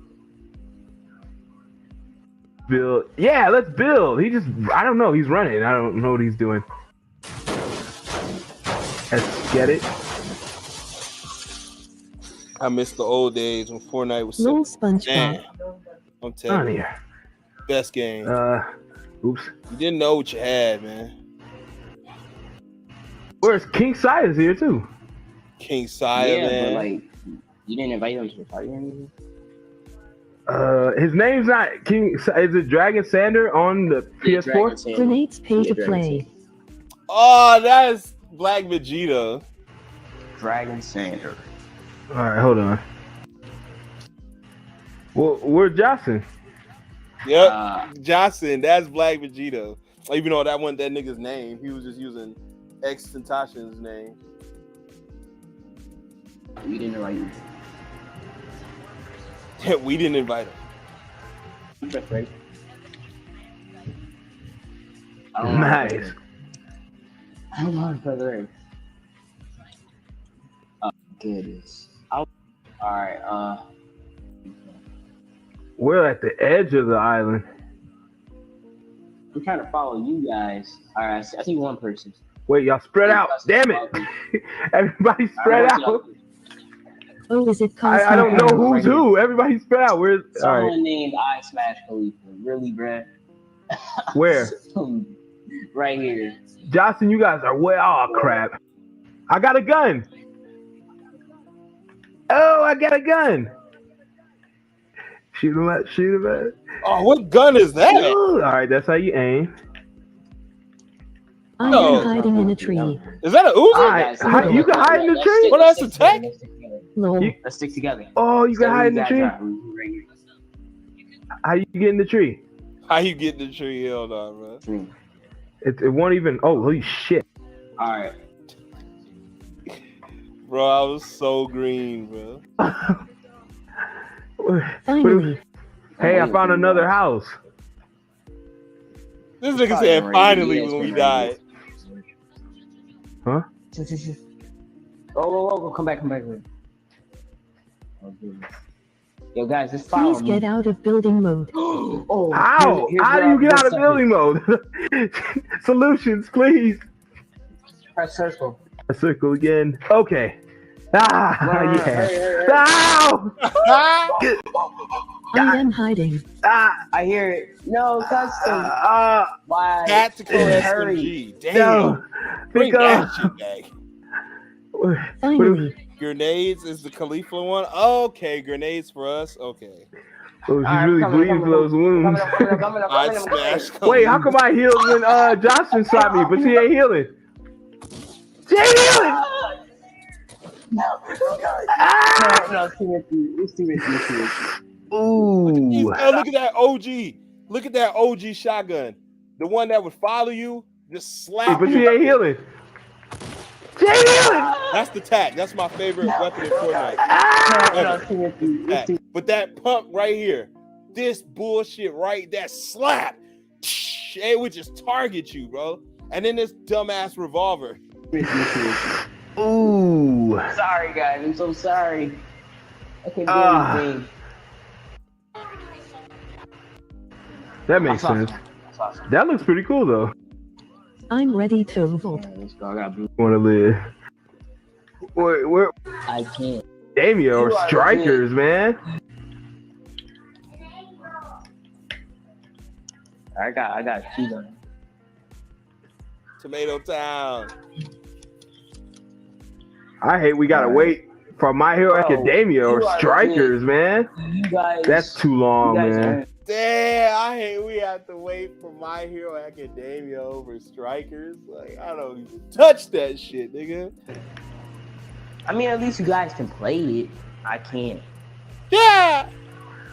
Build. Yeah, let's build. I don't know. He's running. I don't know what he's doing. Let's get it. I miss the old days when Fortnite was Little so SpongeBob. I'm telling you. Here. Best game. Oops. You didn't know what you had, man. Where's King Sias here too? King Saya, yeah, man. but like, you didn't invite him to the party or anything? His name's not King. Is it Dragon Sander on the PS4? Grenades pay to play. Oh, that's Black Vegeta. Dragon Sander. All right, hold on. Well, where's Jocelyn? Yep, Johnson. That's Black Vegeta. Even though that wasn't that nigga's name, he was just using X-Tentasion's name. We didn't invite you. We didn't invite him. That's right. Nice. I don't know how to play the race. Oh, goodness. Alright, We're at the edge of the island. I'm trying to follow you guys. Alright, I see one person. Wait, y'all spread out. Damn it. Everybody spread out. Oh, is it I don't know who's who. Everybody spread out. Where's someone named I Smash Khalifa? Really, bruh? Where? Right here. Johnson, you guys are way. Oh, crap. I got a gun. Oh, I got a gun. Shoot him at. Shoot him at. Oh, what gun is that? All right, that's how you aim. I No. am hiding in a tree. Is that a Uzi? All right, you can hide in the tree. Oh, that's a tech? Lol. Let's stick together. Oh, you can hide in the tree. Right here. How you get in the tree? How you get in the tree? Hell no, bro. It won't even. Oh, holy shit. Alright. Bro, I was so green, bro. Finally. Hey, I found another house. This nigga said finally when we died. Huh? Oh, come back. Oh, goodness. Yo, guys, just follow Please me. get out of building mode. Oh, How? How do you get out of building mode? Solutions, please. Press circle. A circle again. Okay. Ah, yeah. Hurry. Ow! I am hiding. Ah, I hear it. No, custom. Why? Tactical Hurry. SMG. Damn. no. Bring Because, that shit back. Finally. Grenades is the Khalifa one? Okay, grenades for us. Okay. Oh, she's really bleeding for those wounds. Coming I up. smashed. Wait, how come I healed when Johnson shot me, but she ain't healing? She ain't healing! Ah! No, it's too risky. Ooh. Oh, look at that OG. Look at that OG shotgun. The one that would follow you, just slap But you. she ain't healing. She ain't healing! That's the tack. That's my favorite weapon in Fortnite. Ah! No, it's too risky. But that pump right here, this bullshit right, that slap, it would just target you, bro. And then this dumbass revolver. Ooh. Sorry, guys. I'm so sorry. I can't do anything. That makes sense. That looks pretty cool, though. I'm ready to vote. Let's go. I got blue. Want to live? Where? I can't. Damien or You are strikers, man. I got two guns. Tomato Town. I hate we gotta wait for My Hero Academia or you are strikers, man. You guys. That's too long, you guys man. Damn, I hate we have to wait for My Hero Academia over strikers. Like, I don't even touch that shit, nigga. I mean, at least you guys can play it. I can't. Yeah.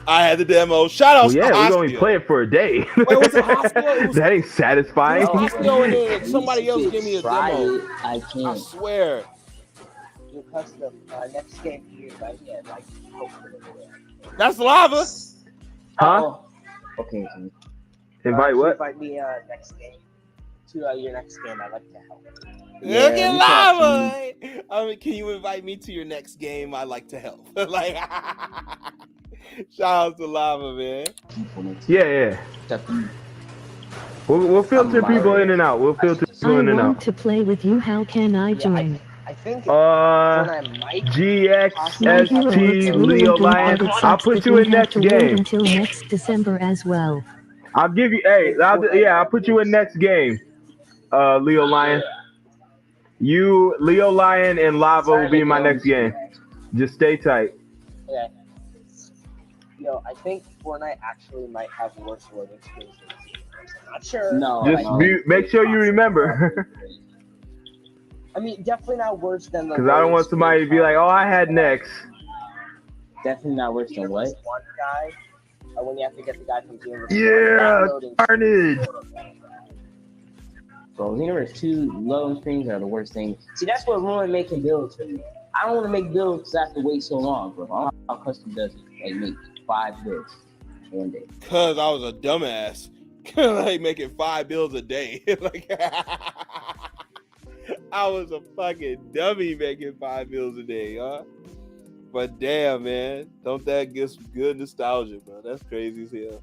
I had the demo. Shout out Well, yeah, to we only play it for a day. Wait, was it Hostile? It was, That ain't satisfying. it was Hostile and then somebody else gave me a Try demo. it. I I can't. swear. Your custom next game here, right? Yeah, like. That's lava. Huh? Oh. Okay. Invite what? Invite me next game. To your next game, I'd like to help. Look at we lava. I mean, can you invite me to your next game? I'd like to help. Like, shout out to lava, man. Yeah. We'll filter people in and out. We'll filter I people in and want out. to play with you. How can I join? I think GXST Leo Lion. I'll put you in next game. Until next December as well. I'll give you. Hey, I'll put you in next game. Leo Lion. You, Leo Lion, and Lava will be in my next game. Just stay tight. Yeah. Yo, I think Fortnite actually might have worse loading screens. I'm not sure. No. Just make sure you remember. I mean, definitely not worse than the. Because I don't want somebody to be like, "Oh, I had next." Definitely not worse than what? One guy. When you have to get the guy from Game. Yeah, Carnage. So Xenoverse 2 loading screens are the worst thing. See, that's what ruined making builds for me. I don't want to make builds because I have to wait so long, bro. I don't know how custom does it. Like make 5 builds in one day. Cause I was a dumbass. Like making 5 builds a day. Like I was a fucking dummy making 5 builds a day, huh? But damn, man, don't that get some good nostalgia, bro? That's crazy as hell.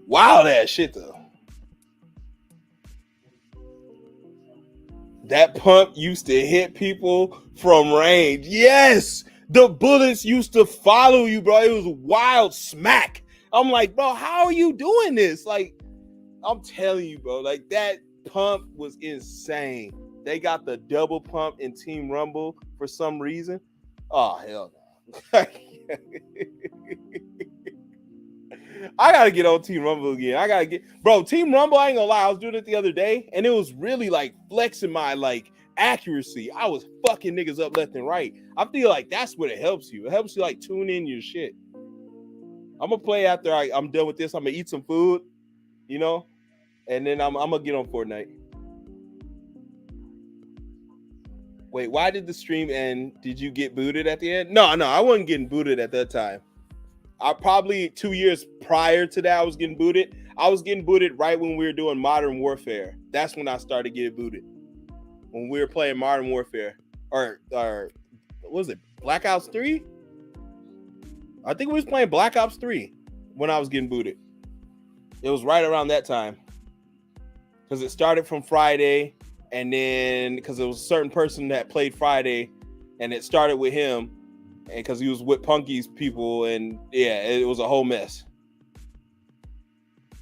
Wow, that shit though. That pump used to hit people from range. Yes, the bullets used to follow you, bro. It was wild smack. I'm like, bro, how are you doing this? Like, I'm telling you, bro, like that pump was insane. They got the double pump in Team Rumble for some reason. Oh, hell no. I gotta get on Team Rumble again. Bro, Team Rumble, I ain't gonna lie, I was doing it the other day, and it was really like flexing my like accuracy. I was fucking niggas up left and right. I feel like that's what it helps you. It helps you like tune in your shit. I'm gonna play after I'm done with this. I'm gonna eat some food, you know, and then I'm gonna get on Fortnite. Wait, why did the stream end? Did you get booted at the end? No, I wasn't getting booted at that time. I probably 2 years prior to that, I was getting booted. I was getting booted right when we were doing Modern Warfare. That's when I started getting booted. When we were playing Modern Warfare. Or what was it? Black Ops 3? I think we was playing Black Ops 3 when I was getting booted. It was right around that time. Because it started from Friday, and then because it was a certain person that played Friday, and it started with him. And because he was with Punky's people, and yeah, it was a whole mess.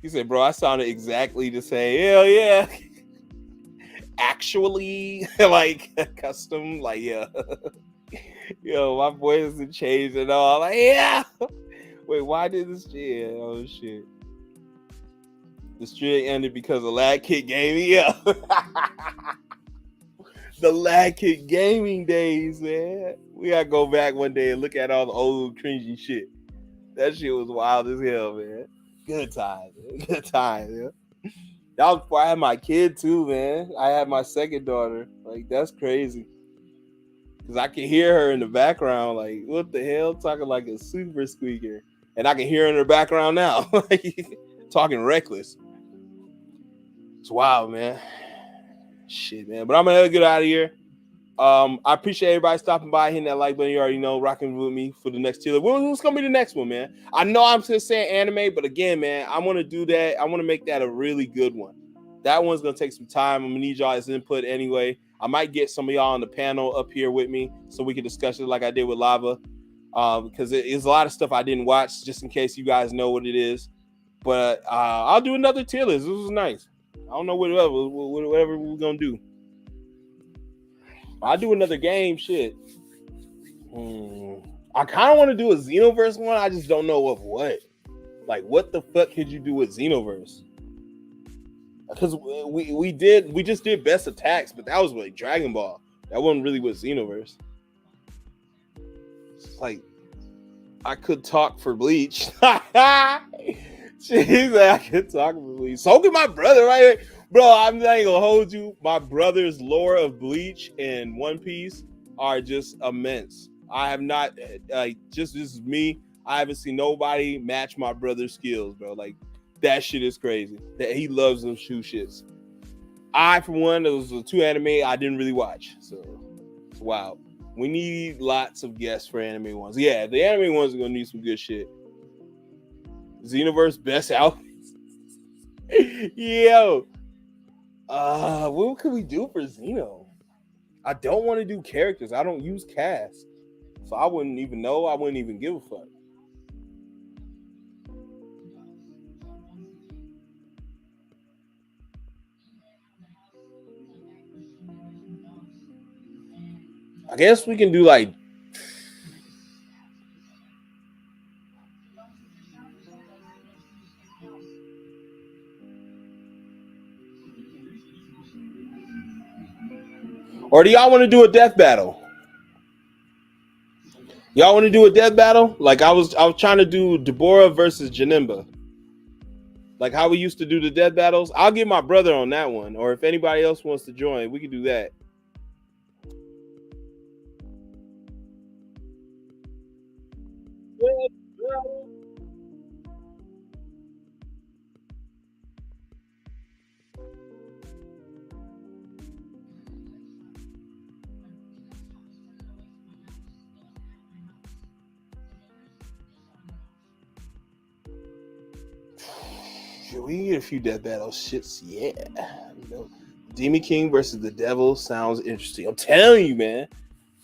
He said, bro, I sounded exactly the same. Hell yeah. Actually, like custom, like, yeah. Yo, my voice hasn't changed at all. Like, yeah. Wait, why did this? Yeah, oh shit. The streak ended because of Lag Kick Gaming. Yeah. The Lag Kick Gaming days, man. We gotta go back one day and look at all the old cringy shit. That shit was wild as hell, man. Good times, man. Good times, yeah. That was before I had my kid too, man. I had my second daughter. Like, that's crazy. Cause I can hear her in the background, like, what the hell? Talking like a super squeaker. And I can hear her in the background now. Talking reckless. It's wild, man. Shit, man. But I'm gonna get out of here. I appreciate everybody stopping by, hitting that like button. You already know, rocking with me for the next tier. What's gonna be the next one, man? I know I'm just saying anime, but again, man, I want to do that. I want to make that a really good one. That one's gonna take some time. I'm gonna need y'all's input anyway. I might get some of y'all on the panel up here with me so we can discuss it like I did with Lava. Because it's a lot of stuff I didn't watch, just in case you guys know what it is. But I'll do another tier list. This was nice. I don't know whatever we're gonna do. I'll do another game. Shit. I kind of want to do a Xenoverse one. I just don't know of what. Like, what the fuck could you do with Xenoverse? Because we just did Best Attacks, but that was like Dragon Ball. That wasn't really with Xenoverse. It's like, I could talk for Bleach. Jeez, I could talk for Bleach. So could my brother, right? Bro, I'm not gonna hold you. My brother's lore of Bleach and One Piece are just immense. I have not, just this is me. I haven't seen nobody match my brother's skills, bro. Like, that shit is crazy. That he loves them shoe shits. I, for one, those were 2 anime I didn't really watch. So, it's wild. We need lots of guests for anime ones. Yeah, the anime ones are gonna need some good shit. Xenoverse best outfits. Yo. What could we do for Xeno? I don't want to do characters. I don't use cast. So I wouldn't even know. I wouldn't even give a fuck. I guess we can do like or do y'all want to do a death battle? Y'all want to do a death battle? Like I was trying to do Deborah versus Janimba. Like how we used to do the death battles. I'll get my brother on that one. Or if anybody else wants to join, we can do that. We can get a few death battle shits. Yeah. You know, Demon King versus the Devil sounds interesting. I'm telling you, man.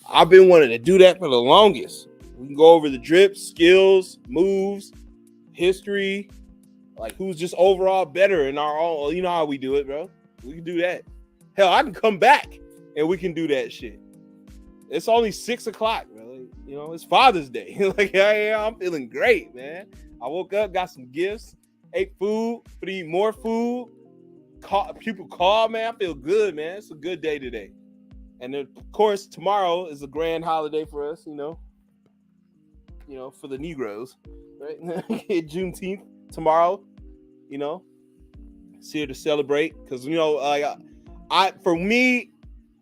I've been wanting to do that for the longest. We can go over the drips, skills, moves, history, like who's just overall better in our own. You know how we do it, bro. We can do that. Hell, I can come back and we can do that shit. It's only 6 o'clock, bro. You know, it's Father's Day. Like, yeah, I'm feeling great, man. I woke up, got some gifts, ate food, to eat more food. People call, man. I feel good, man. It's a good day today. And then, of course, tomorrow is a grand holiday for us, you know, for the Negroes, right? Juneteenth tomorrow, you know, it's here to celebrate because, you know, like for me,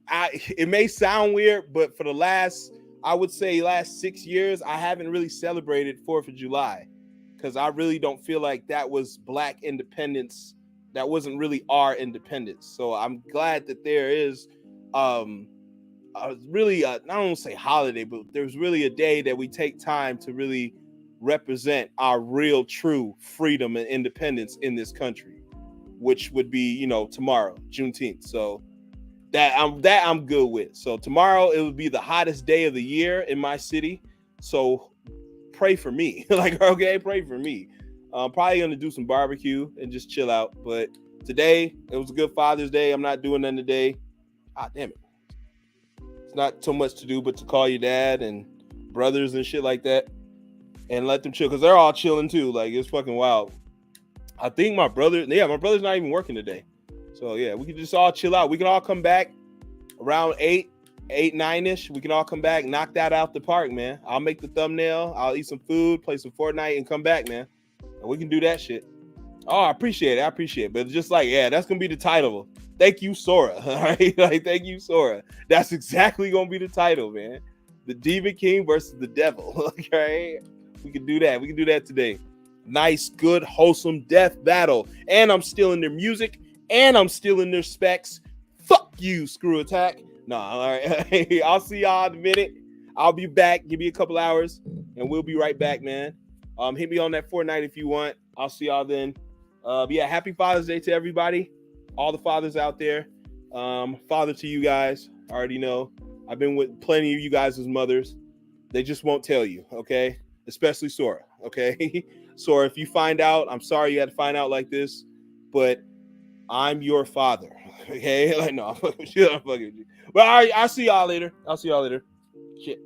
it may sound weird, but for the last 6 years, I haven't really celebrated 4th of July because I really don't feel like that was Black independence. That wasn't really our independence. So I'm glad that there is really, I don't want to say holiday, but there's really a day that we take time to really represent our real, true freedom and independence in this country, which would be, you know, tomorrow, Juneteenth. So that I'm good with. So tomorrow it would be the hottest day of the year in my city. So pray for me. Like, okay, pray for me. I'm probably gonna do some barbecue and just chill out. But today it was a good Father's Day. I'm not doing nothing today. Ah, damn it. It's not so much to do but to call your dad and brothers and shit like that and let them chill because they're all chilling too. Like, it's fucking wild. I think my brother's not even working today. So yeah, we can just all chill out. We can all come back around 8, 9-ish. We can all come back, knock that out the park, man. I'll make the thumbnail. I'll eat some food, play some Fortnite, and come back, man. And we can do that shit. Oh, I appreciate it. But just like, yeah, that's gonna be the title. Thank you, Sora. All right, like, thank you, Sora. That's exactly gonna be the title, man. The Demon King versus the Devil. Okay, we can do that. We can do that today. Nice, good, wholesome death battle. And I'm stealing their music. And I'm stealing their specs. Fuck you, Screw Attack. No, all right. I'll see y'all in a minute. I'll be back. Give me a couple hours, and we'll be right back, man. Hit me on that Fortnite if you want. I'll see y'all then. But yeah, happy Father's Day to everybody. All the fathers out there. Father to you guys. I already know. I've been with plenty of you guys as mothers. They just won't tell you, okay? Especially Sora, okay? Sora, if you find out, I'm sorry you had to find out like this, but I'm your father, okay? Like, no, I'm fucking with you. But all right, I'll see y'all later. Shit.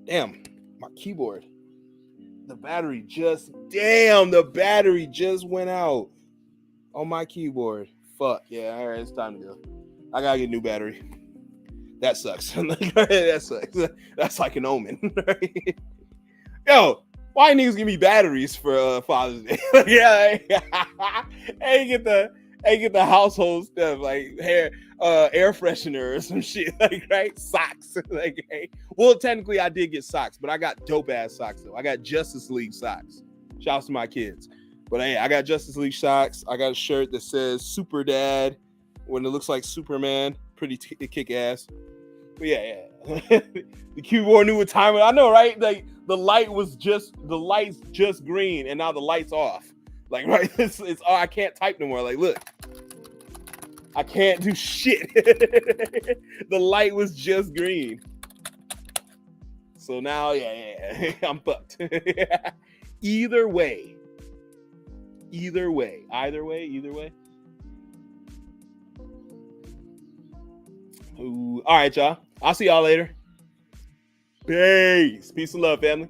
Damn, my keyboard. The battery just went out on my keyboard. Fuck, yeah, all right, it's time to go. I gotta get a new battery. That sucks. That sucks. That's like an omen, right? Yo, why niggas give me batteries for Father's Day? Yeah, hey, get the household stuff like air freshener or some shit, like, right? Socks, like, hey. Well, technically I did get socks, but I got dope ass socks though. I got Justice League socks. Shouts to my kids. But hey, I got Justice League socks. I got a shirt that says Super Dad when it looks like Superman. Pretty kick ass. But yeah. The keyboard knew what time. I know, right? Like the light's just green, and now the light's off. Like, right? It's I can't type no more. Like, look, I can't do shit. The light was just green. So now, yeah, I'm fucked. Either way. Ooh. All right, y'all. I'll see y'all later. Peace and love, family.